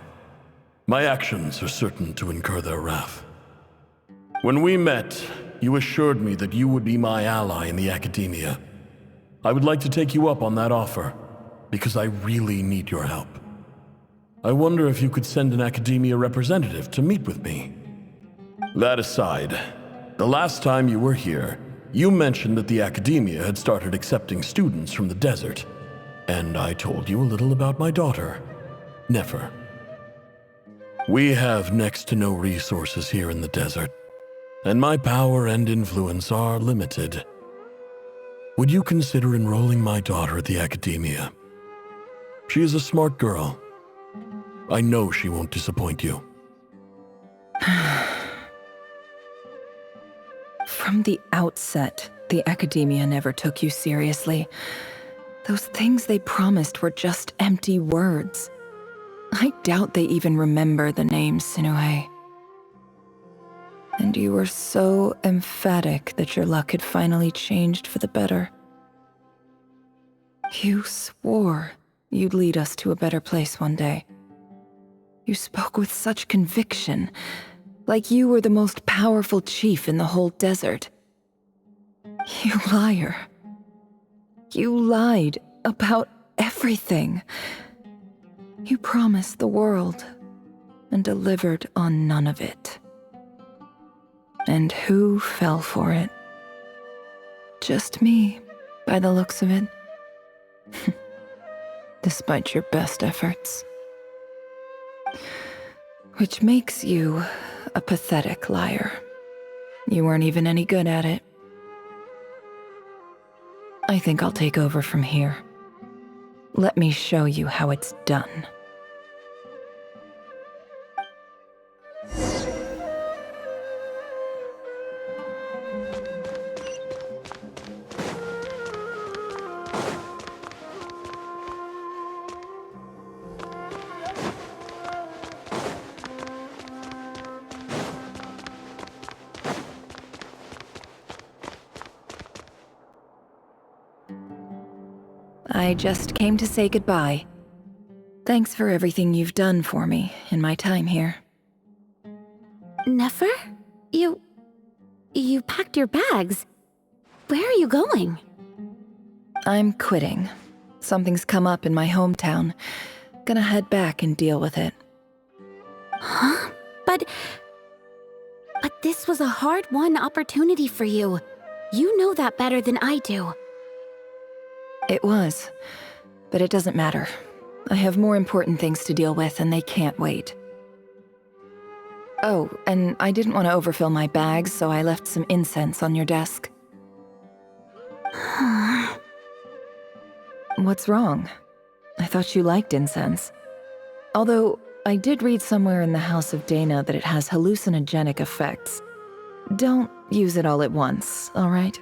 My actions are certain to incur their wrath. When we met, you assured me that you would be my ally in the academia. I would like to take you up on that offer, because I really need your help. I wonder if you could send an academia representative to meet with me. That aside, the last time you were here, you mentioned that the academia had started accepting students from the desert, and I told you a little about my daughter, Nefer. We have next to no resources here in the desert, and my power and influence are limited. Would you consider enrolling my daughter at the academia? She is a smart girl. I know she won't disappoint you. From the outset, the academia never took you seriously. Those things they promised were just empty words. I doubt they even remember the name Sinuhe. And you were so emphatic that your luck had finally changed for the better. You swore you'd lead us to a better place one day. You spoke with such conviction, like you were the most powerful chief in the whole desert. You liar. You lied about everything. You promised the world and delivered on none of it. And who fell for it? Just me, by the looks of it. Despite your best efforts. Which makes you a pathetic liar. You weren't even any good at it. I think I'll take over from here. Let me show you how it's done. I just came to say goodbye. Thanks for everything you've done for me in my time here. Nefer? You packed your bags. Where are you going? I'm quitting. Something's come up in my hometown. Gonna head back and deal with it. Huh? But this was a hard-won opportunity for you. You know that better than I do. It was, but it doesn't matter. I have more important things to deal with and they can't wait. Oh, and I didn't want to overfill my bags, so I left some incense on your desk. What's wrong? I thought you liked incense. Although, I did read somewhere in the House of Dana that it has hallucinogenic effects. Don't use it all at once, all right?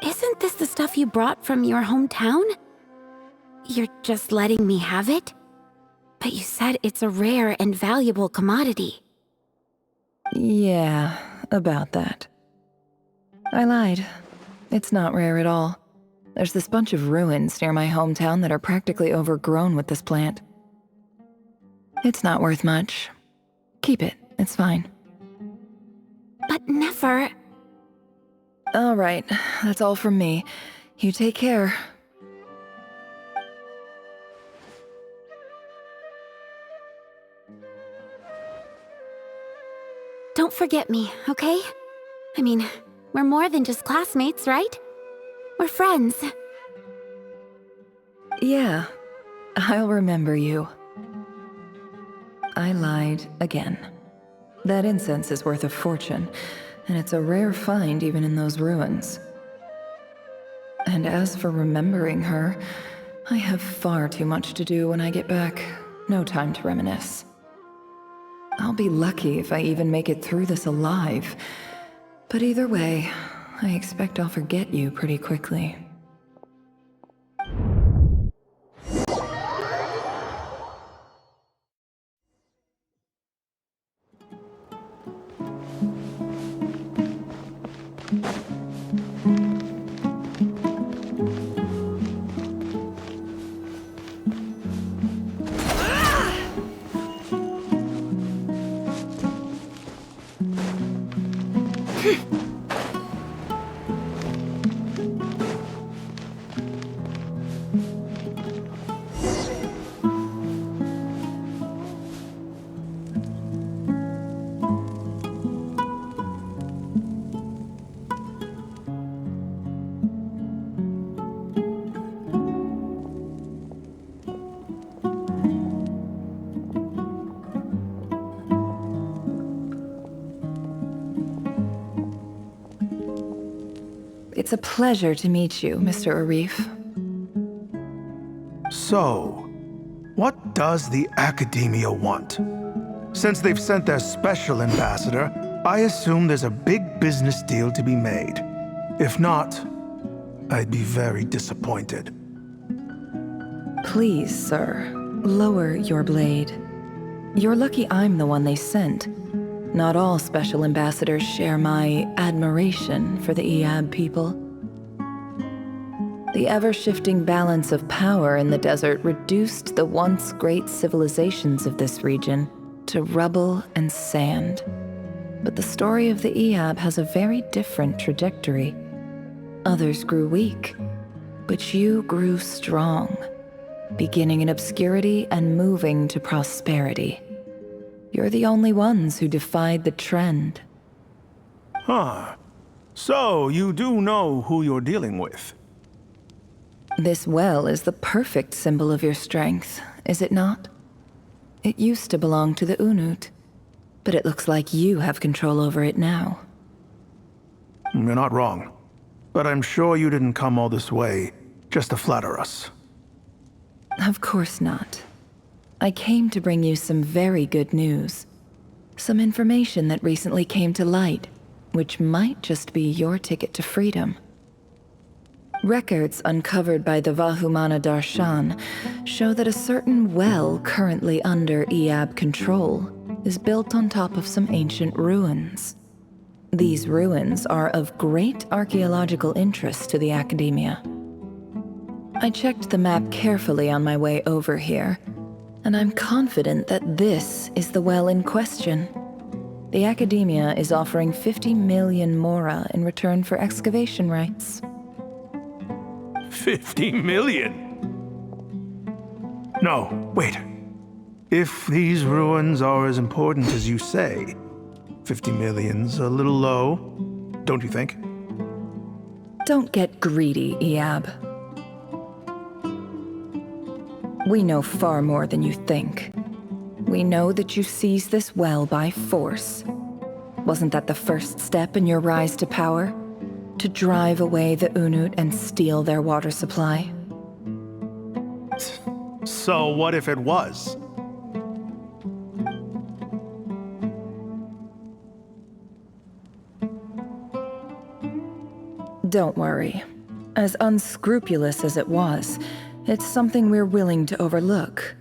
Isn't this the stuff you brought from your hometown? You're just letting me have it? But you said it's a rare and valuable commodity. Yeah, about that. I lied. It's not rare at all. There's this bunch of ruins near my hometown that are practically overgrown with this plant. It's not worth much. Keep it, it's fine. But Nefer... All right, that's all from me. You take care. Don't forget me, okay? I mean, we're more than just classmates, right? We're friends. Yeah, I'll remember you. I lied again. That incense is worth a fortune, and it's a rare find even in those ruins. And as for remembering her, I have far too much to do when I get back. No time to reminisce. I'll be lucky if I even make it through this alive. But either way, I expect I'll forget you pretty quickly. It's a pleasure to meet you, Mr. Arif. So, what does the Academia want? Since they've sent their special ambassador, I assume there's a big business deal to be made. If not, I'd be very disappointed. Please, sir, lower your blade. You're lucky I'm the one they sent. Not all special ambassadors share my admiration for the Iab people. The ever-shifting balance of power in the desert reduced the once great civilizations of this region to rubble and sand. But the story of the Iab has a very different trajectory. Others grew weak, but you grew strong, beginning in obscurity and moving to prosperity. You're the only ones who defied the trend. Huh. So, you do know who you're dealing with? This well is the perfect symbol of your strength, is it not? It used to belong to the Unut, but it looks like you have control over it now. You're not wrong. But I'm sure you didn't come all this way just to flatter us. Of course not. I came to bring you some very good news. Some information that recently came to light, which might just be your ticket to freedom. Records uncovered by the Vahumana Darshan show that a certain well currently under Iab control is built on top of some ancient ruins. These ruins are of great archaeological interest to the Academia. I checked the map carefully on my way over here, and I'm confident that this is the well in question. The Academia is offering 50 million mora in return for excavation rights. 50 million? No, wait. If these ruins are as important as you say, 50 million's a little low, don't you think? Don't get greedy, Iab. We know far more than you think. We know that you seized this well by force. Wasn't that the first step in your rise to power? To drive away the Unut and steal their water supply? So what if it was? Don't worry. As unscrupulous as it was, it's something we're willing to overlook.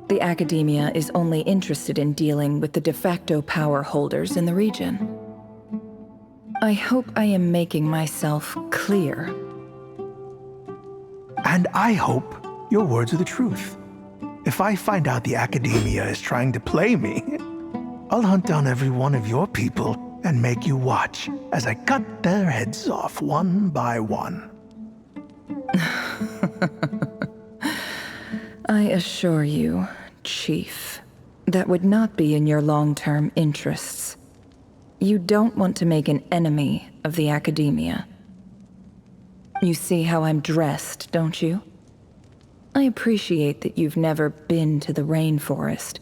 The Academia is only interested in dealing with the de facto power holders in the region. I hope I am making myself clear. And I hope your words are the truth. If I find out the Academia is trying to play me, I'll hunt down every one of your people and make you watch as I cut their heads off one by one. I assure you, Chief, that would not be in your long-term interests. You don't want to make an enemy of the Academia. You see how I'm dressed, don't you? I appreciate that you've never been to the rainforest,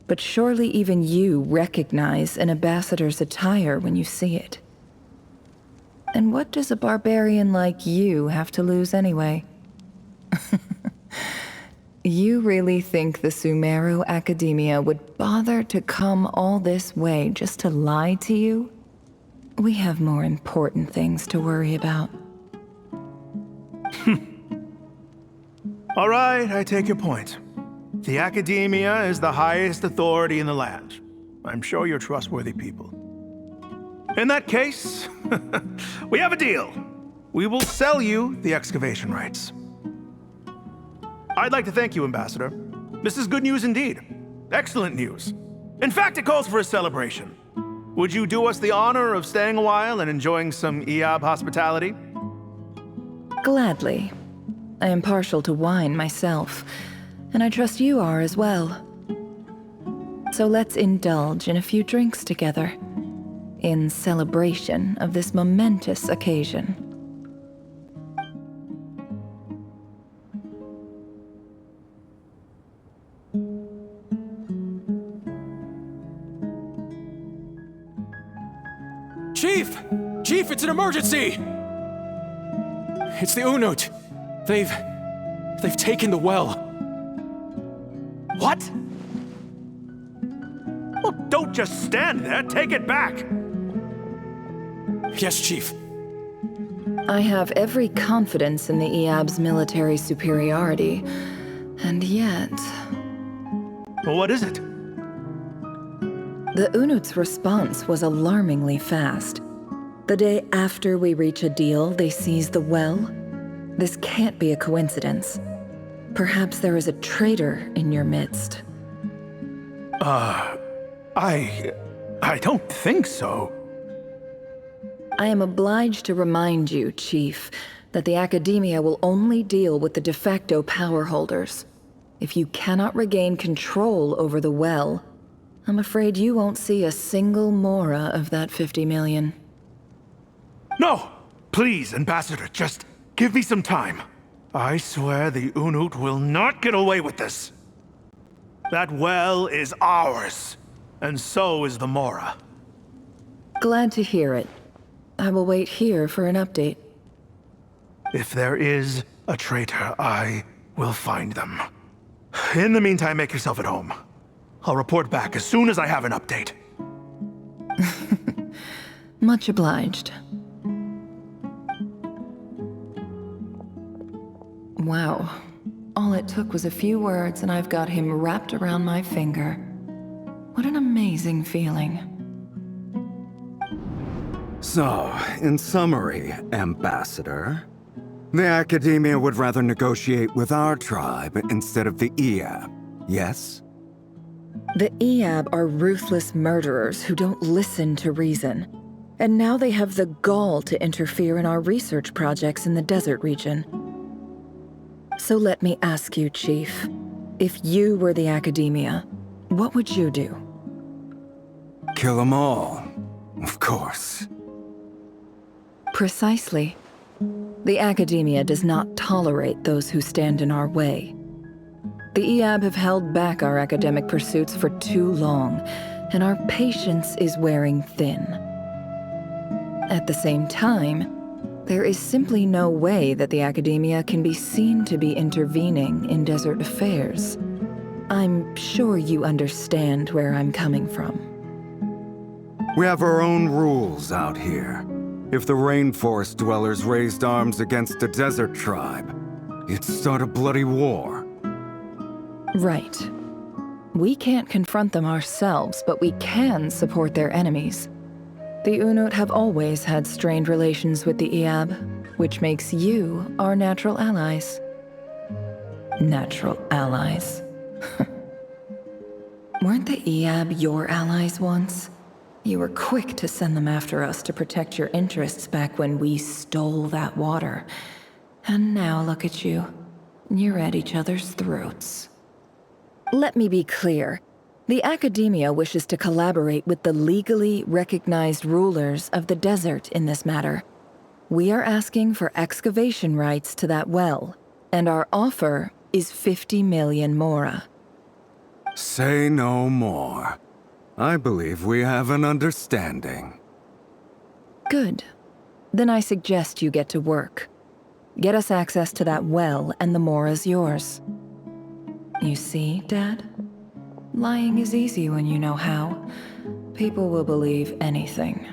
but surely even you recognize an ambassador's attire when you see it. And what does a barbarian like you have to lose anyway? You really think the Sumeru Academia would bother to come all this way just to lie to you? We have more important things to worry about. All right, I take your point. The Academia is the highest authority in the land. I'm sure you're trustworthy people. In that case, we have a deal. We will sell you the excavation rights. I'd like to thank you, Ambassador. This is good news indeed. Excellent news. In fact, it calls for a celebration. would you do us the honor of staying a while and enjoying some Eab hospitality? Gladly. I am partial to wine myself, and I trust you are as well. So let's indulge in a few drinks together, in celebration of this momentous occasion. Chief! Chief, it's an emergency! It's the Unut. They've taken the well. What? Well, don't just stand there. Take it back. Yes, Chief. I have every confidence in the Eab's military superiority, and yet... Well, what is it? The Unut's response was alarmingly fast. The day after we reach a deal, they seize the well. This can't be a coincidence. Perhaps there is a traitor in your midst. I don't think so. I am obliged to remind you, Chief, that the Academia will only deal with the de facto power holders. If you cannot regain control over the well, I'm afraid you won't see a single mora of that 50 million. No! Please, Ambassador, just give me some time. I swear the Unut will not get away with this. That well is ours, and so is the mora. Glad to hear it. I will wait here for an update. If there is a traitor, I will find them. In the meantime, make yourself at home. I'll report back as soon as I have an update. Much obliged. Wow. All it took was a few words and I've got him wrapped around my finger. What an amazing feeling. So, in summary, Ambassador, the Academia would rather negotiate with our tribe instead of the Eab, yes? The Eab are ruthless murderers who don't listen to reason. And now they have the gall to interfere in our research projects in the desert region. So let me ask you, Chief, if you were the Academia, what would you do? Kill them all, of course. Precisely. The Academia does not tolerate those who stand in our way. The Eab have held back our academic pursuits for too long, and our patience is wearing thin. At the same time, there is simply no way that the Academia can be seen to be intervening in desert affairs. I'm sure you understand where I'm coming from. We have our own rules out here. If the rainforest dwellers raised arms against a desert tribe, it'd start a bloody war. Right. We can't confront them ourselves, but we can support their enemies. The Unut have always had strained relations with the Eab, which makes you our natural allies. Natural allies. Weren't the Eab your allies once? You were quick to send them after us to protect your interests back when we stole that water. And now look at you. You're at each other's throats. Let me be clear. The Academia wishes to collaborate with the legally recognized rulers of the desert in this matter. We are asking for excavation rights to that well, and our offer is 50 million mora. Say no more. I believe we have an understanding. Good. Then I suggest you get to work. Get us access to that well, and the mora's yours. You see, Dad? Lying is easy when you know how. People will believe anything.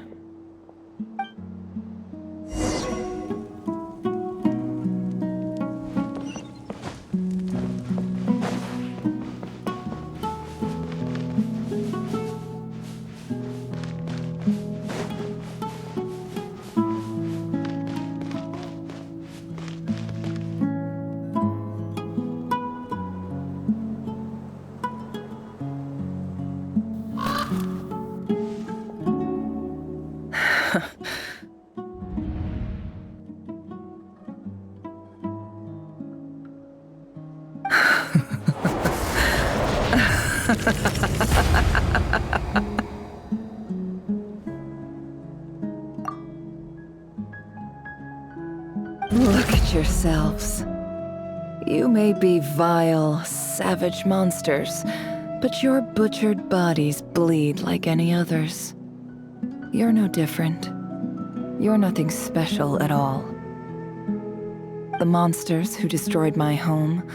Look at yourselves. You may be vile, savage monsters, but your butchered bodies bleed like any others. You're no different. You're nothing special at all. The monsters who destroyed my home,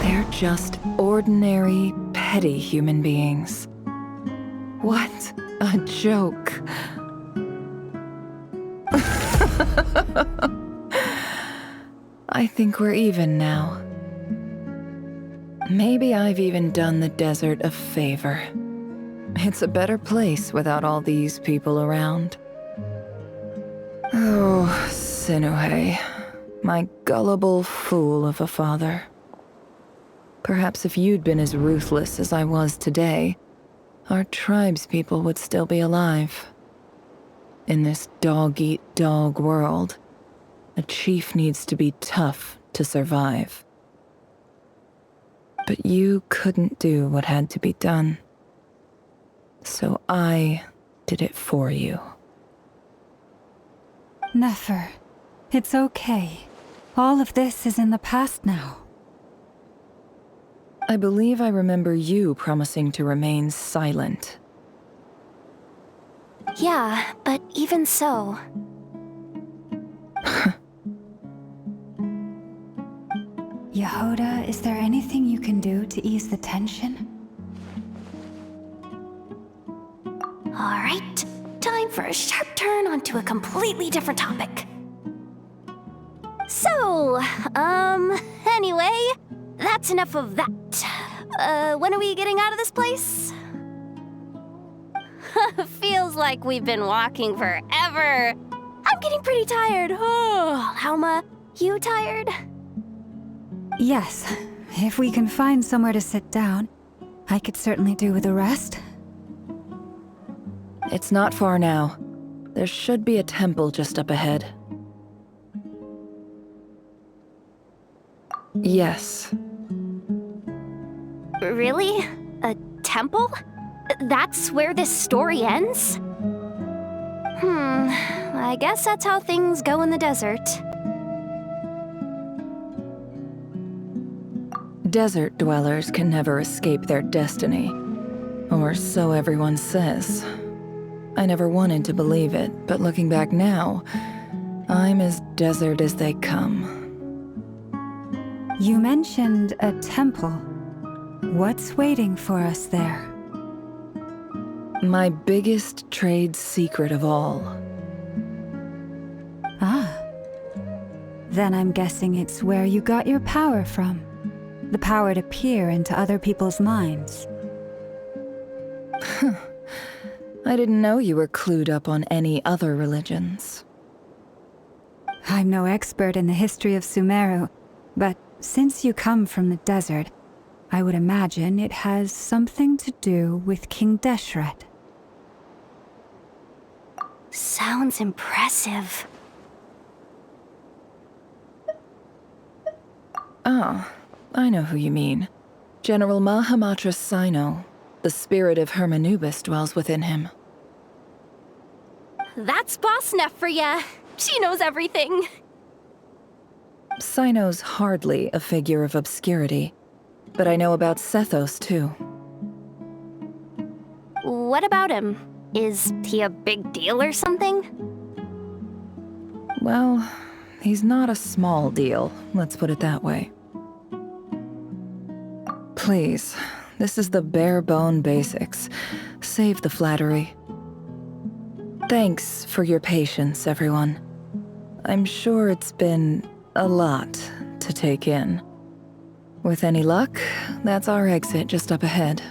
they're just ordinary, petty human beings. What a joke. I think we're even now. Maybe I've even done the desert a favor. It's a better place without all these people around. Oh, Sinuhe, my gullible fool of a father. Perhaps if you'd been as ruthless as I was today, our tribespeople would still be alive. In this dog-eat-dog world, a chief needs to be tough to survive. But you couldn't do what had to be done. So I did it for you. Nefer, it's okay. All of this is in the past now. I believe I remember you promising to remain silent. Yeah, but even so... Jahoda, is there anything you can do to ease the tension? Alright, time for a sharp turn onto a completely different topic. So, anyway, that's enough of that. When are we getting out of this place? Feels like we've been walking forever. I'm getting pretty tired. Oh, Lauma, you tired? Yes. If we can find somewhere to sit down, I could certainly do with a rest. It's not far now. There should be a temple just up ahead. Yes. Really? A temple? That's where this story ends? I guess that's how things go in the desert. Desert dwellers can never escape their destiny. Or so everyone says. I never wanted to believe it, but looking back now, I'm as desert as they come. You mentioned a temple. What's waiting for us there? My biggest trade secret of all. Ah. Then I'm guessing it's where you got your power from. The power to peer into other people's minds. I didn't know you were clued up on any other religions. I'm no expert in the history of Sumeru, but since you come from the desert, I would imagine it has something to do with King Deshret. Sounds impressive. Ah, I know who you mean. General Mahamatra Sino. The spirit of Hermanubis dwells within him. That's Boss Neff for ya. She knows everything. Sino's hardly a figure of obscurity, but I know about Sethos too. What about him? Is he a big deal or something? Well, he's not a small deal, let's put it that way. Please, this is the bare-bone basics. Save the flattery. Thanks for your patience, everyone. I'm sure it's been a lot to take in. With any luck, that's our exit just up ahead.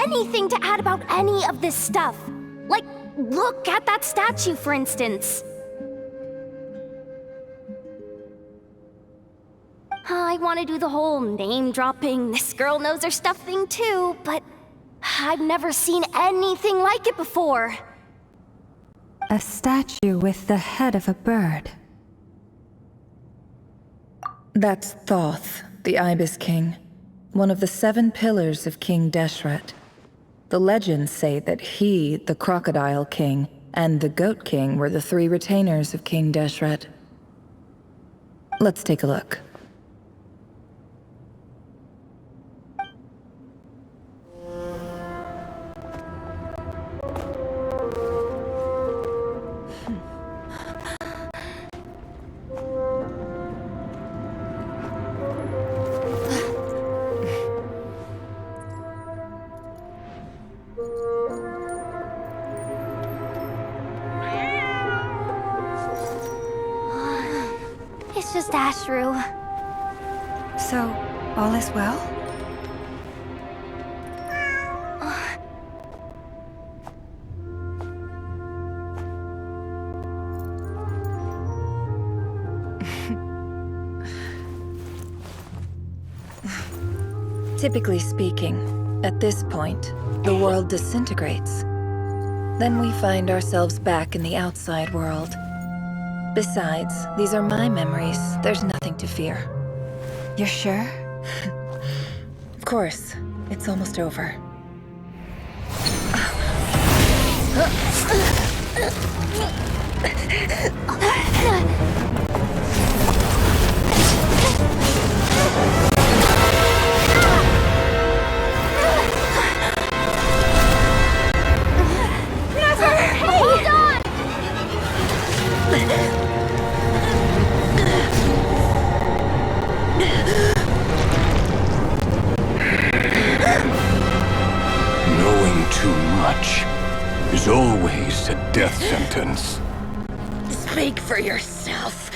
Anything to add about any of this stuff. Like, look at that statue, for instance. I want to do the whole name-dropping, this girl knows her stuff thing too, but I've never seen anything like it before. A statue with the head of a bird. That's Thoth, the Ibis King, one of the 7 pillars of King Deshret. The legends say that he, the Crocodile King, and the Goat King were the 3 retainers of King Deshret. Let's take a look. It's just Ashru. So, all is well? Typically speaking, at this point, the world disintegrates. Then we find ourselves back in the outside world. Besides, these are my memories. There's nothing to fear. You're sure? Of course. It's almost over. Nefer! Hey! Hold on! Knowing too much is always a death sentence. Speak for yourself.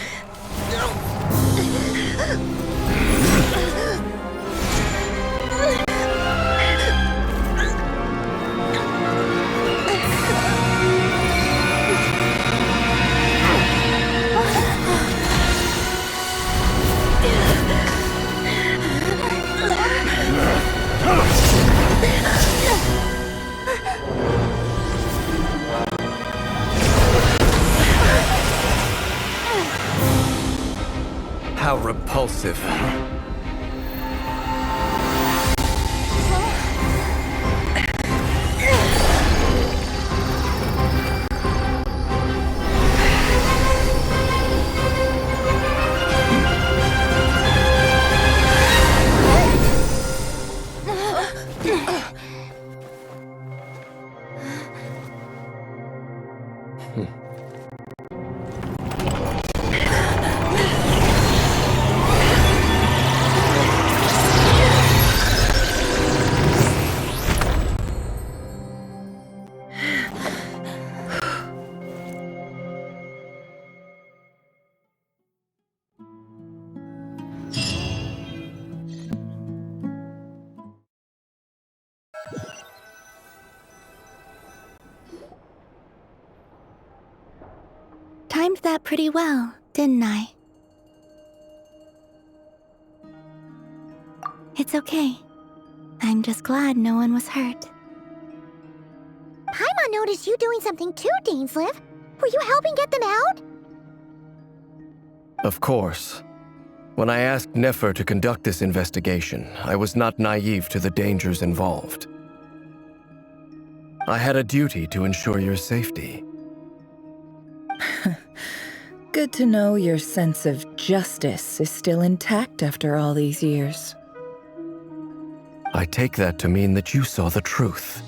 How repulsive. Timed that pretty well, didn't I? It's okay. I'm just glad no one was hurt. Paimon noticed you doing something too, Dainsleif. Were you helping get them out? Of course. When I asked Nefer to conduct this investigation, I was not naive to the dangers involved. I had a duty to ensure your safety. Good to know your sense of justice is still intact after all these years. I take that to mean that you saw the truth.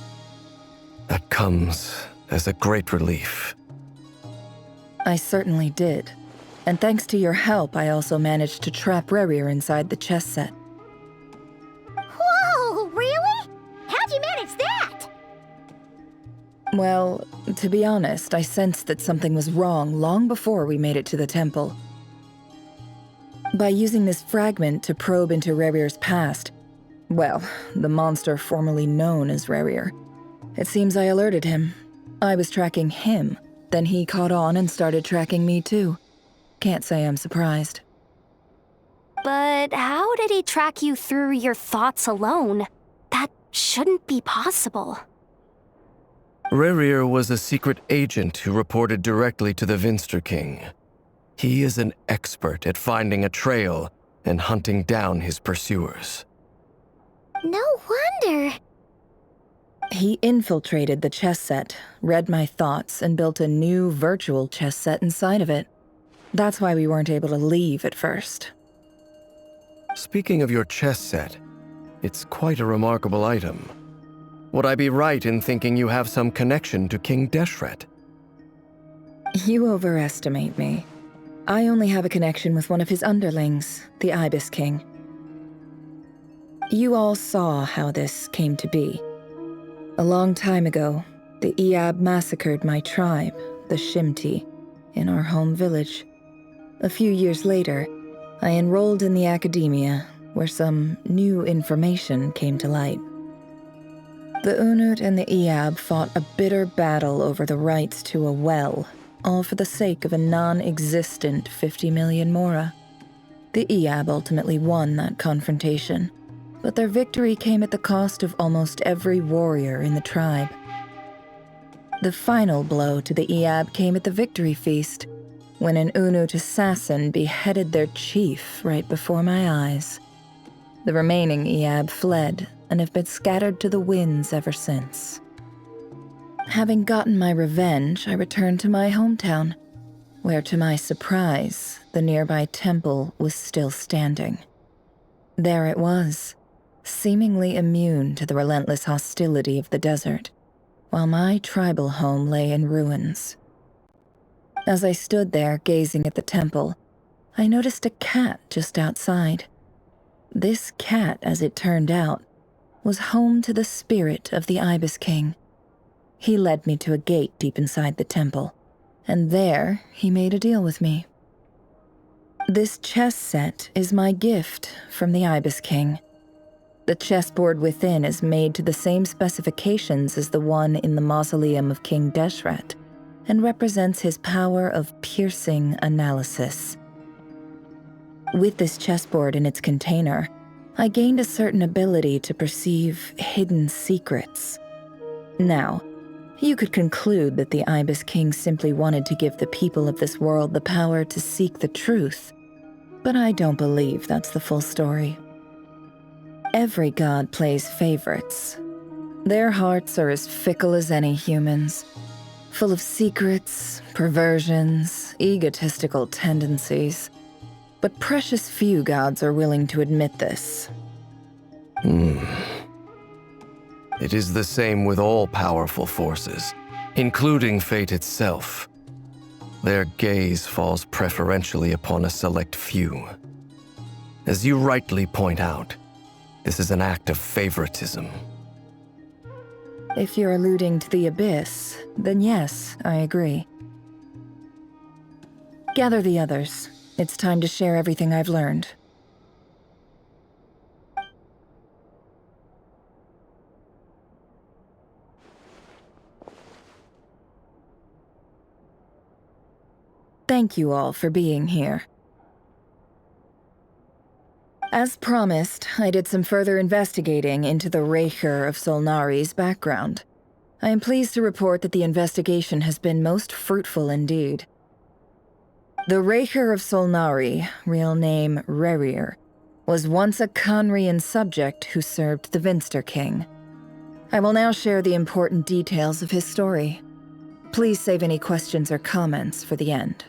That comes as a great relief. I certainly did. And thanks to your help, I also managed to trap Rerir inside the chess set. Whoa, really? How'd you manage that? Well, to be honest, I sensed that something was wrong long before we made it to the temple. By using this fragment to probe into Rerir's past, well, the monster formerly known as Rerir, it seems I alerted him. I was tracking him, then he caught on and started tracking me too. Can't say I'm surprised. But how did he track you through your thoughts alone? That shouldn't be possible. Rerir was a secret agent who reported directly to the Vinster King. He is an expert at finding a trail and hunting down his pursuers. No wonder. He infiltrated the chess set, read my thoughts, and built a new virtual chess set inside of it. That's why we weren't able to leave at first. Speaking of your chess set, it's quite a remarkable item. Would I be right in thinking you have some connection to King Deshret? You overestimate me. I only have a connection with one of his underlings, the Ibis King. You all saw how this came to be. A long time ago, the Iab massacred my tribe, the Shimti, in our home village. A few years later, I enrolled in the academia, where some new information came to light. The Unut and the Iab fought a bitter battle over the rights to a well, all for the sake of a non-existent 50 million mora. The Iab ultimately won that confrontation, but their victory came at the cost of almost every warrior in the tribe. The final blow to the Iab came at the victory feast, when an Unut assassin beheaded their chief right before my eyes. The remaining Iab fled and have been scattered to the winds ever since. Having gotten my revenge, I returned to my hometown, where to my surprise, the nearby temple was still standing. There it was, seemingly immune to the relentless hostility of the desert, while my tribal home lay in ruins. As I stood there gazing at the temple, I noticed a cat just outside. This cat, as it turned out, was home to the spirit of the Ibis King. He led me to a gate deep inside the temple, and there he made a deal with me. This chess set is my gift from the Ibis King. The chessboard within is made to the same specifications as the one in the mausoleum of King Deshret, and represents his power of piercing analysis. With this chessboard in its container, I gained a certain ability to perceive hidden secrets. Now, you could conclude that the Ibis King simply wanted to give the people of this world the power to seek the truth, but I don't believe that's the full story. Every god plays favorites. Their hearts are as fickle as any human's, full of secrets, perversions, egotistical tendencies. But precious few gods are willing to admit this. It is the same with all powerful forces, including fate itself. Their gaze falls preferentially upon a select few. As you rightly point out, this is an act of favoritism. If you're alluding to the Abyss, then yes, I agree. Gather the others. It's time to share everything I've learned. Thank you all for being here. As promised, I did some further investigating into the Rerir of Solnari's background. I am pleased to report that the investigation has been most fruitful indeed. The Rerir of Solnari, real name Rerir, was once a Khanrian subject who served the Vinster King. I will now share the important details of his story. Please save any questions or comments for the end.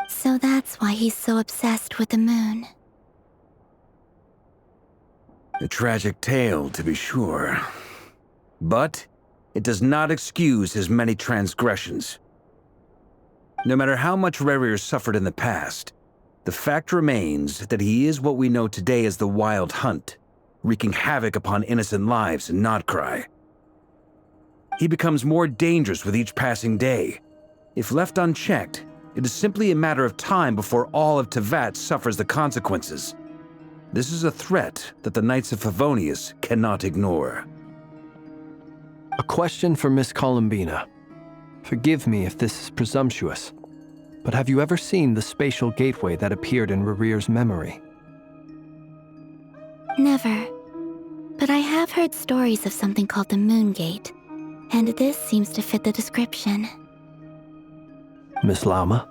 So that's why he's so obsessed with the moon. A tragic tale, to be sure. But it does not excuse his many transgressions. No matter how much Rerir suffered in the past, the fact remains that he is what we know today as the Wild Hunt, wreaking havoc upon innocent lives in Nod-Krai. He becomes more dangerous with each passing day. If left unchecked, it is simply a matter of time before all of Teyvat suffers the consequences. This is a threat that the Knights of Favonius cannot ignore. A question for Miss Columbina. Forgive me if this is presumptuous, but have you ever seen the spatial gateway that appeared in Rerir's memory? Never. But I have heard stories of something called the Moon Gate, and this seems to fit the description. Miss Lauma,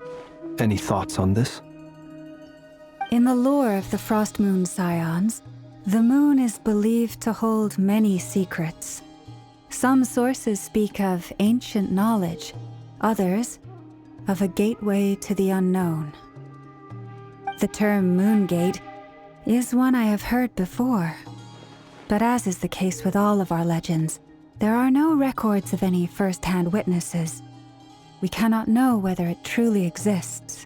any thoughts on this? In the lore of the Frost Moon Scions, the moon is believed to hold many secrets. Some sources speak of ancient knowledge, others of a gateway to the unknown. The term Moon Gate is one I have heard before, but as is the case with all of our legends, there are no records of any first-hand witnesses. We cannot know whether it truly exists.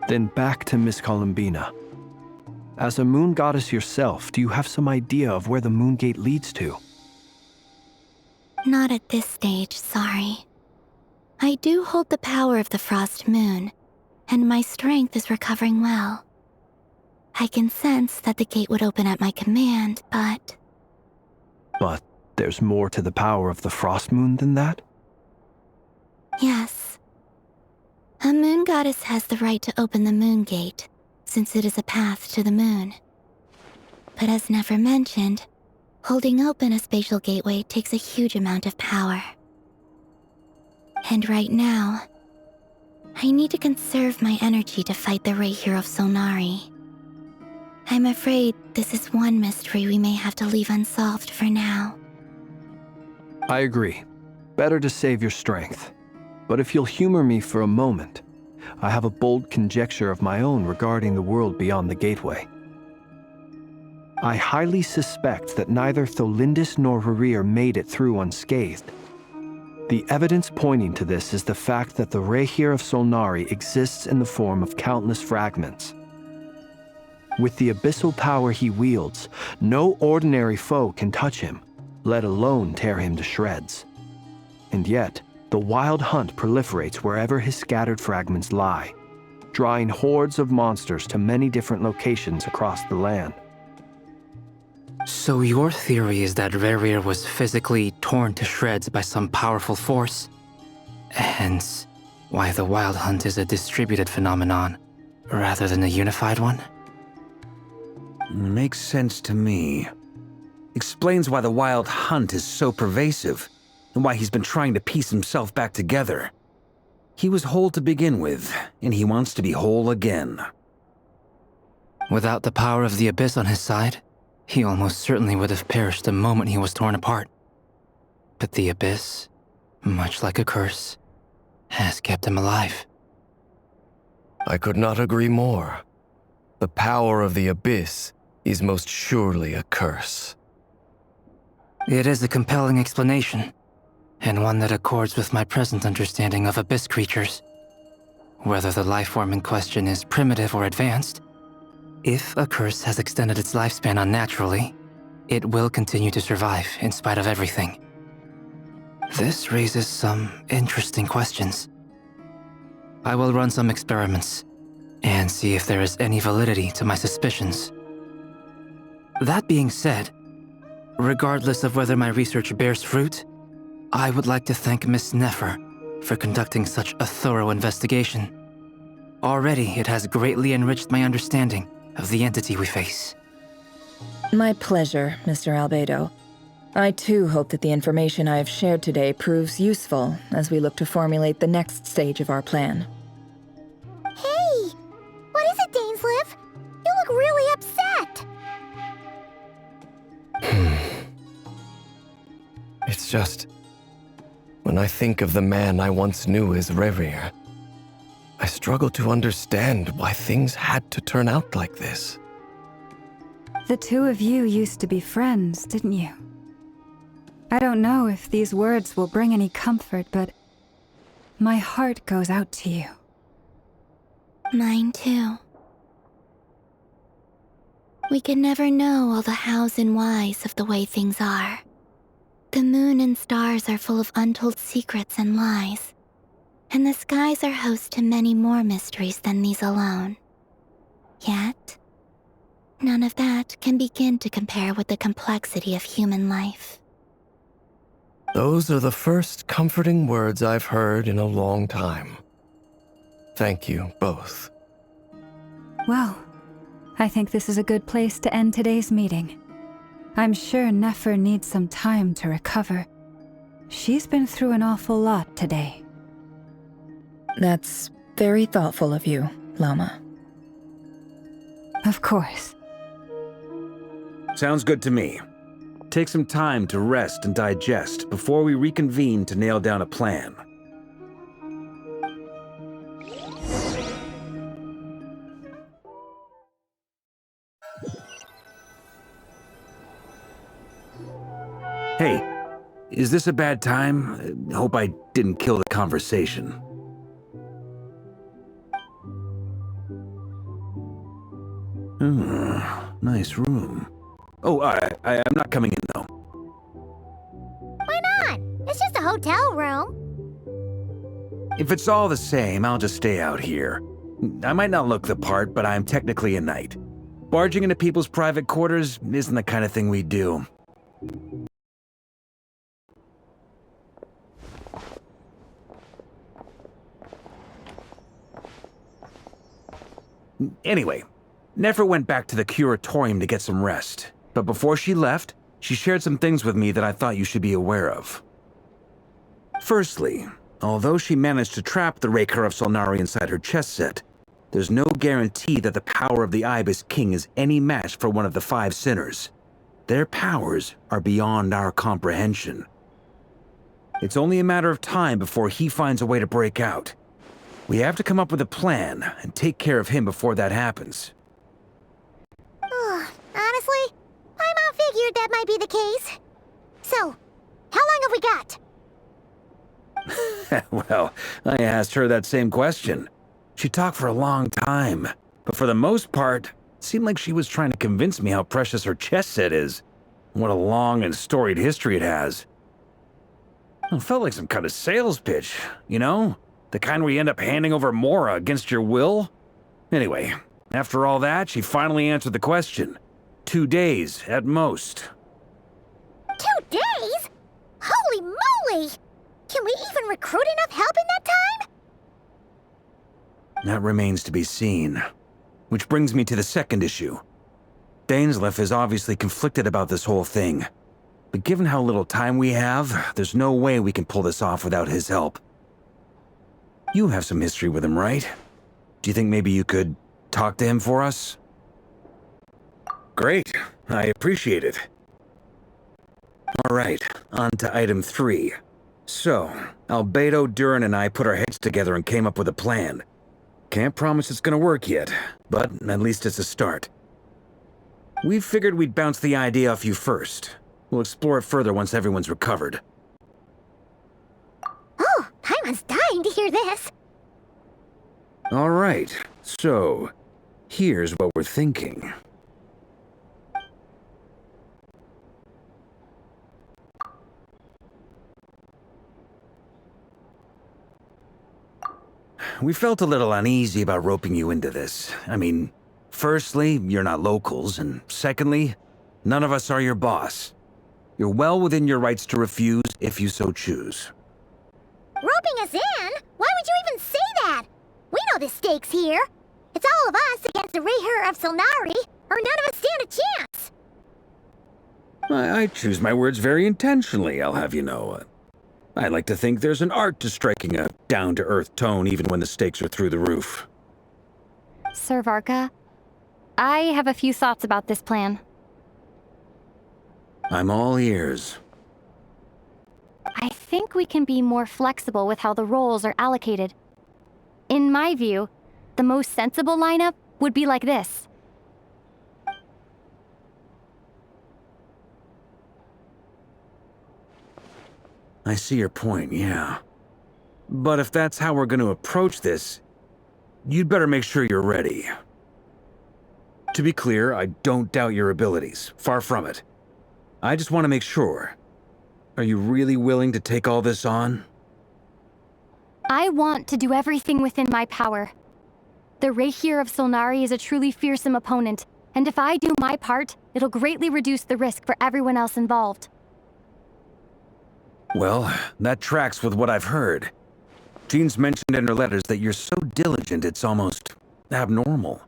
Then back to Miss Columbina. As a moon goddess yourself, do you have some idea of where the Moon Gate leads to? Not at this stage, sorry. I do hold the power of the Frost Moon, and my strength is recovering well. I can sense that the gate would open at my command, but... But there's more to the power of the Frost Moon than that? Yes. A moon goddess has the right to open the Moon Gate, since it is a path to the moon. But as Nefer mentioned, holding open a spatial gateway takes a huge amount of power. And right now, I need to conserve my energy to fight the Rerir of Solnari. I'm afraid this is one mystery we may have to leave unsolved for now. I agree. Better to save your strength. But if you'll humor me for a moment, I have a bold conjecture of my own regarding the world beyond the gateway. I highly suspect that neither Tholindis nor Rerir made it through unscathed. The evidence pointing to this is the fact that the Rerir of Solnari exists in the form of countless fragments. With the abyssal power he wields, no ordinary foe can touch him, let alone tear him to shreds. And yet, the Wild Hunt proliferates wherever his scattered fragments lie, drawing hordes of monsters to many different locations across the land. So your theory is that Rerir was physically torn to shreds by some powerful force? Hence, why the Wild Hunt is a distributed phenomenon, rather than a unified one? Makes sense to me. Explains why the Wild Hunt is so pervasive, and why he's been trying to piece himself back together. He was whole to begin with, and he wants to be whole again. Without the power of the Abyss on his side, he almost certainly would have perished the moment he was torn apart. But the Abyss, much like a curse, has kept him alive. I could not agree more. The power of the Abyss is most surely a curse. It is a compelling explanation, and one that accords with my present understanding of Abyss creatures. Whether the life form in question is primitive or advanced, if a curse has extended its lifespan unnaturally, it will continue to survive in spite of everything. This raises some interesting questions. I will run some experiments and see if there is any validity to my suspicions. That being said, regardless of whether my research bears fruit, I would like to thank Miss Nefer for conducting such a thorough investigation. Already, it has greatly enriched my understanding of the entity we face. My pleasure, Mr. Albedo. I too hope that the information I have shared today proves useful as we look to formulate the next stage of our plan. Hey! What is it, Dainsleif? You look really upset! It's just... when I think of the man I once knew as Rerir, I struggle to understand why things had to turn out like this. The two of you used to be friends, didn't you? I don't know if these words will bring any comfort, but my heart goes out to you. Mine too. We can never know all the hows and whys of the way things are. The moon and stars are full of untold secrets and lies, and the skies are host to many more mysteries than these alone. Yet, none of that can begin to compare with the complexity of human life. Those are the first comforting words I've heard in a long time. Thank you both. Well, I think this is a good place to end today's meeting. I'm sure Nefer needs some time to recover. She's been through an awful lot today. That's very thoughtful of you, Lauma. Of course. Sounds good to me. Take some time to rest and digest before we reconvene to nail down a plan. Hey, is this a bad time? Hope I didn't kill the conversation. Nice room. Oh, I'm not coming in, though. Why not? It's just a hotel room. If it's all the same, I'll just stay out here. I might not look the part, but I'm technically a knight. Barging into people's private quarters isn't the kind of thing we do. Anyway, Nefer went back to the curatorium to get some rest. But before she left, she shared some things with me that I thought you should be aware of. Firstly, although she managed to trap the Raker of Solnari inside her chess set, there's no guarantee that the power of the Ibis King is any match for one of the 5 sinners. Their powers are beyond our comprehension. It's only a matter of time before he finds a way to break out. We have to come up with a plan and take care of him before that happens. Honestly, Paimon figured that might be the case. So, how long have we got? Well, I asked her that same question. She talked for a long time, but for the most part, it seemed like she was trying to convince me how precious her chess set is, and what a long and storied history it has. It felt like some kind of sales pitch, you know? The kind where you end up handing over Mora against your will? Anyway, after all that, she finally answered the question. 2 days, at most. 2 days? Holy moly! Can we even recruit enough help in that time? That remains to be seen. Which brings me to the second issue. Dainsleif is obviously conflicted about this whole thing. But given how little time we have, there's no way we can pull this off without his help. You have some history with him, right? Do you think maybe you could talk to him for us? Great. I appreciate it. All right, on to item 3. So, Albedo, Durin, and I put our heads together and came up with a plan. Can't promise it's gonna work yet, but at least it's a start. We figured we'd bounce the idea off you first. We'll explore it further once everyone's recovered. Oh, Paimon's dying to hear this. All right, so here's what we're thinking. We felt a little uneasy about roping you into this. I mean, firstly, you're not locals, and secondly, none of us are your boss. You're well within your rights to refuse if you so choose. Roping us in? Why would you even say that? We know the stakes here. It's all of us against the Rerir of Solnari, or none of us stand a chance. I choose my words very intentionally, I'll have you know. I like to think there's an art to striking a down-to-earth tone even when the stakes are through the roof. Sir Varka, I have a few thoughts about this plan. I'm all ears. I think we can be more flexible with how the roles are allocated. In my view, the most sensible lineup would be like this. I see your point, yeah. But if that's how we're going to approach this, you'd better make sure you're ready. To be clear, I don't doubt your abilities. Far from it. I just want to make sure. Are you really willing to take all this on? I want to do everything within my power. The Rerir of Solnari is a truly fearsome opponent, and if I do my part, it'll greatly reduce the risk for everyone else involved. Well, that tracks with what I've heard. Jean's mentioned in her letters that you're so diligent it's almost abnormal.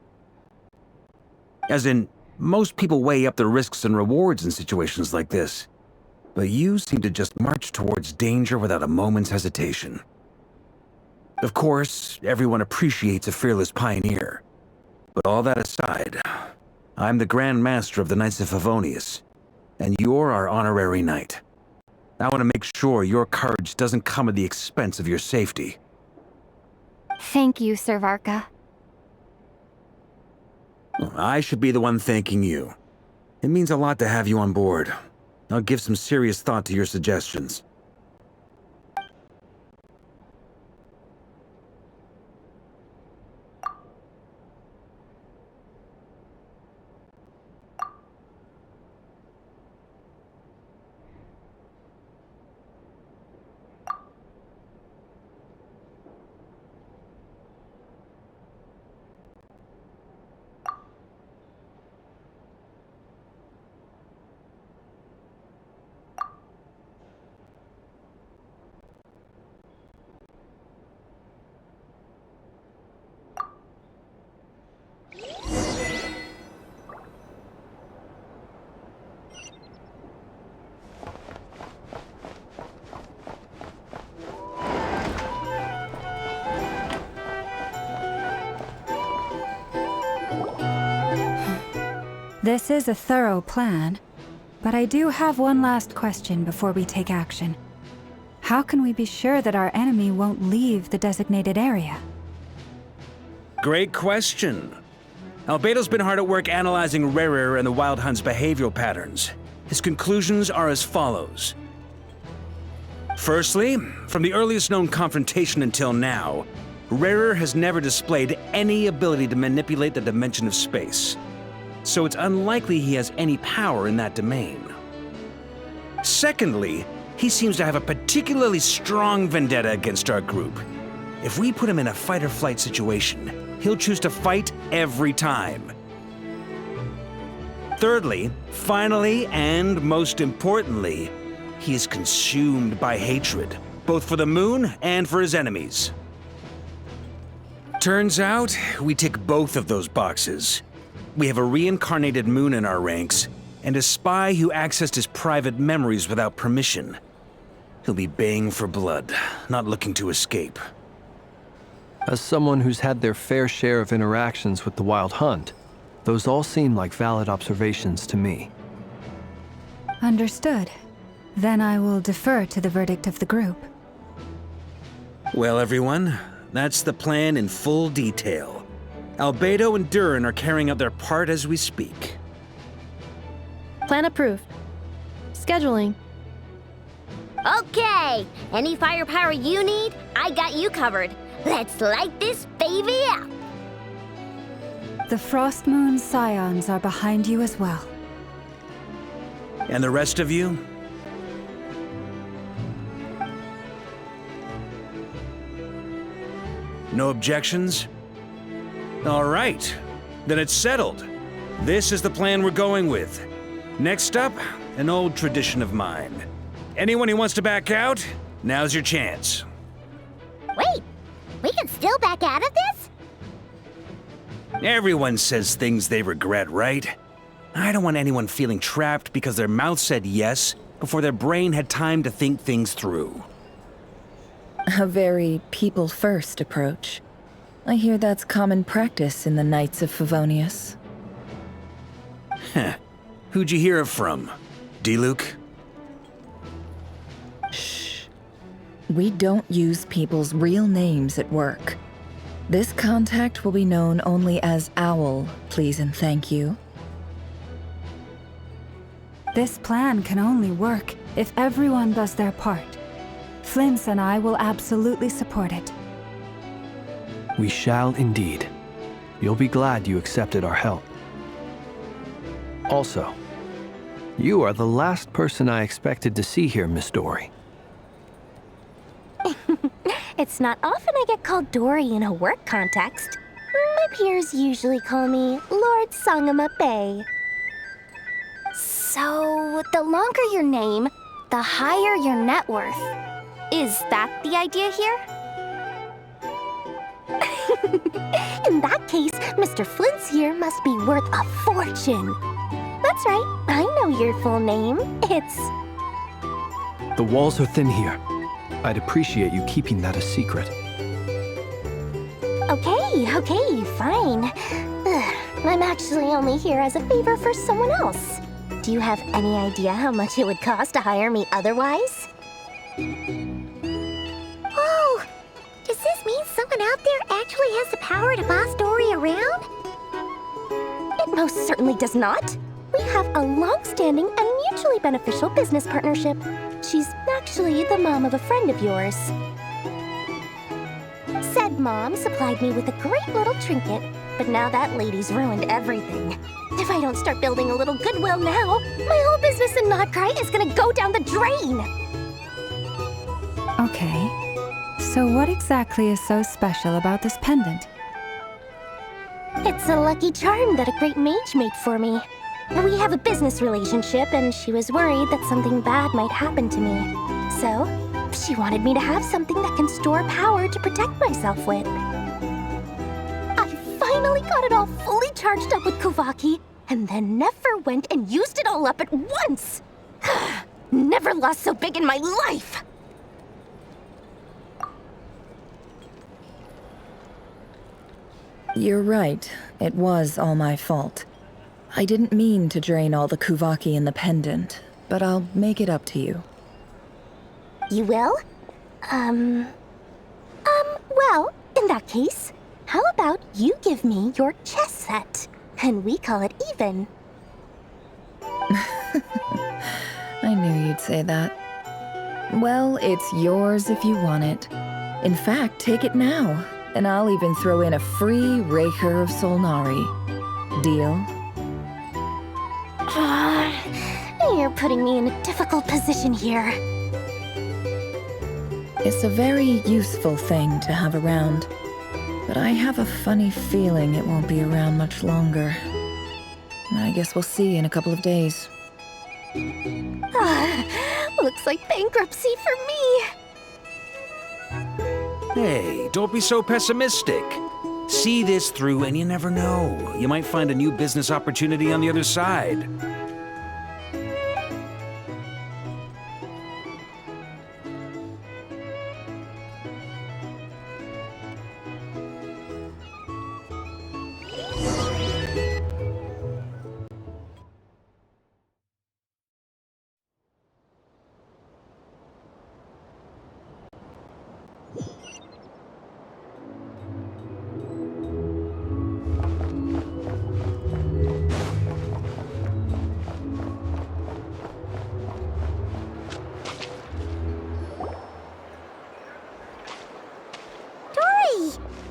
As in, most people weigh up the risks and rewards in situations like this. But you seem to just march towards danger without a moment's hesitation. Of course, everyone appreciates a fearless pioneer. But all that aside, I'm the Grand Master of the Knights of Favonius, and you're our honorary knight. I want to make sure your courage doesn't come at the expense of your safety. Thank you, Sir Varka. I should be the one thanking you. It means a lot to have you on board. I'll give some serious thought to your suggestions. This is a thorough plan, but I do have one last question before we take action. How can we be sure that our enemy won't leave the designated area? Great question. Albedo's been hard at work analyzing Rerir and the Wild Hunt's behavioral patterns. His conclusions are as follows. Firstly, from the earliest known confrontation until now, Rerir has never displayed any ability to manipulate the dimension of space. So it's unlikely he has any power in that domain. Secondly, he seems to have a particularly strong vendetta against our group. If we put him in a fight-or-flight situation, he'll choose to fight every time. Thirdly, finally, and most importantly, he is consumed by hatred, both for the moon and for his enemies. Turns out, we tick both of those boxes. We have a reincarnated moon in our ranks, and a spy who accessed his private memories without permission. He'll be baying for blood, not looking to escape. As someone who's had their fair share of interactions with the Wild Hunt, those all seem like valid observations to me. Understood. Then I will defer to the verdict of the group. Well, everyone, that's the plan in full detail. Albedo and Durin are carrying out their part as we speak. Plan approved. Scheduling. Okay, any firepower you need, I got you covered. Let's light this baby up. The Frost Moon Scions are behind you as well. And the rest of you? No objections? All right, then it's settled. This is the plan we're going with. Next up, an old tradition of mine. Anyone who wants to back out, now's your chance. Wait, we can still back out of this? Everyone says things they regret, right? I don't want anyone feeling trapped because their mouth said yes before their brain had time to think things through. A very people-first approach. I hear that's common practice in the Knights of Favonius. Heh. Who'd you hear it from? D-Luke? Shh. We don't use people's real names at work. This contact will be known only as Owl, please and thank you. This plan can only work if everyone does their part. Flins and I will absolutely support it. We shall indeed. You'll be glad you accepted our help. Also, you are the last person I expected to see here, Miss Dory. It's not often I get called Dory in a work context. My peers usually call me Lord Sangamabe. So, the longer your name, the higher your net worth. Is that the idea here? In that case, Mr. Flint's here must be worth a fortune. That's right, I know your full name. It's... The walls are thin here. I'd appreciate you keeping that a secret. Okay, fine. I'm actually only here as a favor for someone else. Do you have any idea how much it would cost to hire me otherwise? Oh, does this mean someone out there actually has the power to boss Dory around? It most certainly does not. We have a long-standing and mutually beneficial business partnership. She's actually the mom of a friend of yours. Said mom supplied me with a great little trinket, but now that lady's ruined everything. If I don't start building a little goodwill now, my whole business in Nod-Krai is gonna go down the drain! Okay, so what exactly is so special about this pendant? It's a lucky charm that a great mage made for me. We have a business relationship, and she was worried that something bad might happen to me. So, she wanted me to have something that can store power to protect myself with. I finally got it all fully charged up with Kuvaki, and then Nefer went and used it all up at once! Never lost so big in my life! You're right. It was all my fault. I didn't mean to drain all the Kuvaki in the pendant, but I'll make it up to you. You will? Well, in that case, how about you give me your chess set, and we call it even? I knew you'd say that. Well, it's yours if you want it. In fact, take it now, and I'll even throw in a free Raker of Solnari. Deal? You're putting me in a difficult position here. It's a very useful thing to have around, but I have a funny feeling it won't be around much longer. I guess we'll see in a couple of days. Looks like bankruptcy for me. Hey, don't be so pessimistic. See this through and you never know. You might find a new business opportunity on the other side.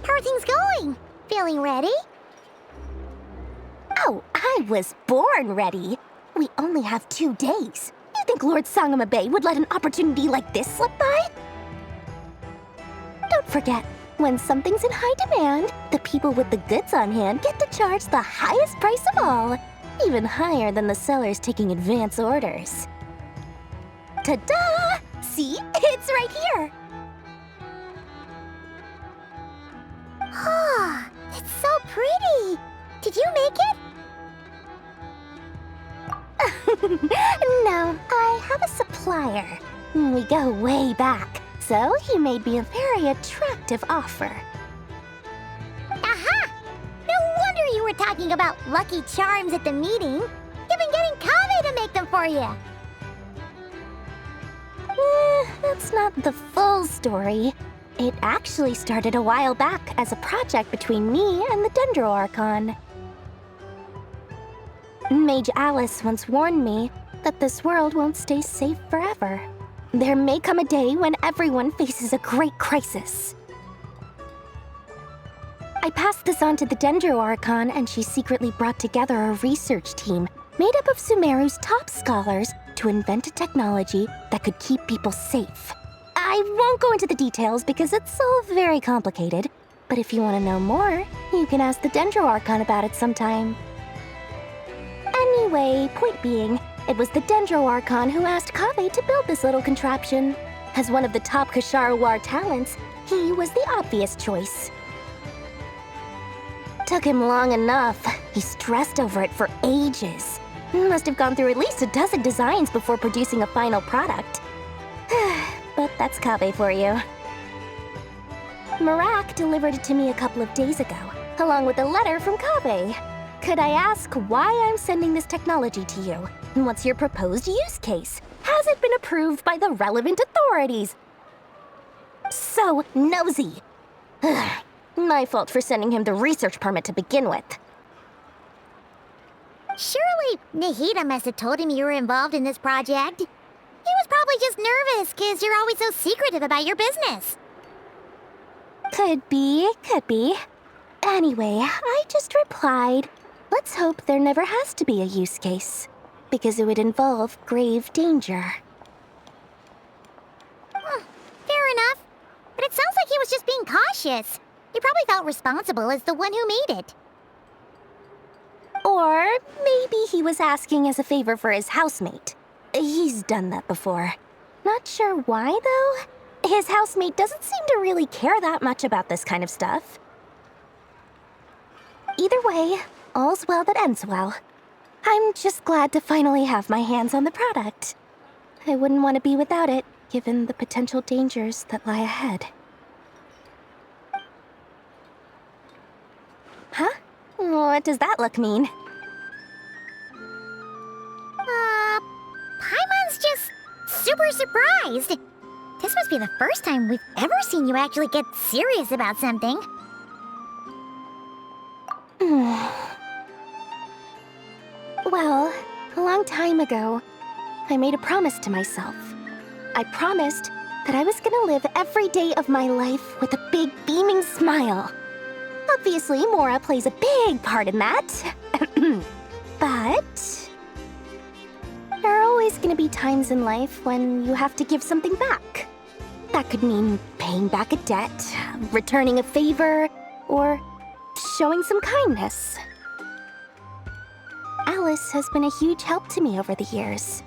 How are things going? Feeling ready? Oh, I was born ready. We only have 2 days. You think Lord Sangamabe would let an opportunity like this slip by? Don't forget, when something's in high demand, the people with the goods on hand get to charge the highest price of all, even higher than the sellers taking advance orders. Ta-da! See? It's right here! Ah, it's so pretty! Did you make it? No, I have a supplier. We go way back, so he made me a very attractive offer. Aha! No wonder you were talking about Lucky Charms at the meeting. You've been getting Kaveh to make them for you. That's not the full story. It actually started a while back as a project between me and the Dendro Archon. Mage Alice once warned me that this world won't stay safe forever. There may come a day when everyone faces a great crisis. I passed this on to the Dendro Archon, and she secretly brought together a research team made up of Sumeru's top scholars to invent a technology that could keep people safe. I won't go into the details because it's all very complicated, but if you want to know more, you can ask the Dendro Archon about it sometime. Anyway, point being, it was the Dendro Archon who asked Kaveh to build this little contraption. As one of the top Kashara War talents, he was the obvious choice. Took him long enough. He stressed over it for ages. Must have gone through at least a dozen designs before producing a final product. But that's Kaveh for you. Marak delivered it to me a couple of days ago, along with a letter from Kaveh. Could I ask why I'm sending this technology to you? And what's your proposed use case? Has it been approved by the relevant authorities? So nosy. My fault for sending him the research permit to begin with. Surely Nahida must have told him you were involved in this project. He was probably just nervous because you're always so secretive about your business. Could be. Anyway, I just replied, let's hope there never has to be a use case, because it would involve grave danger. Fair enough. But it sounds like he was just being cautious. He probably felt responsible as the one who made it. Or maybe he was asking as a favor for his housemate. He's done that before. Not sure why, though. His housemate doesn't seem to really care that much about this kind of stuff. Either way, all's well that ends well. I'm just glad to finally have my hands on the product. I wouldn't want to be without it, given the potential dangers that lie ahead. Huh? What does that look mean? Paimon's just super surprised. This must be the first time we've ever seen you actually get serious about something. Well, a long time ago, I made a promise to myself. I promised that I was gonna live every day of my life with a big beaming smile. Obviously, Mora plays a big part in that. But there are always gonna be times in life when you have to give something back. That could mean paying back a debt, returning a favor, or showing some kindness. Alice has been a huge help to me over the years.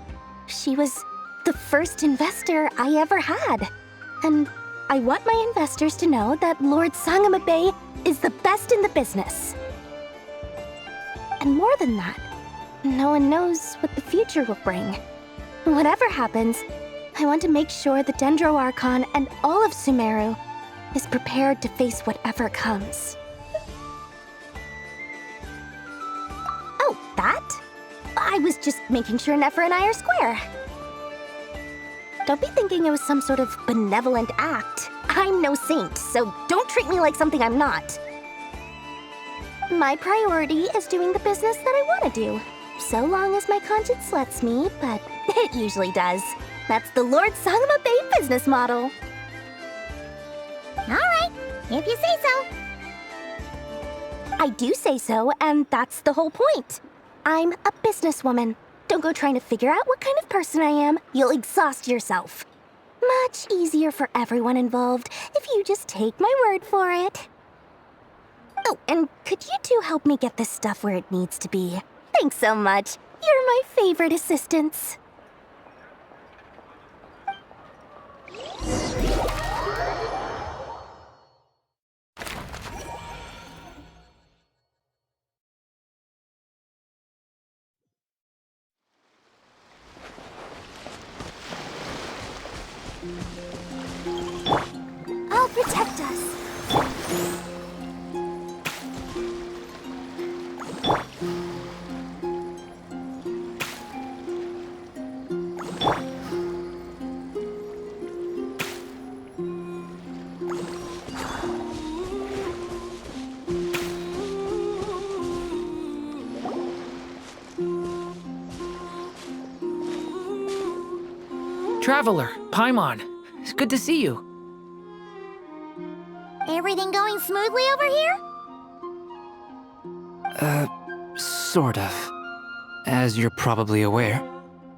She was the first investor I ever had. And I want my investors to know that Lord Sangamabe is the best in the business. And more than that, no one knows what the future will bring. Whatever happens, I want to make sure the Dendro Archon and all of Sumeru is prepared to face whatever comes. Oh, that? I was just making sure Nefer and I are square. Don't be thinking it was some sort of benevolent act. I'm no saint, so don't treat me like something I'm not. My priority is doing the business that I want to do, so long as my conscience lets me, but it usually does. That's the Lord Sangamabe business model. All right, if you say so. I do say so, and that's the whole point. I'm a businesswoman. Don't go trying to figure out what kind of person I am. You'll exhaust yourself. Much easier for everyone involved if you just take my word for it. Oh, and could you two help me get this stuff where it needs to be? Thanks so much. You're my favorite assistants. I'll protect us. Traveler, Paimon. It's good to see you. Everything going smoothly over here? Sort of. As you're probably aware,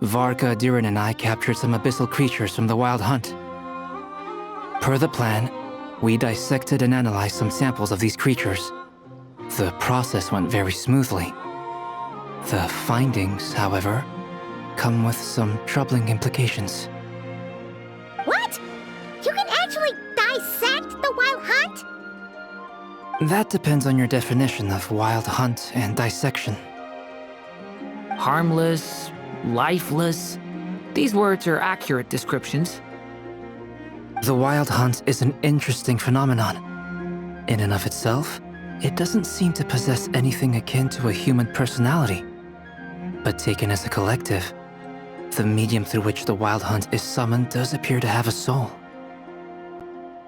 Varka, Durin, and I captured some abyssal creatures from the Wild Hunt. Per the plan, we dissected and analyzed some samples of these creatures. The process went very smoothly. The findings, however, come with some troubling implications. What? You can actually dissect the Wild Hunt? That depends on your definition of Wild Hunt and dissection. Harmless, lifeless. These words are accurate descriptions. The Wild Hunt is an interesting phenomenon. In and of itself, it doesn't seem to possess anything akin to a human personality. But taken as a collective, the medium through which the Wild Hunt is summoned does appear to have a soul.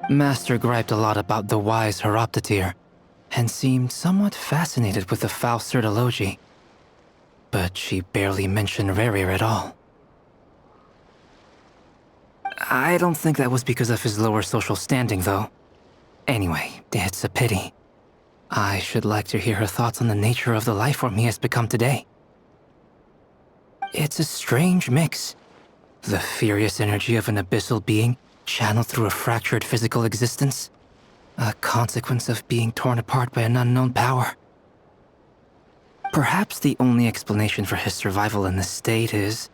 Master griped a lot about the wise Horoptetyr, and seemed somewhat fascinated with the foul Certology. But she barely mentioned Rerir at all. I don't think that was because of his lower social standing, though. Anyway, it's a pity. I should like to hear her thoughts on the nature of the life form he has become today. It's a strange mix. The furious energy of an abyssal being channeled through a fractured physical existence. A consequence of being torn apart by an unknown power. Perhaps the only explanation for his survival in this state is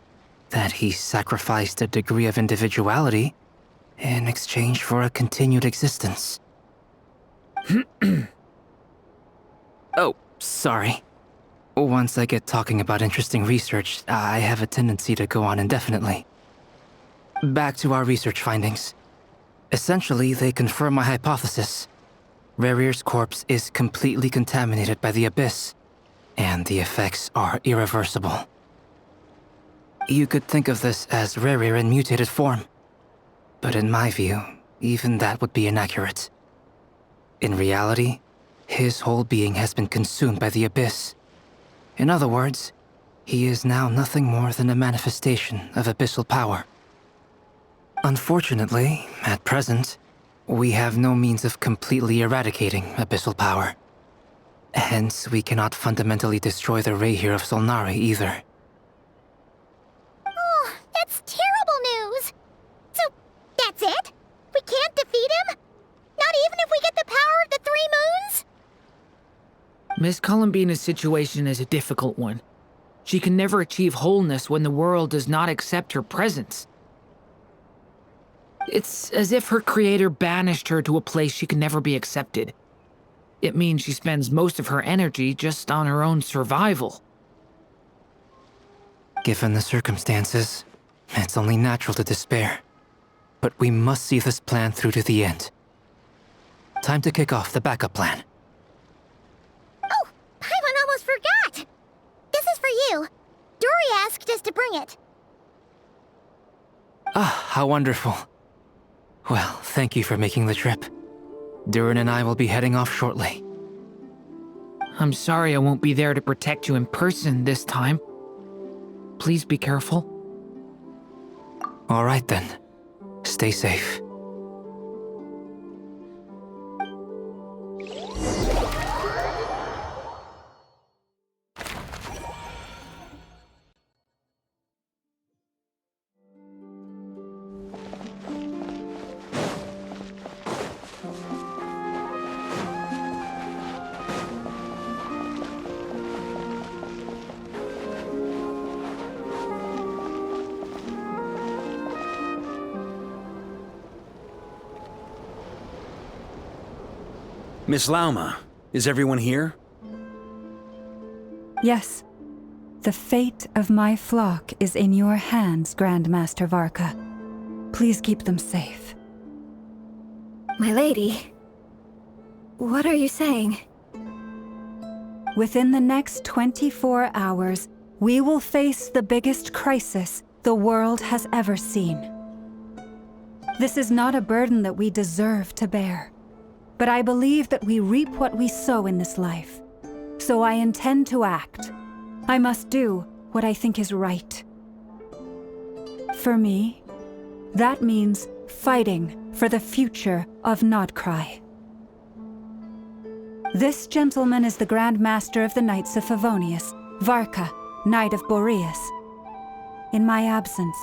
that he sacrificed a degree of individuality in exchange for a continued existence. Oh, sorry. Once I get talking about interesting research, I have a tendency to go on indefinitely. Back to our research findings. Essentially, they confirm my hypothesis. Rerir's corpse is completely contaminated by the Abyss, and the effects are irreversible. You could think of this as Rerir in mutated form, but in my view, even that would be inaccurate. In reality, his whole being has been consumed by the Abyss. In other words, he is now nothing more than a manifestation of abyssal power. Unfortunately, at present, we have no means of completely eradicating abyssal power. Hence, we cannot fundamentally destroy the Rerir of Solnari either. Oh, that's terrible news! So, that's it? We can't defeat him? Not even if we get the power of the Three Moons? Miss Columbina's situation is a difficult one. She can never achieve wholeness when the world does not accept her presence. It's as if her creator banished her to a place she can never be accepted. It means she spends most of her energy just on her own survival. Given the circumstances, it's only natural to despair. But we must see this plan through to the end. Time to kick off the backup plan. Oh, Paimon almost forgot! This is for you. Durin asked us to bring it. Ah, how wonderful. Well, thank you for making the trip. Durin and I will be heading off shortly. I'm sorry I won't be there to protect you in person this time. Please be careful. All right then. Stay safe. Miss Lauma, is everyone here? Yes. The fate of my flock is in your hands, Grandmaster Varka. Please keep them safe. My lady, what are you saying? Within the next 24 hours, we will face the biggest crisis the world has ever seen. This is not a burden that we deserve to bear, but I believe that we reap what we sow in this life. So I intend to act. I must do what I think is right. For me, that means fighting for the future of Nod-Krai. This gentleman is the Grand Master of the Knights of Favonius, Varka, Knight of Boreas. In my absence,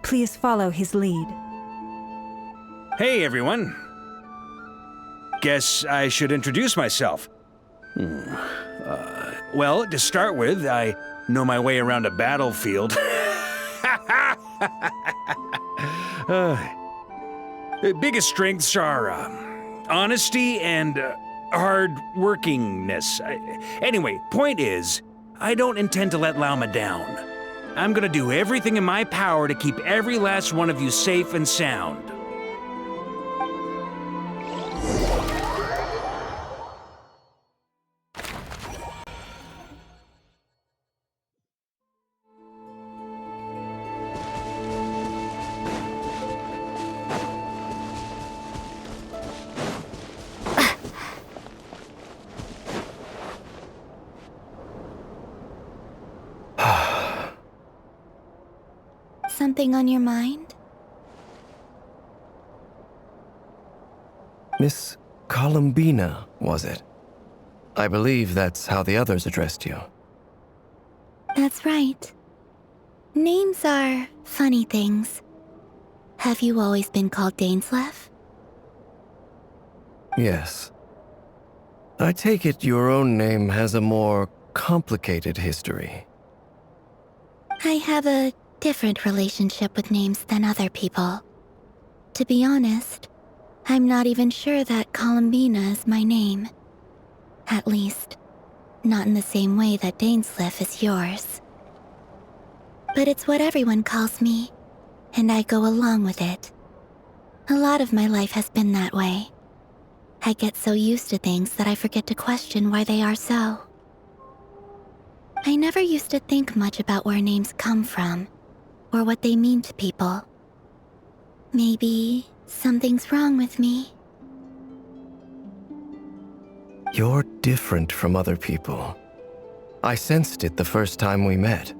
please follow his lead. Hey, everyone. Guess I should introduce myself. Well, to start with, I know my way around a battlefield. Biggest strengths are honesty and hard-workingness. Anyway, point is, I don't intend to let Lauma down. I'm gonna do everything in my power to keep every last one of you safe and sound. Something on your mind? Miss Columbina, was it? I believe that's how the others addressed you. That's right. Names are funny things. Have you always been called Dainsleif? Yes. I take it your own name has a more complicated history. I have a different relationship with names than other people. To be honest, I'm not even sure that Columbina is my name. At least, not in the same way that Dainsleif is yours. But it's what everyone calls me, and I go along with it. A lot of my life has been that way. I get so used to things that I forget to question why they are so. I never used to think much about where names come from, or what they mean to people. Maybe something's wrong with me. You're different from other people. I sensed it the first time we met.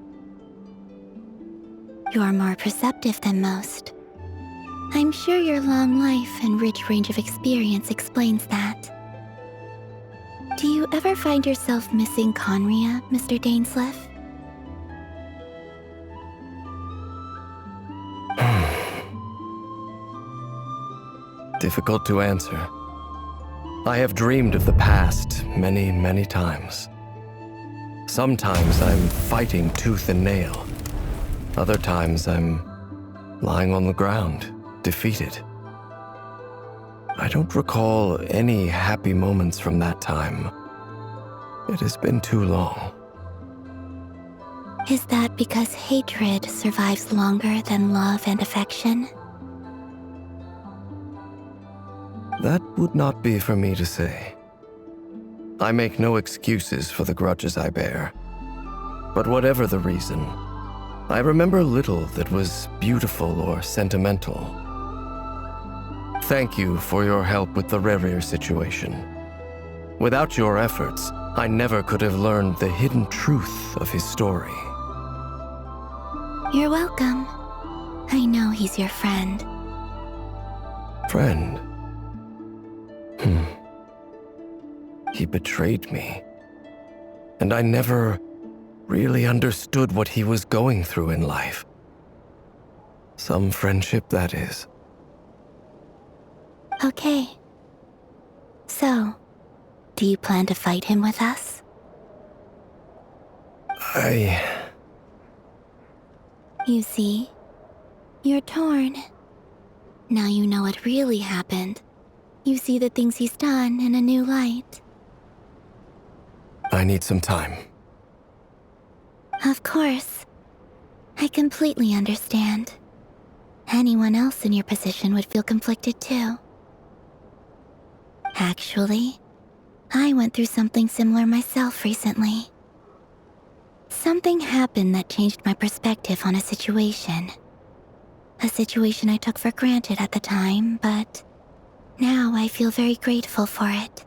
You're more perceptive than most. I'm sure your long life and rich range of experience explains that. Do you ever find yourself missing Conria, Mr. Dainsleif? Difficult to answer. I have dreamed of the past many, many times. Sometimes I'm fighting tooth and nail. Other times I'm lying on the ground, defeated. I don't recall any happy moments from that time. It has been too long. Is that because hatred survives longer than love and affection? That would not be for me to say. I make no excuses for the grudges I bear. But whatever the reason, I remember little that was beautiful or sentimental. Thank you for your help with the Rerir situation. Without your efforts, I never could have learned the hidden truth of his story. You're welcome. I know he's your friend. Friend? He betrayed me. And I never really understood what he was going through in life. Some friendship, that is. Okay. So, do you plan to fight him with us? You see, you're torn. Now you know what really happened. You see the things he's done in a new light. I need some time. Of course. I completely understand. Anyone else in your position would feel conflicted too. Actually, I went through something similar myself recently. Something happened that changed my perspective on a situation. A situation I took for granted at the time, but now I feel very grateful for it.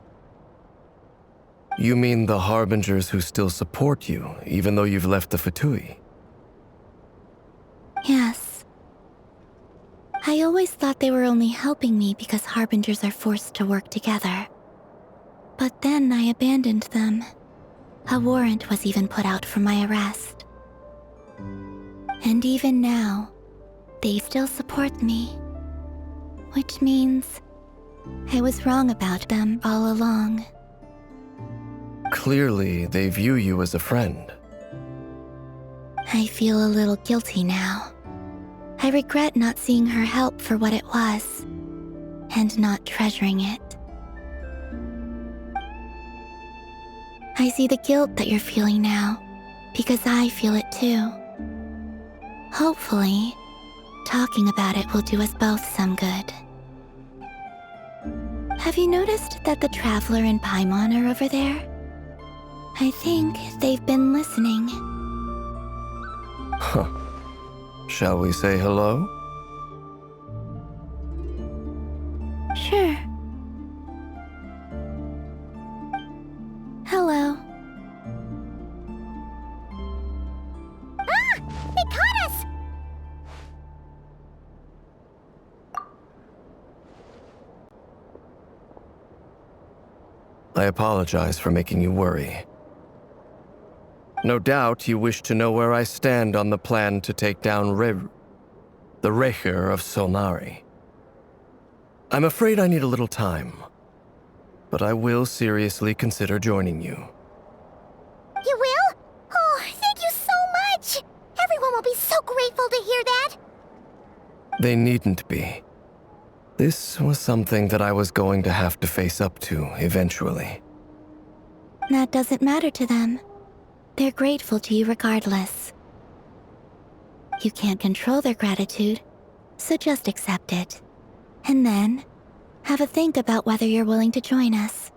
You mean the Harbingers who still support you, even though you've left the Fatui? Yes. I always thought they were only helping me because Harbingers are forced to work together. But then I abandoned them. A warrant was even put out for my arrest. And even now, they still support me. Which means I was wrong about them all along. Clearly, they view you as a friend. I feel a little guilty now. I regret not seeing her help for what it was, and not treasuring it. I see the guilt that you're feeling now, because I feel it too. Hopefully, talking about it will do us both some good. Have you noticed that the Traveler and Paimon are over there? I think they've been listening. Huh. Shall we say hello? Sure. Hello. Ah! They caught us! I apologize for making you worry. No doubt you wish to know where I stand on the plan to take down the Rerir of Solnari. I'm afraid I need a little time, but I will seriously consider joining you. You will? Oh, thank you so much! Everyone will be so grateful to hear that! They needn't be. This was something that I was going to have to face up to eventually. That doesn't matter to them. They're grateful to you regardless. You can't control their gratitude, so just accept it. And then, have a think about whether you're willing to join us.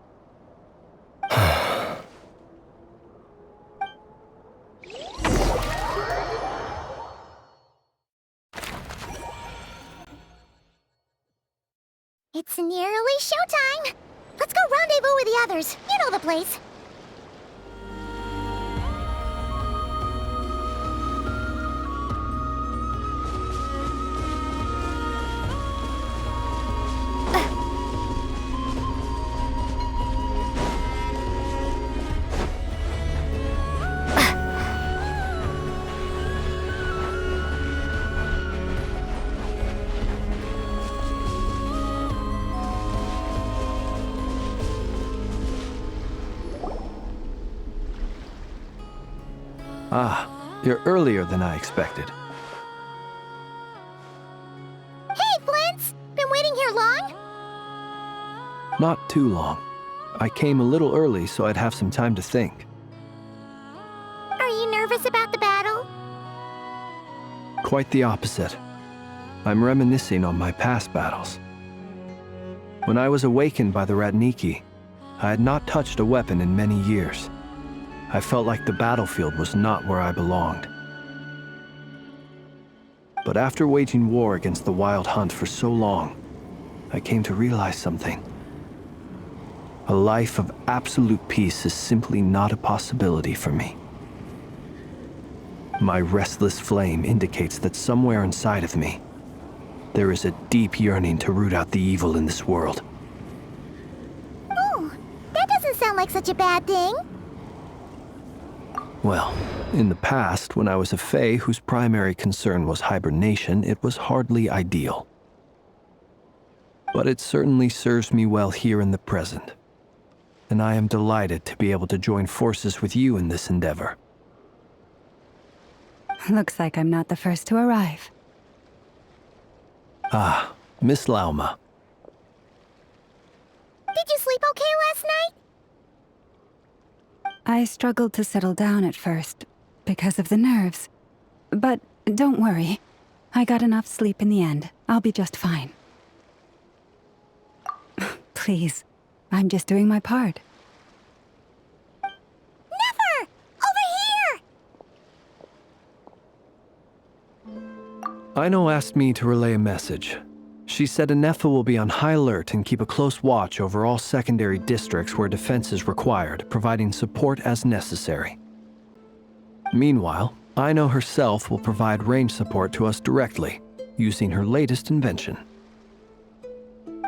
It's nearly showtime! Let's go rendezvous with the others. You know the place. Ah, you're earlier than I expected. Hey, Flins! Been waiting here long? Not too long. I came a little early so I'd have some time to think. Are you nervous about the battle? Quite the opposite. I'm reminiscing on my past battles. When I was awakened by the Ratniki, I had not touched a weapon in many years. I felt like the battlefield was not where I belonged. But after waging war against the Wild Hunt for so long, I came to realize something. A life of absolute peace is simply not a possibility for me. My restless flame indicates that somewhere inside of me, there is a deep yearning to root out the evil in this world. Oh, that doesn't sound like such a bad thing. Well, in the past, when I was a Fae whose primary concern was hibernation, it was hardly ideal. But it certainly serves me well here in the present. And I am delighted to be able to join forces with you in this endeavor. Looks like I'm not the first to arrive. Ah, Miss Lauma. I struggled to settle down at first, because of the nerves. But don't worry. I got enough sleep in the end. I'll be just fine. Please, I'm just doing my part. Nefer! Over here! Aino asked me to relay a message. She said Ineffa will be on high alert and keep a close watch over all secondary districts where defense is required, providing support as necessary. Meanwhile, Aino herself will provide range support to us directly, using her latest invention.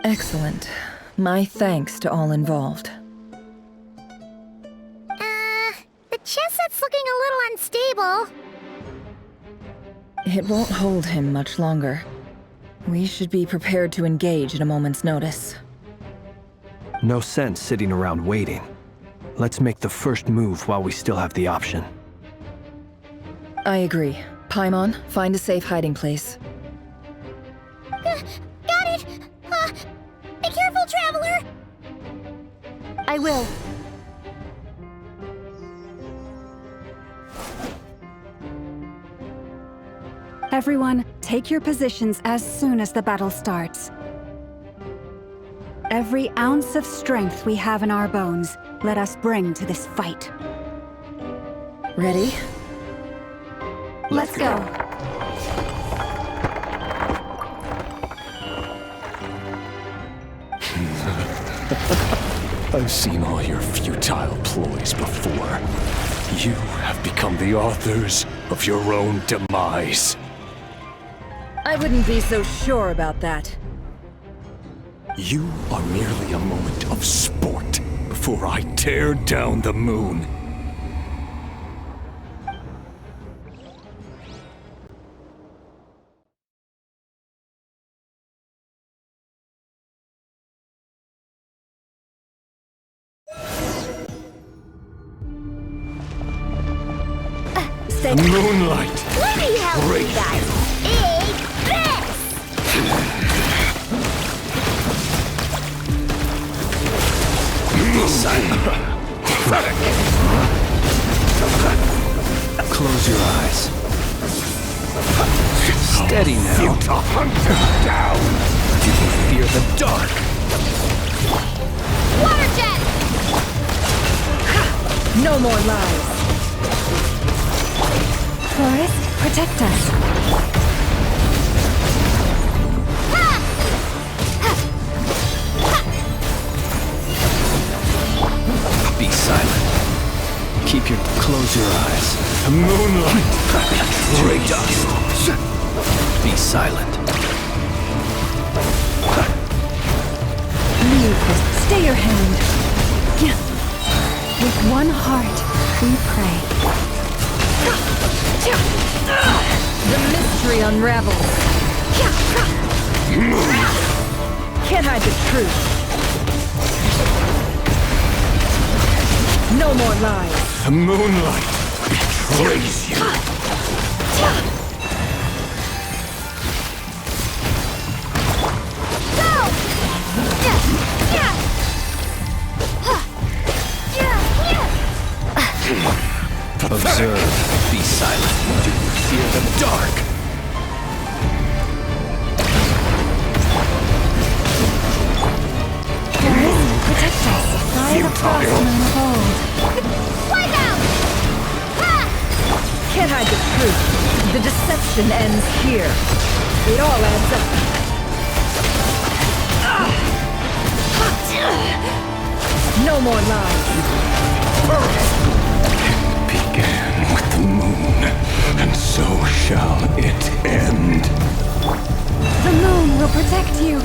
Excellent. My thanks to all involved. The chess set's looking a little unstable. It won't hold him much longer. We should be prepared to engage at a moment's notice. No sense sitting around waiting. Let's make the first move while we still have the option. I agree. Paimon, find a safe hiding place. Got it! Be careful, Traveler! I will. Everyone, take your positions as soon as the battle starts. Every ounce of strength we have in our bones, let us bring to this fight. Ready? Let's go. I've seen all your futile ploys before. You have become the authors of your own demise. I wouldn't be so sure about that. You are merely a moment of sport before I tear down the moon. Moonlight! Let me help you guys! Eat this! Close your eyes. Steady now. Feel to hunt them down! You fear the dark! Water jet! No more lies. Forest, protect us. Be silent. Close your eyes. Moonlight! Betray us. Be silent. Leave. Stay your hand. With one heart, we pray. The mystery unravels. Can't hide the truth. No more lies. The moonlight betrays you. Observe. Be silent. Do you fear the dark? Protect us by the crossman of old. Wipe out! Can't hide the truth. The deception ends here. It all adds up. No more lies. Began with the moon, and so shall it end. The moon will protect you.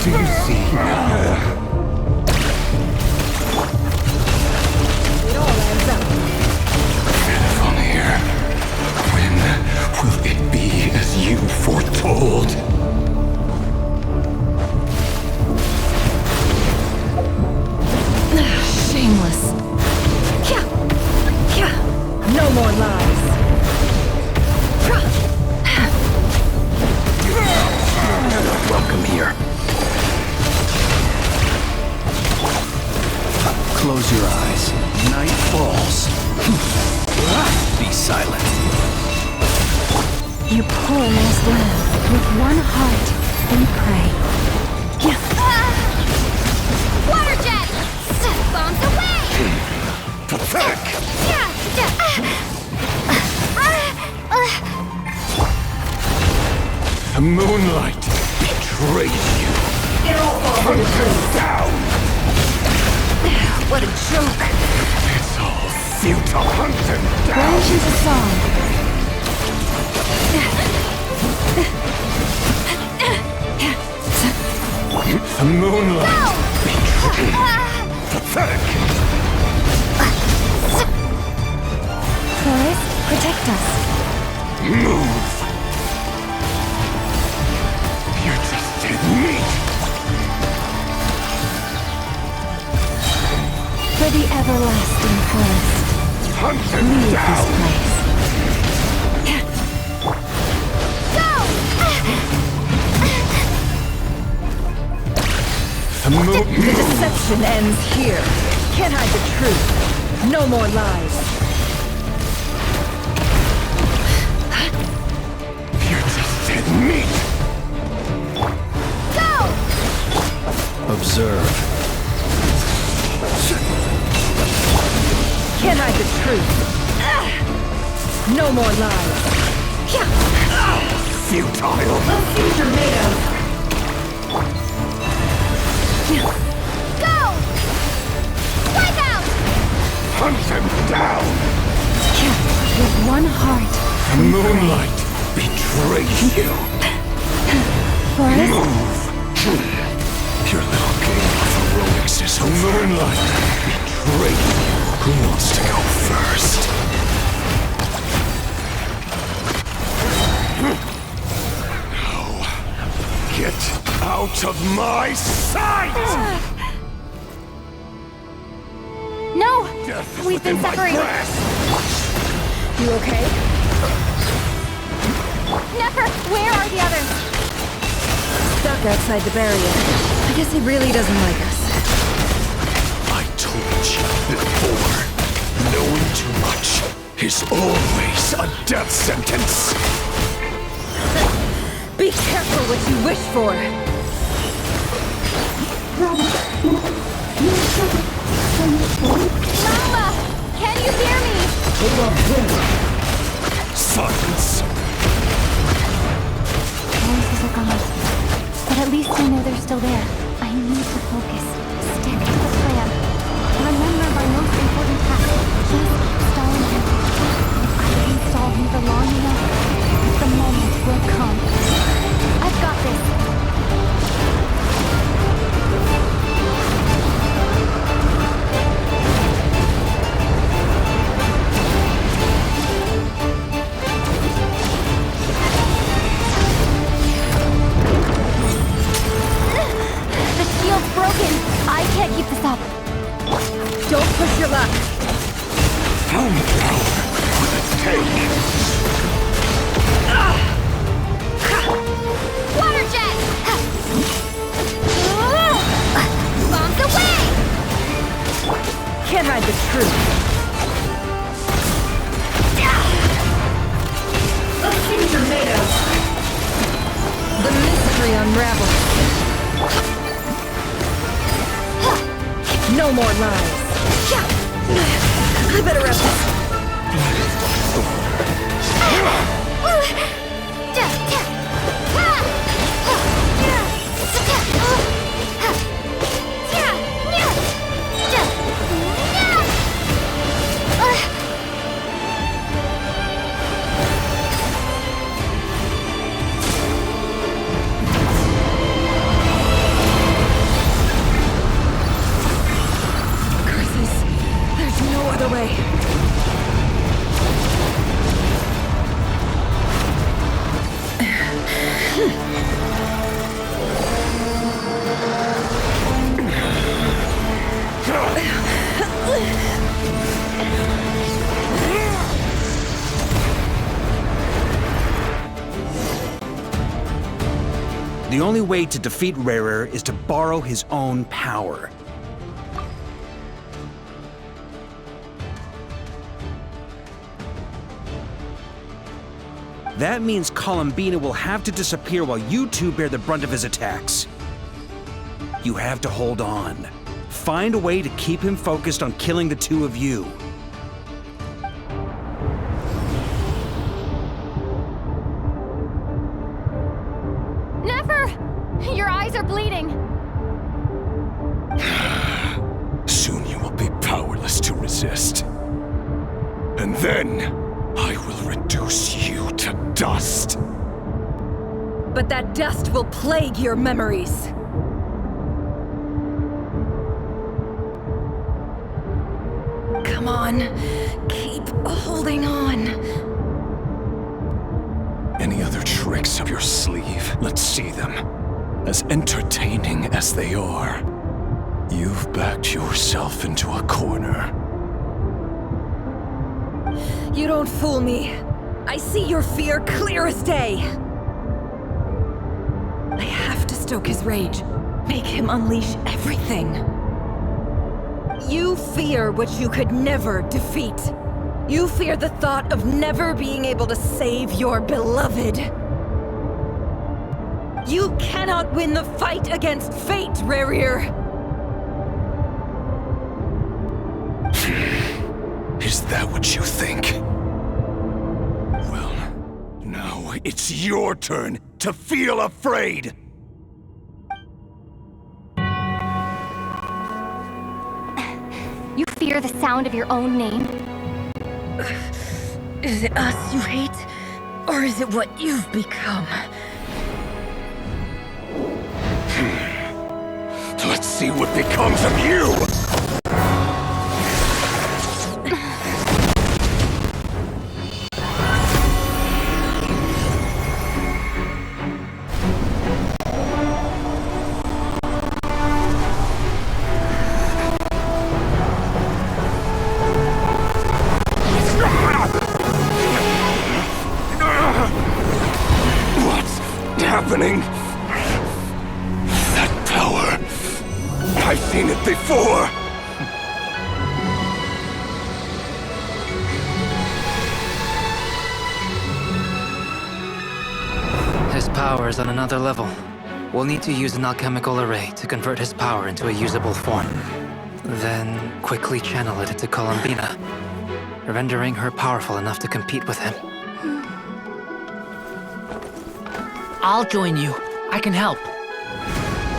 Do you see now? It all adds up. Vanir, when will it be as you foretold? Shameless. No more lies. You poor lost lamb. With one heart, we pray. Water jet! Bombs away! Pathetic! The moonlight betrays you. Hunt him down! What a joke! It's all futile. Hunt him down! Branch into song. The moonlight betrays you. Pathetic! Forest, protect us. Move! You're just dead meat! For the everlasting forest. Hunt him Leave down! this place. The The deception ends here. Can't hide the truth. No more lies. You're just dead meat! Observe. Can't hide the truth. No more lies. Futile! The future made of. Go! Wipe out! Hunt him down! With one heart. The moonlight betrays you! Forest? Move! Your little game of heroics is over. The moonlight betrays you! Who wants to go first? Now, get out of my sight! No! Death is We've been within my separated. grasp. You okay? Nefer, where are the others? Stuck outside the barrier. I guess he really doesn't like us. I told you before, knowing too much is always a death sentence. Be careful what you wish for. Lauma! Can you hear me? Silence. Voices are gone. But at least I know they're still there. I need to focus. Stick to the plan. Remember my most important task. Just stall him. If I can stall him for long enough, the moment will come. I've got this. Broken! I can't keep this up. Don't push your luck. Found power for the take. Water jet! Bombs away! Can't hide the truth. The future made of. The mystery unravels. No more lies. I better wrap this. The only way to defeat Rerir is to borrow his own power. That means Columbina will have to disappear while you two bear the brunt of his attacks. You have to hold on. Find a way to keep him focused on killing the two of you. Nefer! Your eyes are bleeding. Soon you will be powerless to resist. And then, I will reduce you to dust. But that dust will plague your memories. Come on, keep holding on. Any other tricks up your sleeve? Let's see them. As entertaining as they are, you've backed yourself into a corner. You don't fool me. I see your fear clear as day. I have to stoke his rage. Make him unleash everything. You fear what you could never defeat. You fear the thought of never being able to save your beloved. You cannot win the fight against fate, Rerir. Is that what you think? Well, now it's your turn to feel afraid! You fear the sound of your own name? Is it us you hate? Or is it what you've become? Let's see what becomes of you! Happening? That power. I've seen it before. His power is on another level. We'll need to use an alchemical array to convert his power into a usable form. Then quickly channel it into Columbina, rendering her powerful enough to compete with him. I'll join you. I can help.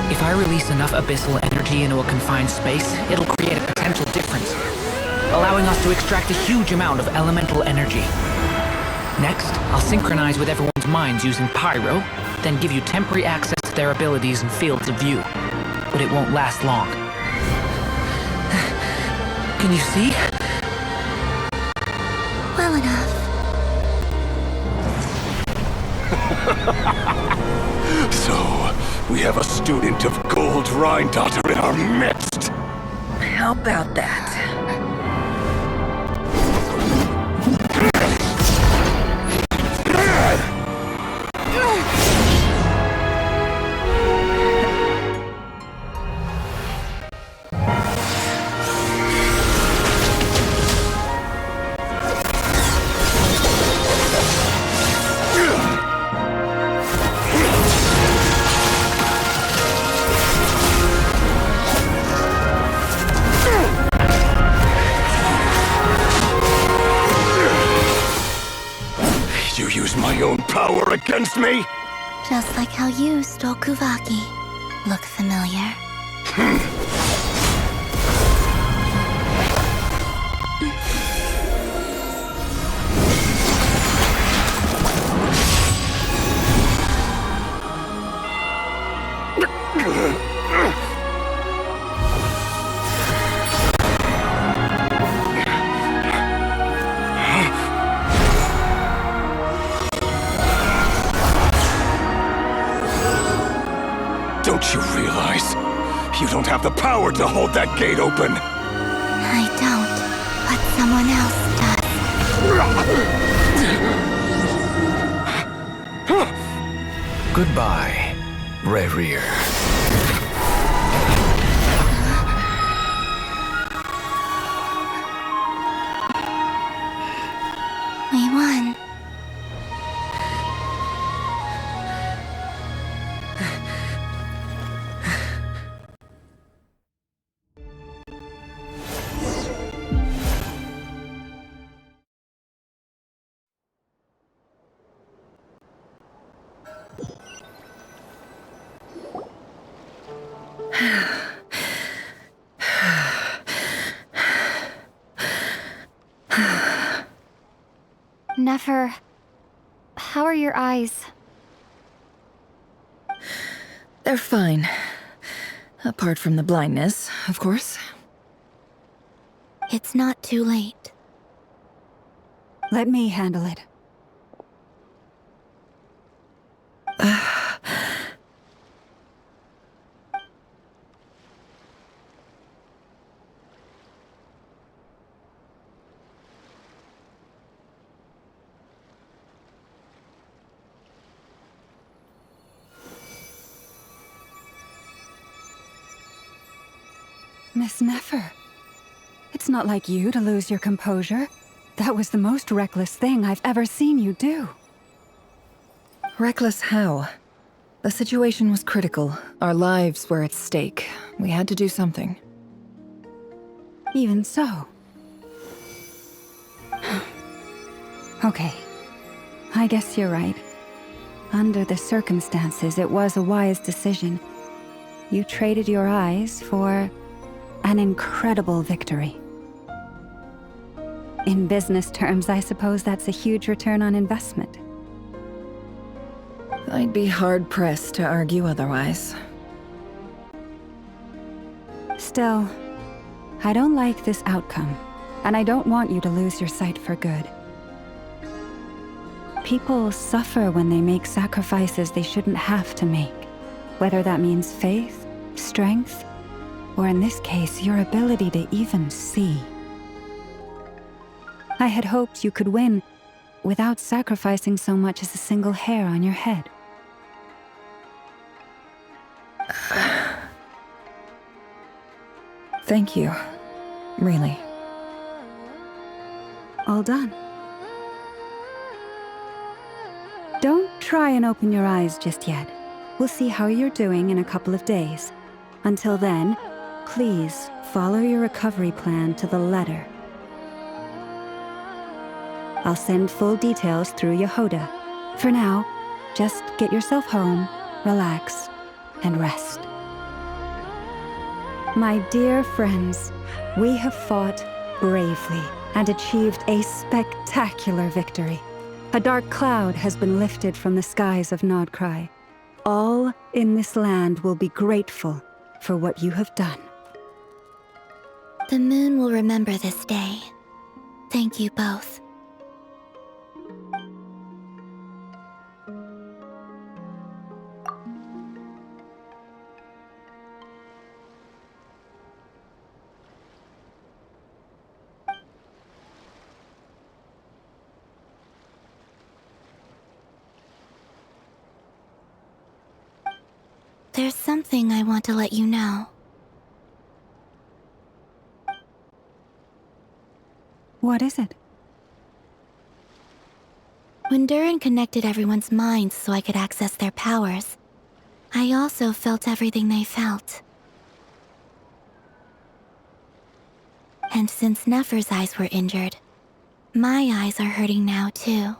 If I release enough abyssal energy into a confined space, it'll create a potential difference, allowing us to extract a huge amount of elemental energy. Next, I'll synchronize with everyone's minds using Pyro, then give you temporary access to their abilities and fields of view. But it won't last long. Can you see? Well enough. So, we have a student of Gold Rhine-Daughter in our midst. How about that? My own power against me? Just like how you stole Kuvaki. Look familiar? Don't you realize? You don't have the power to hold that gate open! I don't, but someone else does. Goodbye, Rerir. We won. Nefer, how are your eyes? They're fine. Apart from the blindness, of course. It's not too late. Let me handle it. Miss Nefer, it's not like you to lose your composure. That was the most reckless thing I've ever seen you do. Reckless how? The situation was critical. Our lives were at stake. We had to do something. Even so. Okay. I guess you're right. Under the circumstances, it was a wise decision. You traded your eyes for an incredible victory. In business terms, I suppose that's a huge return on investment. I'd be hard-pressed to argue otherwise. Still, I don't like this outcome, and I don't want you to lose your sight for good. People suffer when they make sacrifices they shouldn't have to make, whether that means faith, strength, or in this case, your ability to even see. I had hoped you could win without sacrificing so much as a single hair on your head. Thank you. Really. All done. Don't try and open your eyes just yet. We'll see how you're doing in a couple of days. Until then, please follow your recovery plan to the letter. I'll send full details through Jahoda. For now, just get yourself home, relax, and rest. My dear friends, we have fought bravely and achieved a spectacular victory. A dark cloud has been lifted from the skies of Nod-Krai. All in this land will be grateful for what you have done. The moon will remember this day. Thank you both. There's something I want to let you know. What is it? When Durin connected everyone's minds so I could access their powers, I also felt everything they felt. And since Nefer's eyes were injured, my eyes are hurting now too.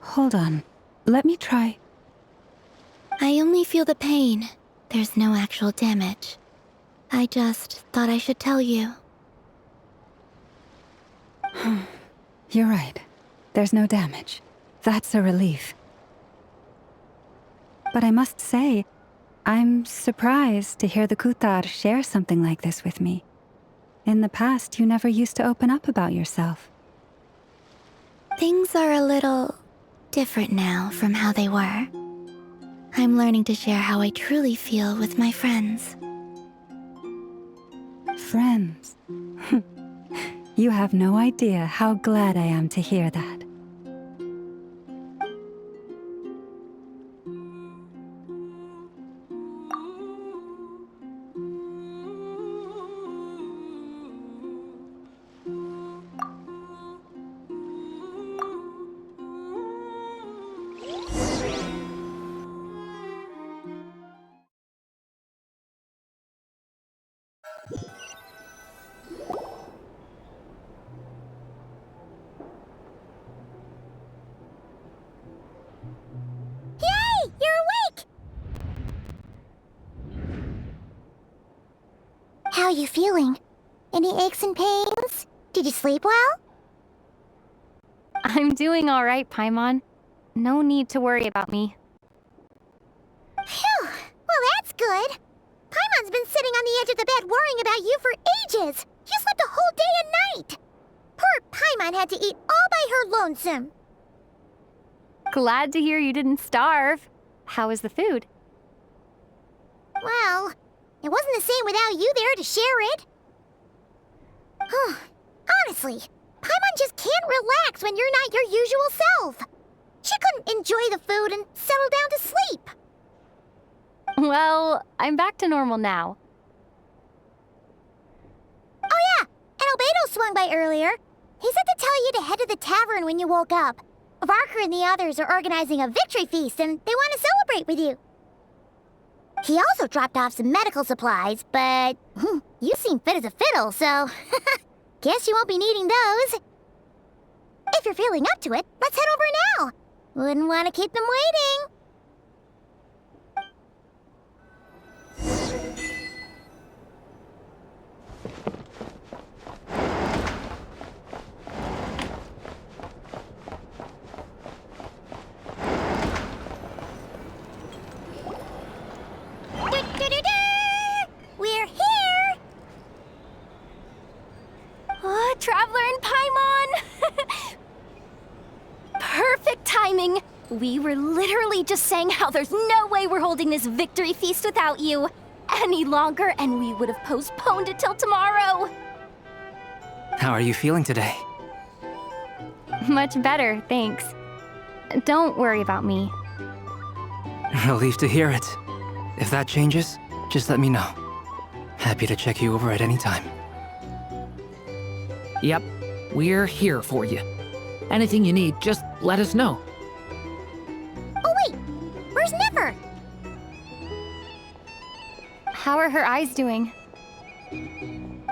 Hold on. Let me try. I only feel the pain. There's no actual damage. I just thought I should tell you. You're right. There's no damage. That's a relief. But I must say, I'm surprised to hear the Kutar share something like this with me. In the past, you never used to open up about yourself. Things are a little different now from how they were. I'm learning to share how I truly feel with my friends. Friends? You have no idea how glad I am to hear that. How are you feeling? Any aches and pains? Did you sleep well? I'm doing all right, Paimon. No need to worry about me. Phew! Well, that's good. Paimon's been sitting on the edge of the bed worrying about you for ages. You slept a whole day and night. Poor Paimon had to eat all by her lonesome. Glad to hear you didn't starve. How was the food? Well, it wasn't the same without you there to share it. Honestly, Paimon just can't relax when you're not your usual self. She couldn't enjoy the food and settle down to sleep. Well, I'm back to normal now. Oh yeah, and Albedo swung by earlier. He said to tell you to head to the tavern when you woke up. Varka and the others are organizing a victory feast and they want to celebrate with you. He also dropped off some medical supplies, but you seem fit as a fiddle, so guess you won't be needing those. If you're feeling up to it, let's head over now. Wouldn't want to keep them waiting. We're here! Oh, Traveler and Paimon! Perfect timing! We were literally just saying how there's no way we're holding this victory feast without you any longer, and we would have postponed it till tomorrow. How are you feeling today? Much better, thanks. Don't worry about me. Relieved to hear it. If that changes, just let me know. Happy to check you over at any time. Yep, we're here for you. Anything you need, just let us know. Oh wait, where's Nefer? How are her eyes doing?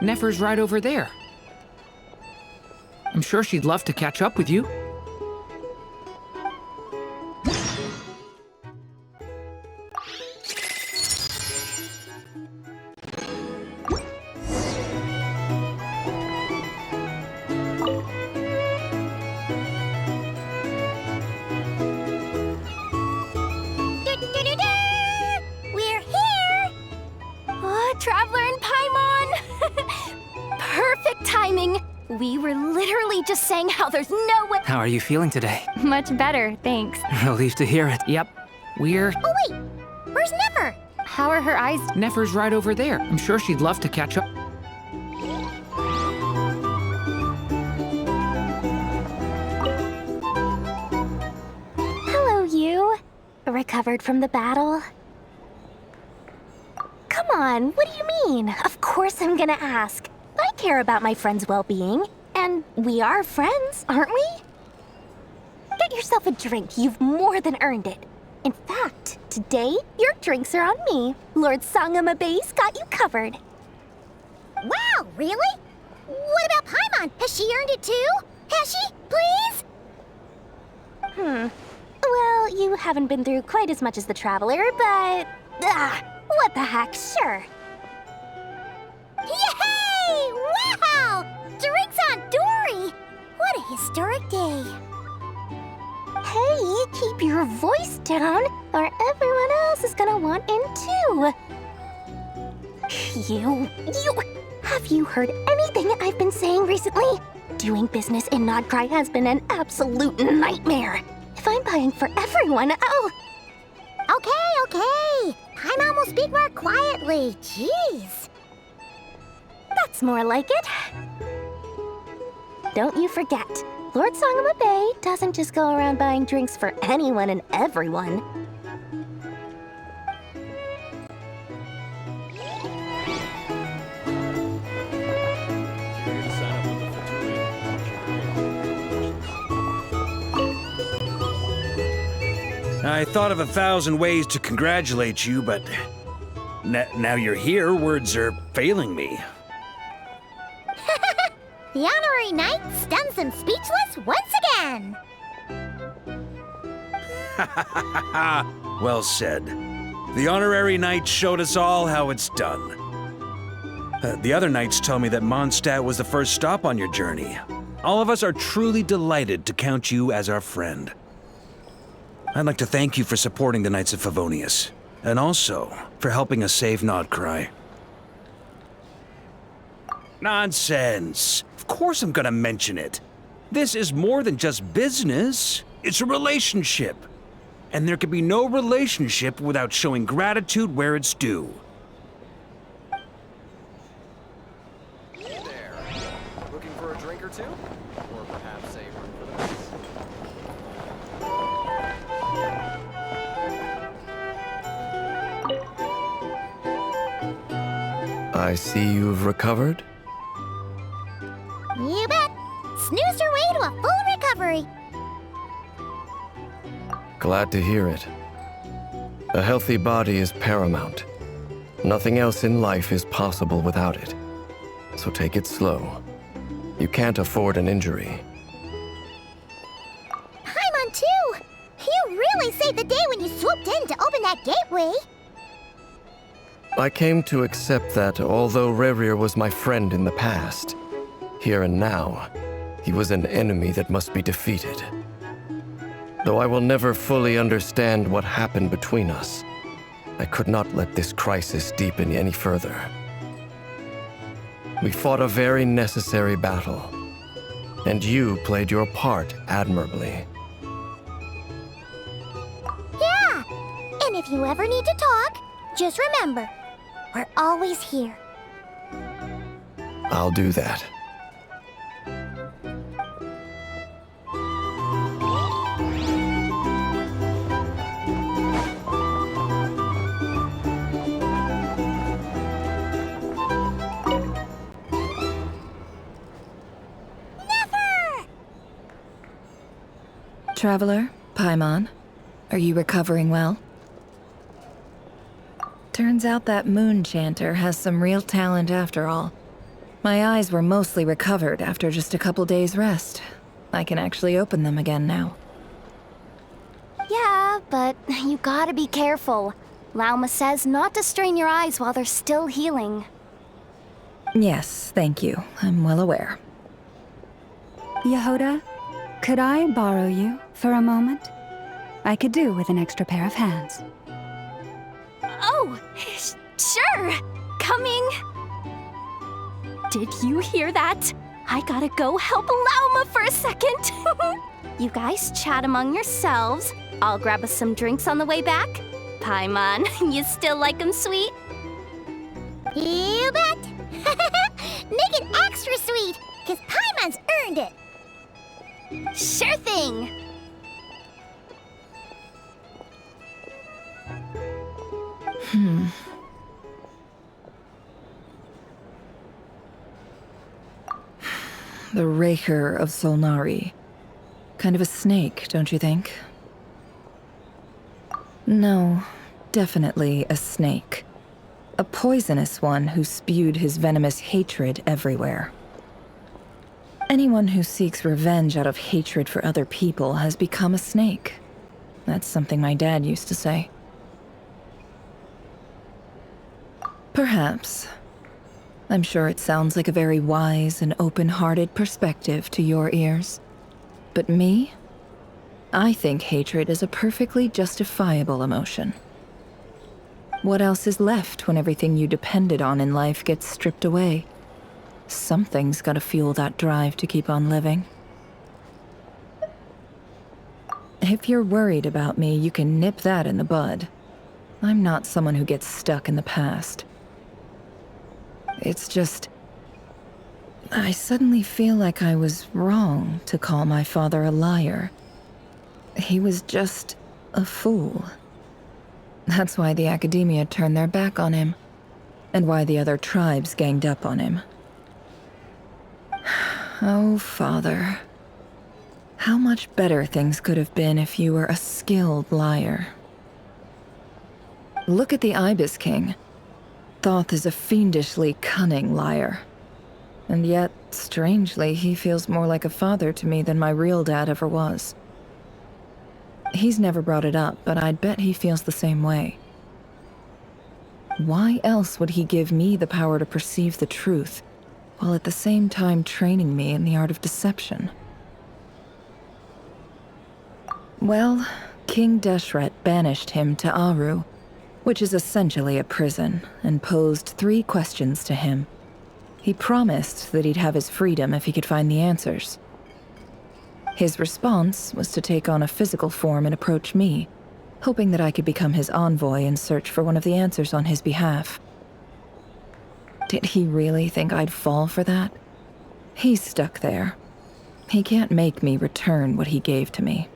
Nefer's right over there. I'm sure she'd love to catch up with you. We're here! Oh, Traveler and Paimon! Perfect timing! We were literally just saying how there's no way— How are you feeling today? Much better, thanks. Relieved to hear it. Yep, we're— Oh wait, where's Nefer? How are her eyes? Nefer's right over there. I'm sure she'd love to catch up. Hello, you. Recovered from the battle? Come on, what do you mean? Of course I'm gonna ask. I care about my friend's well-being, and we are friends, aren't we? Get yourself a drink, you've more than earned it. In fact, today, your drinks are on me. Lord Sangamabe's got you covered. Wow, really? What about Paimon? Has she earned it too? Has she? Please? Well, you haven't been through quite as much as the Traveler, but... what the heck, sure. Yay! Wow! Drinks on Dory! What a historic day. Hey, keep your voice down, or everyone else is gonna want in too. Have you heard anything I've been saying recently? Doing business in Nod-Krai has been an absolute nightmare. If I'm buying for everyone, oh... Okay. Paimon will speak more quietly. Jeez. That's more like it. Don't you forget, Lord Sangamabe doesn't just go around buying drinks for anyone and everyone. I thought of 1,000 ways to congratulate you, but now you're here, words are failing me. The honorary knight stuns them speechless once again. Well said. The honorary knight showed us all how it's done. The other knights tell me that Mondstadt was the first stop on your journey. All of us are truly delighted to count you as our friend. I'd like to thank you for supporting the Knights of Favonius, and also for helping us save Nod-Krai. Nonsense! Of course I'm gonna mention it. This is more than just business. It's a relationship. And there can be no relationship without showing gratitude where it's due. There. Looking for a drink or two? Or perhaps a room for the bus? I see you've recovered? You bet. Snoozed her way to a full recovery. Glad to hear it. A healthy body is paramount. Nothing else in life is possible without it. So take it slow. You can't afford an injury. Paimon, too. You really saved the day when you swooped in to open that gateway. I came to accept that although Rerir was my friend in the past, here and now, he was an enemy that must be defeated. Though I will never fully understand what happened between us, I could not let this crisis deepen any further. We fought a very necessary battle, and you played your part admirably. Yeah, and if you ever need to talk, just remember, we're always here. I'll do that. Traveler, Paimon, are you recovering well? Turns out that moon chanter has some real talent after all. My eyes were mostly recovered after just a couple days' rest. I can actually open them again now. Yeah, but you gotta be careful. Lauma says not to strain your eyes while they're still healing. Yes, thank you. I'm well aware. Jahoda, could I borrow you for a moment? I could do with an extra pair of hands. Oh, sure. Coming. Did you hear that? I gotta go help Lauma for a second. You guys chat among yourselves. I'll grab us some drinks on the way back. Paimon, you still like 'em sweet? You bet. Make it extra sweet, because Paimon's earned it. Sure thing. The Raker of Solnari. Kind of a snake, don't you think? No, definitely a snake. A poisonous one who spewed his venomous hatred everywhere. Anyone who seeks revenge out of hatred for other people has become a snake. That's something my dad used to say. Perhaps. I'm sure it sounds like a very wise and open-hearted perspective to your ears. But me? I think hatred is a perfectly justifiable emotion. What else is left when everything you depended on in life gets stripped away? Something's gotta fuel that drive to keep on living. If you're worried about me, you can nip that in the bud. I'm not someone who gets stuck in the past. It's just... I suddenly feel like I was wrong to call my father a liar. He was just a fool. That's why the Academia turned their back on him, and why the other tribes ganged up on him. Oh, Father. How much better things could have been if you were a skilled liar. Look at the Ibis King. Thoth is a fiendishly cunning liar. And yet, strangely, he feels more like a father to me than my real dad ever was. He's never brought it up, but I'd bet he feels the same way. Why else would he give me the power to perceive the truth, while at the same time training me in the art of deception? Well, King Deshret banished him to Aru, which is essentially a prison, and posed 3 questions to him. He promised that he'd have his freedom if he could find the answers. His response was to take on a physical form and approach me, hoping that I could become his envoy and search for one of the answers on his behalf. Did he really think I'd fall for that? He's stuck there. He can't make me return what he gave to me.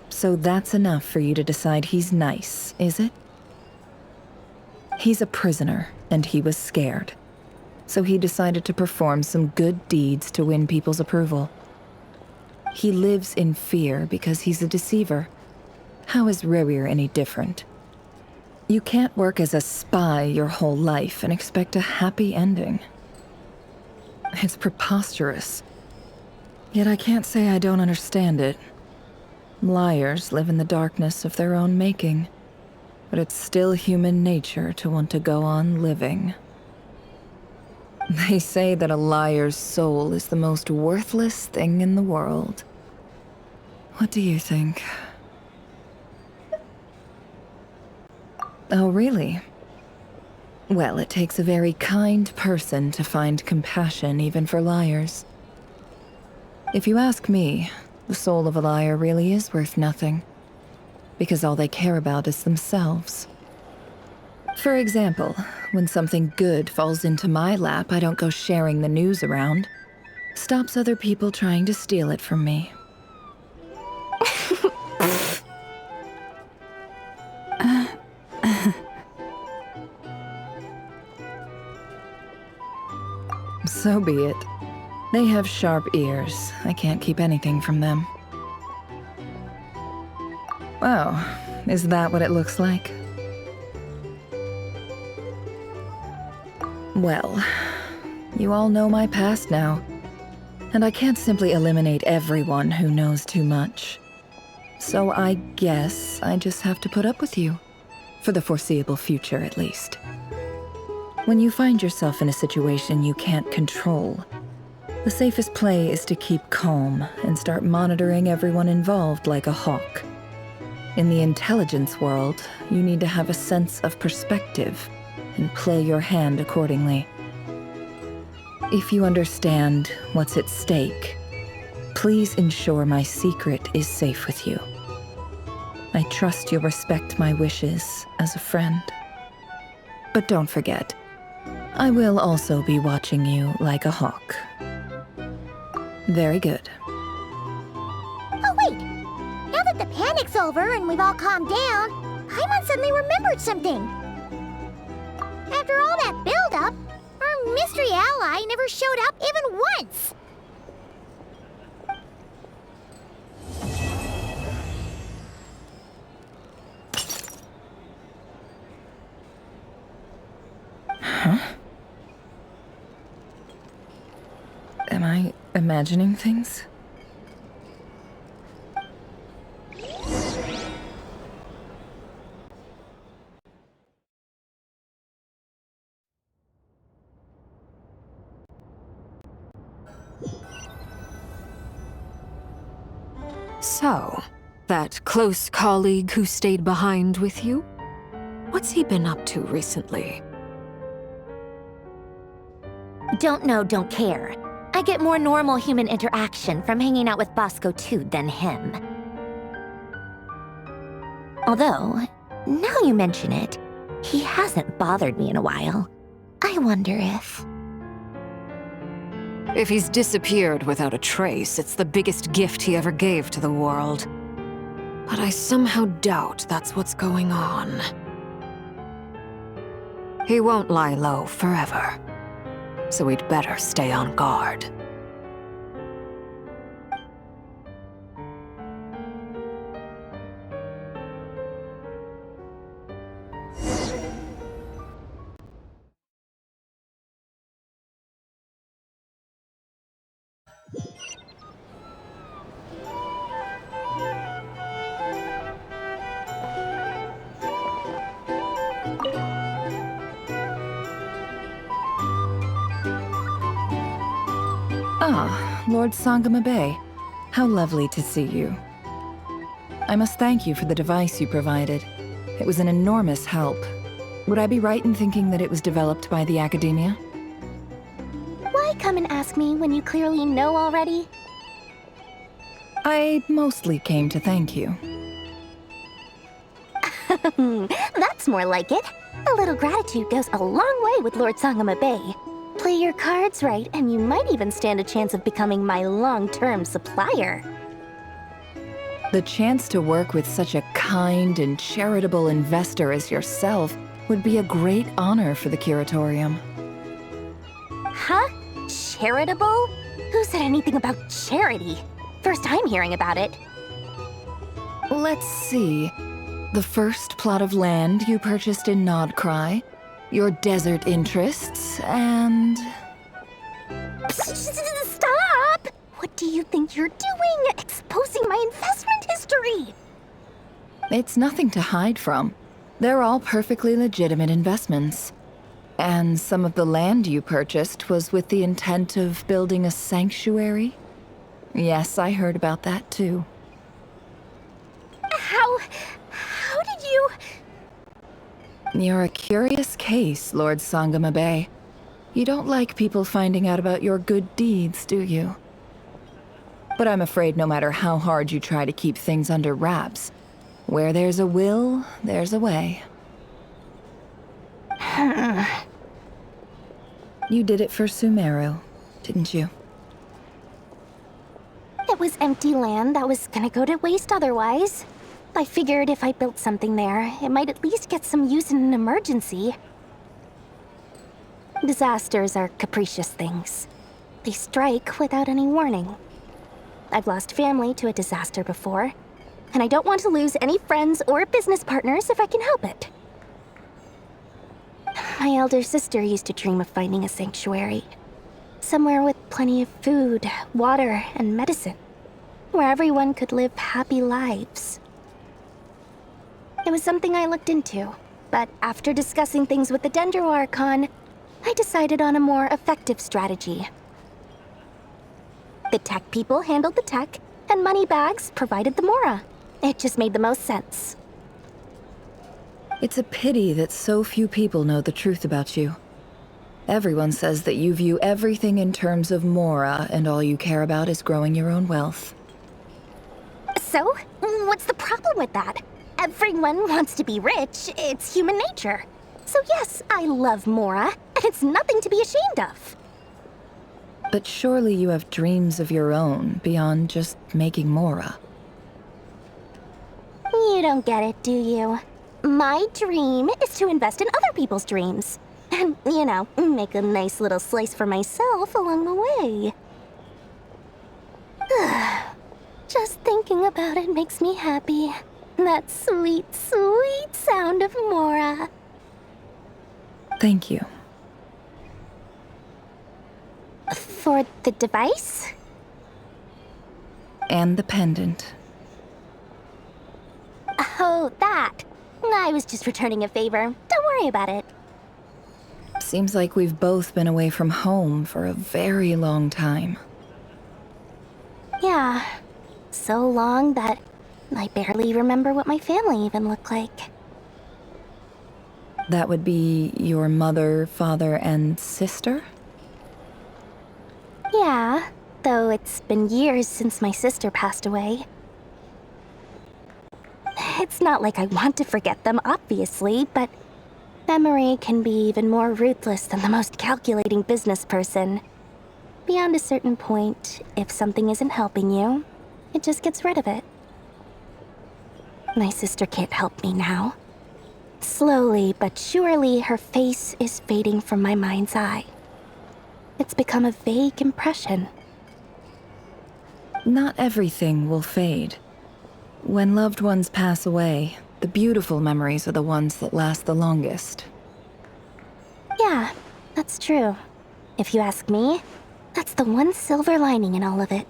So that's enough for you to decide he's nice, is it? He's a prisoner, and he was scared. So he decided to perform some good deeds to win people's approval. He lives in fear because he's a deceiver. How is Rerir any different? You can't work as a spy your whole life and expect a happy ending. It's preposterous. Yet I can't say I don't understand it. Liars live in the darkness of their own making, but it's still human nature to want to go on living. They say that a liar's soul is the most worthless thing in the world. What do you think? Oh, really? Well, it takes a very kind person to find compassion even for liars. If you ask me, the soul of a liar really is worth nothing, because all they care about is themselves. For example, when something good falls into my lap, I don't go sharing the news around. Stops other people trying to steal it from me. So be it. They have sharp ears. I can't keep anything from them. Oh, is that what it looks like? Well, you all know my past now, and I can't simply eliminate everyone who knows too much. So I guess I just have to put up with you, for the foreseeable future at least. When you find yourself in a situation you can't control, the safest play is to keep calm and start monitoring everyone involved like a hawk. In the intelligence world, you need to have a sense of perspective and play your hand accordingly. If you understand what's at stake, please ensure my secret is safe with you. I trust you'll respect my wishes as a friend. But don't forget, I will also be watching you like a hawk. Very good. Oh, wait! Now that the panic's over and we've all calmed down, Paimon suddenly remembered something. After all that build-up, our mystery ally never showed up even once! Huh? Am I imagining things? So, that close colleague who stayed behind with you? What's he been up to recently? Don't know, don't care. I get more normal human interaction from hanging out with Bosco too than him. Although, now you mention it, he hasn't bothered me in a while. I wonder if... If he's disappeared without a trace, it's the biggest gift he ever gave to the world. But I somehow doubt that's what's going on. He won't lie low forever, so we'd better stay on guard. Ah, Lord Sangamabe. How lovely to see you. I must thank you for the device you provided. It was an enormous help. Would I be right in thinking that it was developed by the Academia? Why come and ask me when you clearly know already? I mostly came to thank you. That's more like it. A little gratitude goes a long way with Lord Sangamabe. Play your cards right, and you might even stand a chance of becoming my long-term supplier. The chance to work with such a kind and charitable investor as yourself would be a great honor for the Curatorium. Huh? Charitable? Who said anything about charity? First time hearing about it. Let's see. The first plot of land you purchased in Nod-Krai, your desert interests, and... Stop! What do you think you're doing? Exposing my investment history! It's nothing to hide from. They're all perfectly legitimate investments. And some of the land you purchased was with the intent of building a sanctuary? Yes, I heard about that too. How did you... You're a curious case, Lord Sangamabe. You don't like people finding out about your good deeds, do you? But I'm afraid no matter how hard you try to keep things under wraps, where there's a will, there's a way. You did it for Sumeru, didn't you? It was empty land that was gonna go to waste otherwise. I figured if I built something there, it might at least get some use in an emergency. Disasters are capricious things. They strike without any warning. I've lost family to a disaster before, and I don't want to lose any friends or business partners if I can help it. My elder sister used to dream of finding a sanctuary. Somewhere with plenty of food, water, and medicine. Where everyone could live happy lives. It was something I looked into, but after discussing things with the Dendro Archon, I decided on a more effective strategy. The tech people handled the tech, and Moneybags provided the Mora. It just made the most sense. It's a pity that so few people know the truth about you. Everyone says that you view everything in terms of Mora, and all you care about is growing your own wealth. So, what's the problem with that? Everyone wants to be rich. It's human nature. So yes, I love Mora, and it's nothing to be ashamed of. But surely you have dreams of your own beyond just making Mora. You don't get it, do you? My dream is to invest in other people's dreams. And, you know, make a nice little slice for myself along the way. Just thinking about it makes me happy. That sweet, sweet sound of Mora. Thank you. For the device? And the pendant. Oh, that. I was just returning a favor. Don't worry about it. Seems like we've both been away from home for a very long time. Yeah. So long that I barely remember what my family even looked like. That would be your mother, father, and sister? Yeah, though it's been years since my sister passed away. It's not like I want to forget them, obviously, but memory can be even more ruthless than the most calculating business person. Beyond a certain point, if something isn't helping you, it just gets rid of it. My sister can't help me now. Slowly but surely, her face is fading from my mind's eye. It's become a vague impression. Not everything will fade. When loved ones pass away, the beautiful memories are the ones that last the longest. Yeah, that's true. If you ask me, that's the one silver lining in all of it.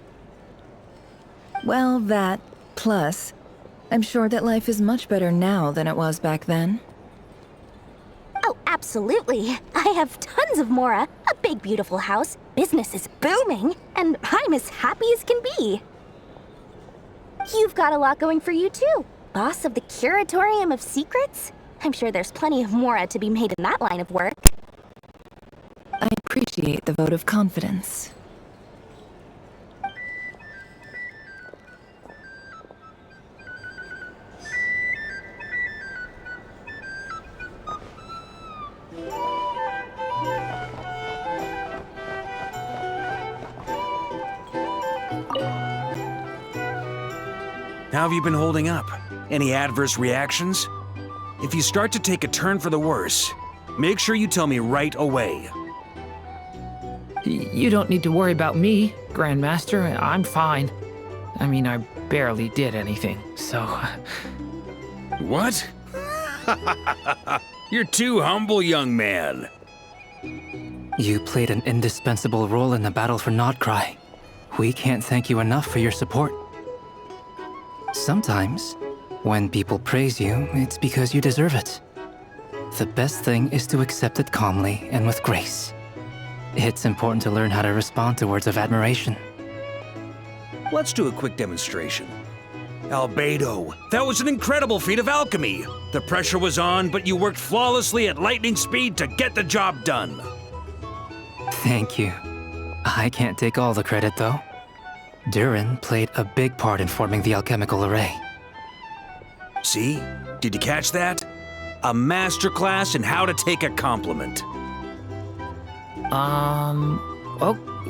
Well, that, plus, I'm sure that life is much better now than it was back then. Oh, absolutely. I have tons of Mora, a big beautiful house, business is booming, and I'm as happy as can be. You've got a lot going for you too. Boss of the Curatorium of Secrets? I'm sure there's plenty of Mora to be made in that line of work. I appreciate the vote of confidence. How have you been holding up? Any adverse reactions? If you start to take a turn for the worse, make sure you tell me right away. You don't need to worry about me, Grandmaster. I'm fine. I mean, I barely did anything, so... What? You're too humble, young man. You played an indispensable role in the battle for Nod-Krai. We can't thank you enough for your support. Sometimes, when people praise you, it's because you deserve it. The best thing is to accept it calmly and with grace. It's important to learn how to respond to words of admiration. Let's do a quick demonstration. Albedo, that was an incredible feat of alchemy. The pressure was on, but you worked flawlessly at lightning speed to get the job done. Thank you. I can't take all the credit, though. Durin played a big part in forming the alchemical array. See? Did you catch that? A masterclass in how to take a compliment.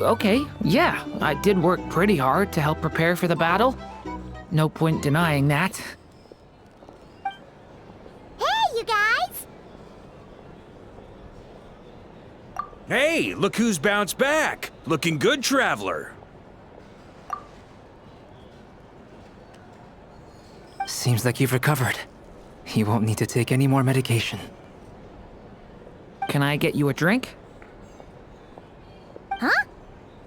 Okay, yeah. I did work pretty hard to help prepare for the battle. No point denying that. Hey, you guys! Hey, look who's bounced back. Looking good, Traveler. Seems like you've recovered. You won't need to take any more medication. Can I get you a drink? Huh?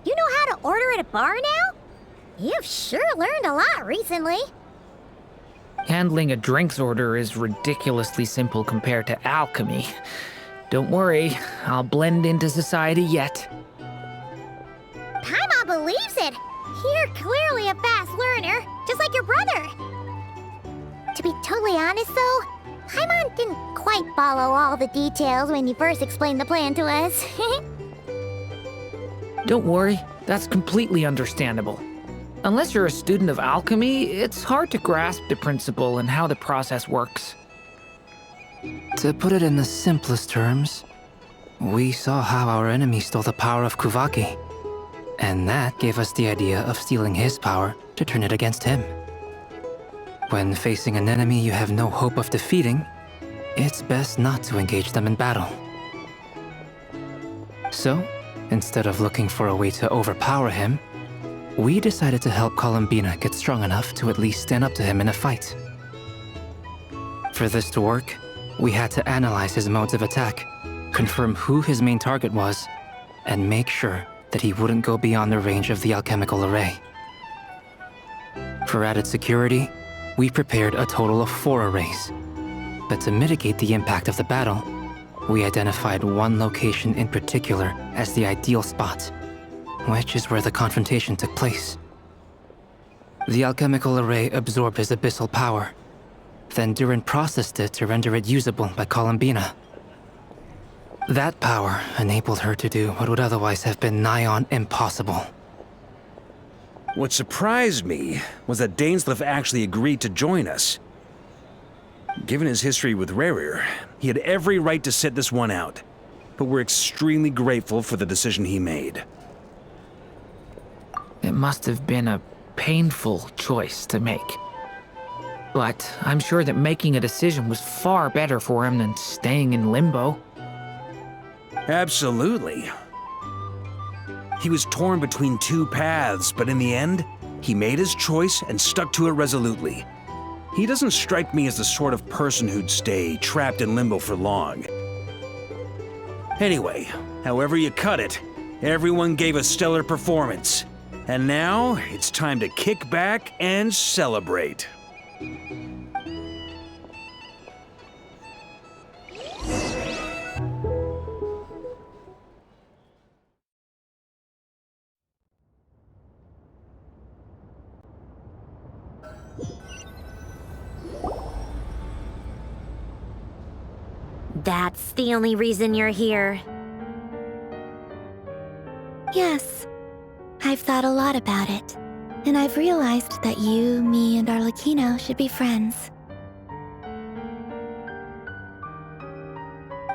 You know how to order at a bar now? You've sure learned a lot recently. Handling a drinks order is ridiculously simple compared to alchemy. Don't worry, I'll blend into society yet. Paimon believes it! You're clearly a fast learner, just like your brother. To be totally honest though, Paimon didn't quite follow all the details when you first explained the plan to us. Don't worry, that's completely understandable. Unless you're a student of alchemy, it's hard to grasp the principle and how the process works. To put it in the simplest terms, we saw how our enemy stole the power of Kuvaki, and that gave us the idea of stealing his power to turn it against him. When facing an enemy you have no hope of defeating, it's best not to engage them in battle. So, instead of looking for a way to overpower him, we decided to help Columbina get strong enough to at least stand up to him in a fight. For this to work, we had to analyze his modes of attack, confirm who his main target was, and make sure that he wouldn't go beyond the range of the alchemical array. For added security, we prepared a total of 4 arrays. But to mitigate the impact of the battle, we identified one location in particular as the ideal spot, which is where the confrontation took place. The alchemical array absorbed his abyssal power. Then Durin processed it to render it usable by Columbina. That power enabled her to do what would otherwise have been nigh on impossible. What surprised me was that Dainsleif actually agreed to join us. Given his history with Rerir, he had every right to sit this one out, but we're extremely grateful for the decision he made. It must have been a painful choice to make. But I'm sure that making a decision was far better for him than staying in limbo. Absolutely. He was torn between 2 paths, but in the end, he made his choice and stuck to it resolutely. He doesn't strike me as the sort of person who'd stay trapped in limbo for long. Anyway, however you cut it, everyone gave a stellar performance. And now, it's time to kick back and celebrate. That's the only reason you're here? Yes. I've thought a lot about it. And I've realized that you, me, and Arlecchino should be friends.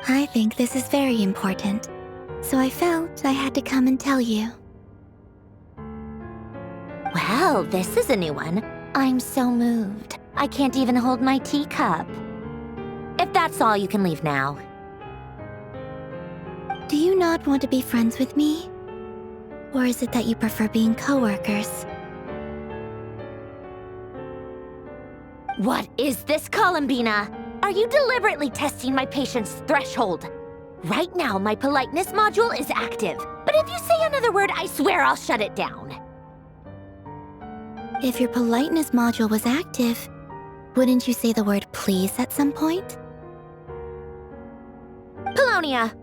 I think this is very important. So I felt I had to come and tell you. Well, this is a new one. I'm so moved. I can't even hold my teacup. If that's all, you can leave now. Do you not want to be friends with me? Or is it that you prefer being co-workers? What is this, Columbina? Are you deliberately testing my patience threshold? Right now, my politeness module is active. But if you say another word, I swear I'll shut it down. If your politeness module was active, wouldn't you say the word please at some point? Polonia,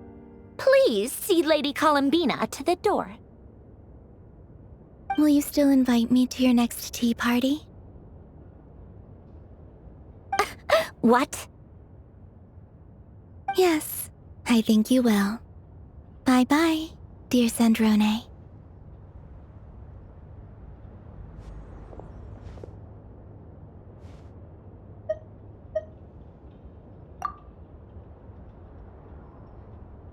please see Lady Columbina to the door. Will you still invite me to your next tea party? What? Yes, I think you will. Bye-bye, dear Sandrone.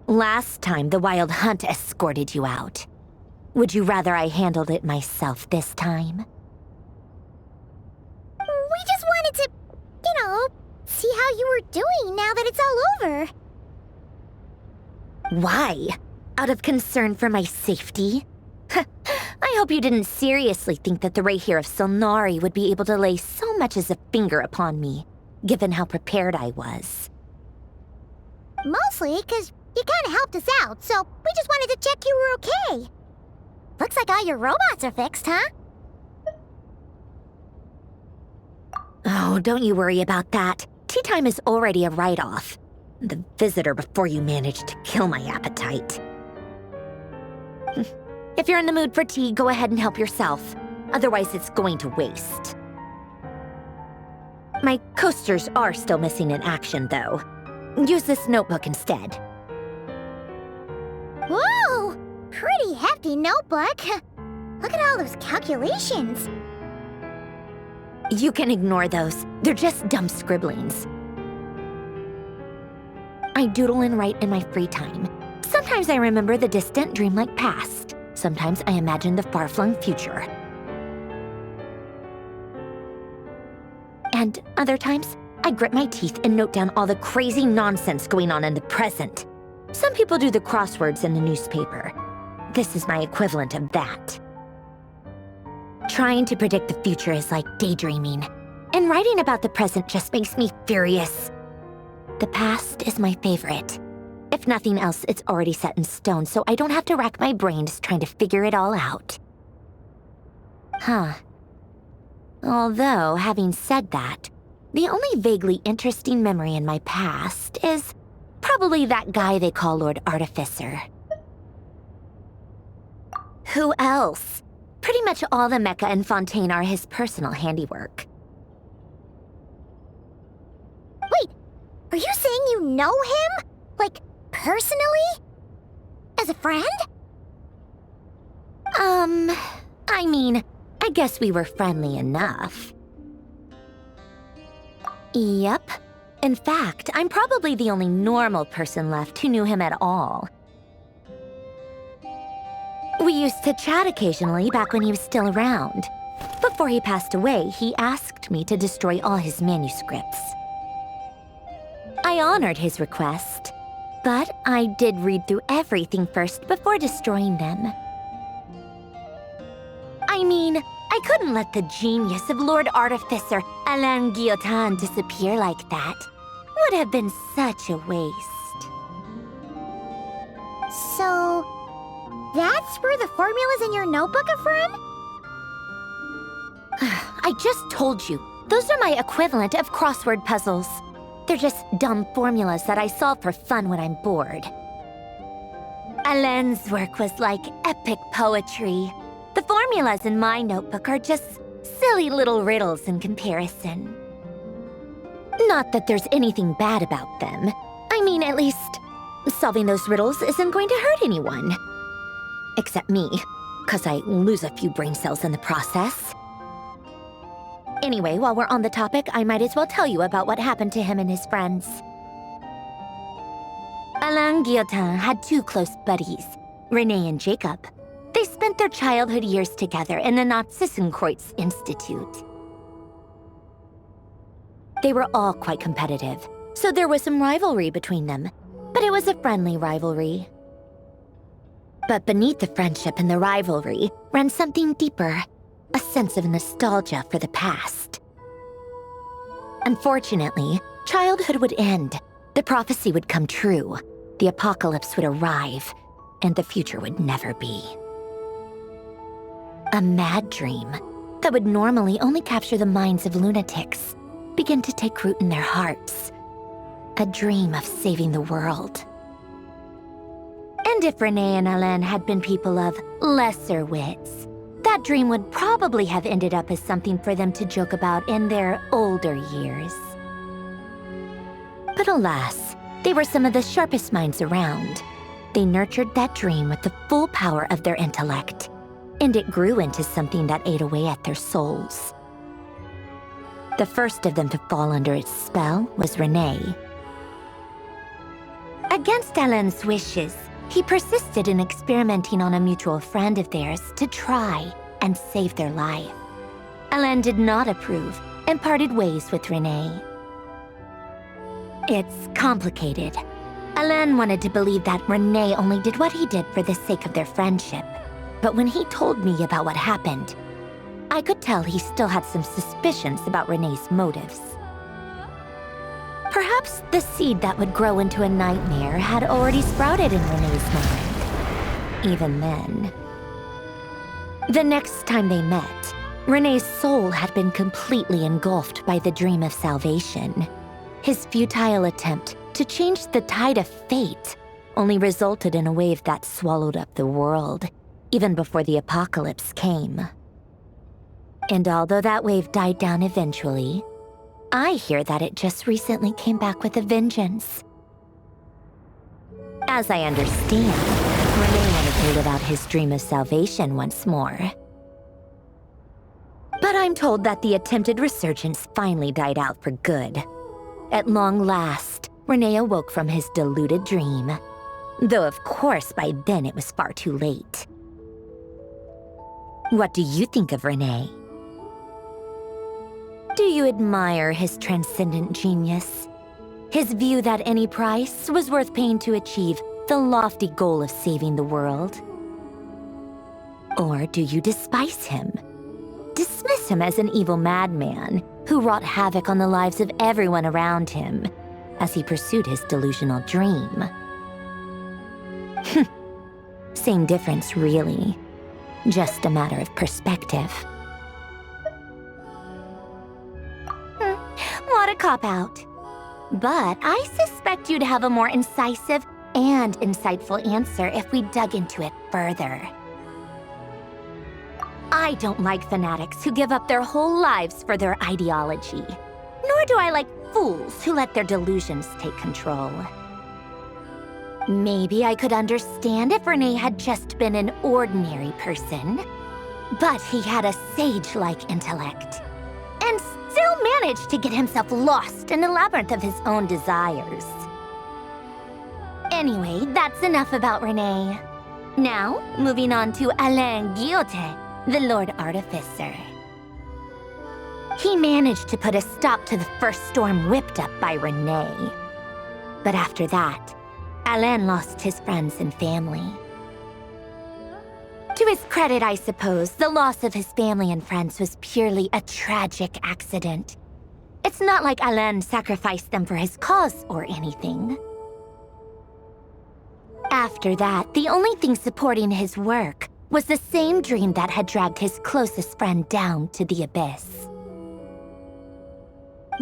Last time, the Wild Hunt escorted you out. Would you rather I handled it myself this time? We just wanted to, see how you were doing now that it's all over. Why? Out of concern for my safety? I hope you didn't seriously think that the Rerir of Solnari would be able to lay so much as a finger upon me, given how prepared I was. Mostly because you kind of helped us out, so we just wanted to check you were okay. Looks like all your robots are fixed, huh? Oh, don't you worry about that. Tea time is already a write-off. The visitor before you managed to kill my appetite. If you're in the mood for tea, go ahead and help yourself. Otherwise, it's going to waste. My coasters are still missing in action, though. Use this notebook instead. Whoa! Pretty hefty notebook. Look at all those calculations. You can ignore those. They're just dumb scribblings. I doodle and write in my free time. Sometimes I remember the distant, dreamlike past. Sometimes I imagine the far-flung future. And other times, I grit my teeth and note down all the crazy nonsense going on in the present. Some people do the crosswords in the newspaper. This is my equivalent of that. Trying to predict the future is like daydreaming, and writing about the present just makes me furious. The past is my favorite. If nothing else, it's already set in stone, so I don't have to rack my brains trying to figure it all out. Huh. Although, having said that, the only vaguely interesting memory in my past is probably that guy they call Lord Artificer. Who else? Pretty much all the mecha and Fontaine are his personal handiwork. Wait, are you saying you know him? Like, personally? As a friend? I mean, I guess we were friendly enough. Yep. In fact, I'm probably the only normal person left who knew him at all. We used to chat occasionally back when he was still around. Before he passed away, he asked me to destroy all his manuscripts. I honored his request, but I did read through everything first before destroying them. I mean, I couldn't let the genius of Lord Artificer Alain Guillotin disappear like that. Would have been such a waste. So, that's where the formulas in your notebook are from? I just told you, those are my equivalent of crossword puzzles. They're just dumb formulas that I solve for fun when I'm bored. Alain's work was like epic poetry. The formulas in my notebook are just silly little riddles in comparison. Not that there's anything bad about them. I mean, at least, solving those riddles isn't going to hurt anyone. Except me, because I lose a few brain cells in the process. Anyway, while we're on the topic, I might as well tell you about what happened to him and his friends. Alain Guillotin had two close buddies, Renee and Jacob. They spent their childhood years together in the Narzissenkreuz Institute. They were all quite competitive, so there was some rivalry between them, but it was a friendly rivalry. But beneath the friendship and the rivalry ran something deeper, a sense of nostalgia for the past. Unfortunately, childhood would end, the prophecy would come true, the apocalypse would arrive, and the future would never be. A mad dream that would normally only capture the minds of lunatics began to take root in their hearts. A dream of saving the world. And if Renee and Alain had been people of lesser wits, that dream would probably have ended up as something for them to joke about in their older years. But alas, they were some of the sharpest minds around. They nurtured that dream with the full power of their intellect, and it grew into something that ate away at their souls. The first of them to fall under its spell was Renee. Against Alain's wishes, he persisted in experimenting on a mutual friend of theirs to try and save their life. Alain did not approve and parted ways with Renee. It's complicated. Alain wanted to believe that Renee only did what he did for the sake of their friendship. But when he told me about what happened, I could tell he still had some suspicions about Renee's motives. Perhaps the seed that would grow into a nightmare had already sprouted in Renee's mind. Even then. The next time they met, Renee's soul had been completely engulfed by the dream of salvation. His futile attempt to change the tide of fate only resulted in a wave that swallowed up the world, even before the apocalypse came. And although that wave died down eventually, I hear that it just recently came back with a vengeance. As I understand, Renee wanted to live out his dream of salvation once more. But I'm told that the attempted resurgence finally died out for good. At long last, Renee awoke from his deluded dream. Though of course by then it was far too late. What do you think of Renee? Do you admire his transcendent genius? His view that any price was worth paying to achieve the lofty goal of saving the world? Or do you despise him? Dismiss him as an evil madman who wrought havoc on the lives of everyone around him as he pursued his delusional dream? Same difference, really. Just a matter of perspective. What a cop-out. But I suspect you'd have a more incisive and insightful answer if we dug into it further. I don't like fanatics who give up their whole lives for their ideology. Nor do I like fools who let their delusions take control. Maybe I could understand if Renee had just been an ordinary person. But he had a sage-like intellect. And still managed to get himself lost in the labyrinth of his own desires. Anyway, that's enough about Renee. Now, moving on to Alain Guillotin, the Lord Artificer. He managed to put a stop to the first storm whipped up by Renee. But after that, Alain lost his friends and family. To his credit, I suppose, the loss of his family and friends was purely a tragic accident. It's not like Alain sacrificed them for his cause or anything. After that, the only thing supporting his work was the same dream that had dragged his closest friend down to the abyss.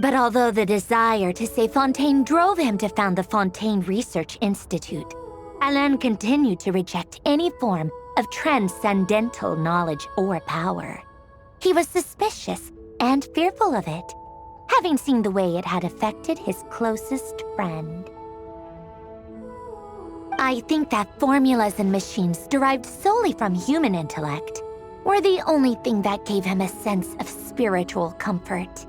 But although the desire to save Fontaine drove him to found the Fontaine Research Institute, Alain continued to reject any form of transcendental knowledge or power. He was suspicious and fearful of it, having seen the way it had affected his closest friend. I think that formulas and machines derived solely from human intellect were the only thing that gave him a sense of spiritual comfort.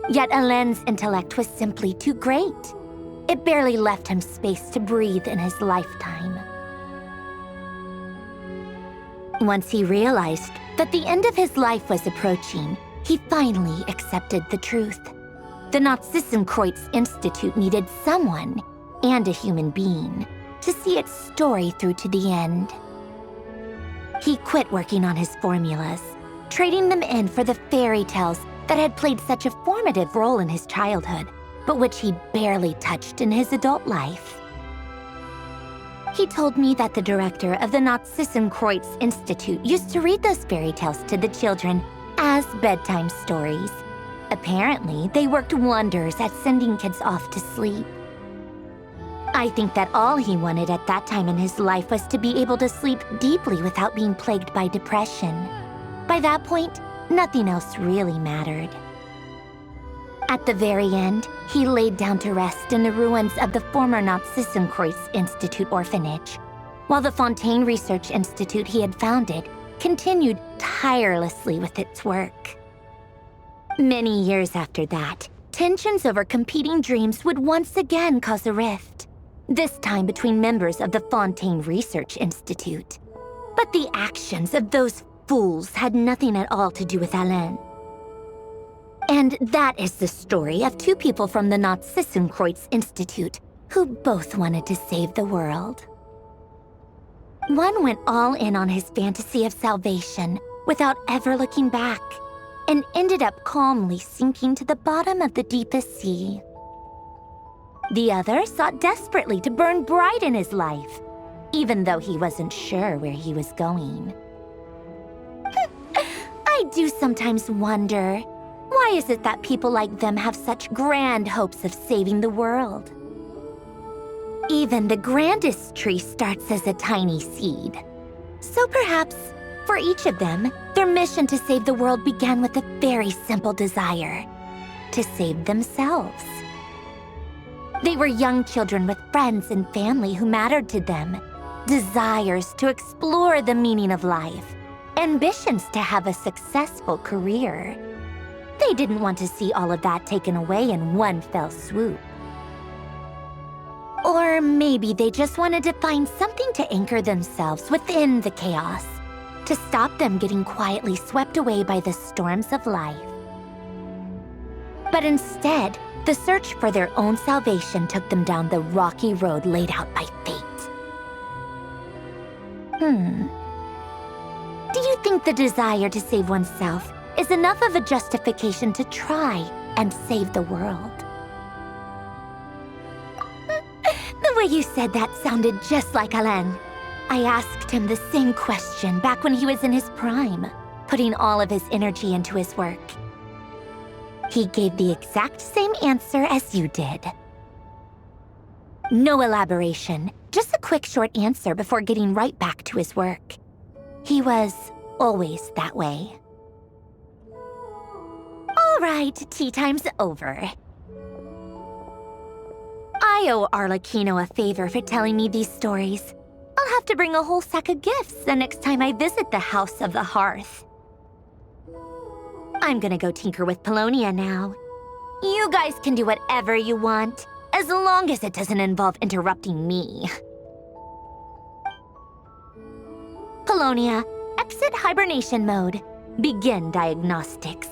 Yet Alain's intellect was simply too great. It barely left him space to breathe in his lifetime. Once he realized that the end of his life was approaching, he finally accepted the truth. The Nod-Krai Institute needed someone, and a human being, to see its story through to the end. He quit working on his formulas, trading them in for the fairy tales that had played such a formative role in his childhood, but which he barely touched in his adult life. He told me that the director of the Nod-Krai Institute used to read those fairy tales to the children as bedtime stories. Apparently, they worked wonders at sending kids off to sleep. I think that all he wanted at that time in his life was to be able to sleep deeply without being plagued by depression. By that point, nothing else really mattered. At the very end, he laid down to rest in the ruins of the former Nod-Krai Institute orphanage, while the Fontaine Research Institute he had founded continued tirelessly with its work. Many years after that, tensions over competing dreams would once again cause a rift, this time between members of the Fontaine Research Institute. But the actions of those fools had nothing at all to do with Alain. And that is the story of two people from the Nod-Krai Institute who both wanted to save the world. One went all in on his fantasy of salvation without ever looking back, and ended up calmly sinking to the bottom of the deepest sea. The other sought desperately to burn bright in his life, even though he wasn't sure where he was going. I do sometimes wonder, why is it that people like them have such grand hopes of saving the world? Even the grandest tree starts as a tiny seed. So perhaps, for each of them, their mission to save the world began with a very simple desire: to save themselves. They were young children with friends and family who mattered to them, desires to explore the meaning of life, ambitions to have a successful career. They didn't want to see all of that taken away in one fell swoop. Or maybe they just wanted to find something to anchor themselves within the chaos, to stop them getting quietly swept away by the storms of life. But instead, the search for their own salvation took them down the rocky road laid out by fate. Do you think the desire to save oneself is enough of a justification to try and save the world? The way you said that sounded just like Alain. I asked him the same question back when he was in his prime, putting all of his energy into his work. He gave the exact same answer as you did. No elaboration, just a quick short answer before getting right back to his work. He was always that way. All right, tea time's over. I owe Arlecchino a favor for telling me these stories. I'll have to bring a whole sack of gifts the next time I visit the House of the Hearth. I'm gonna go tinker with Paulownia now. You guys can do whatever you want, as long as it doesn't involve interrupting me. Paulownia, exit hibernation mode. Begin diagnostics.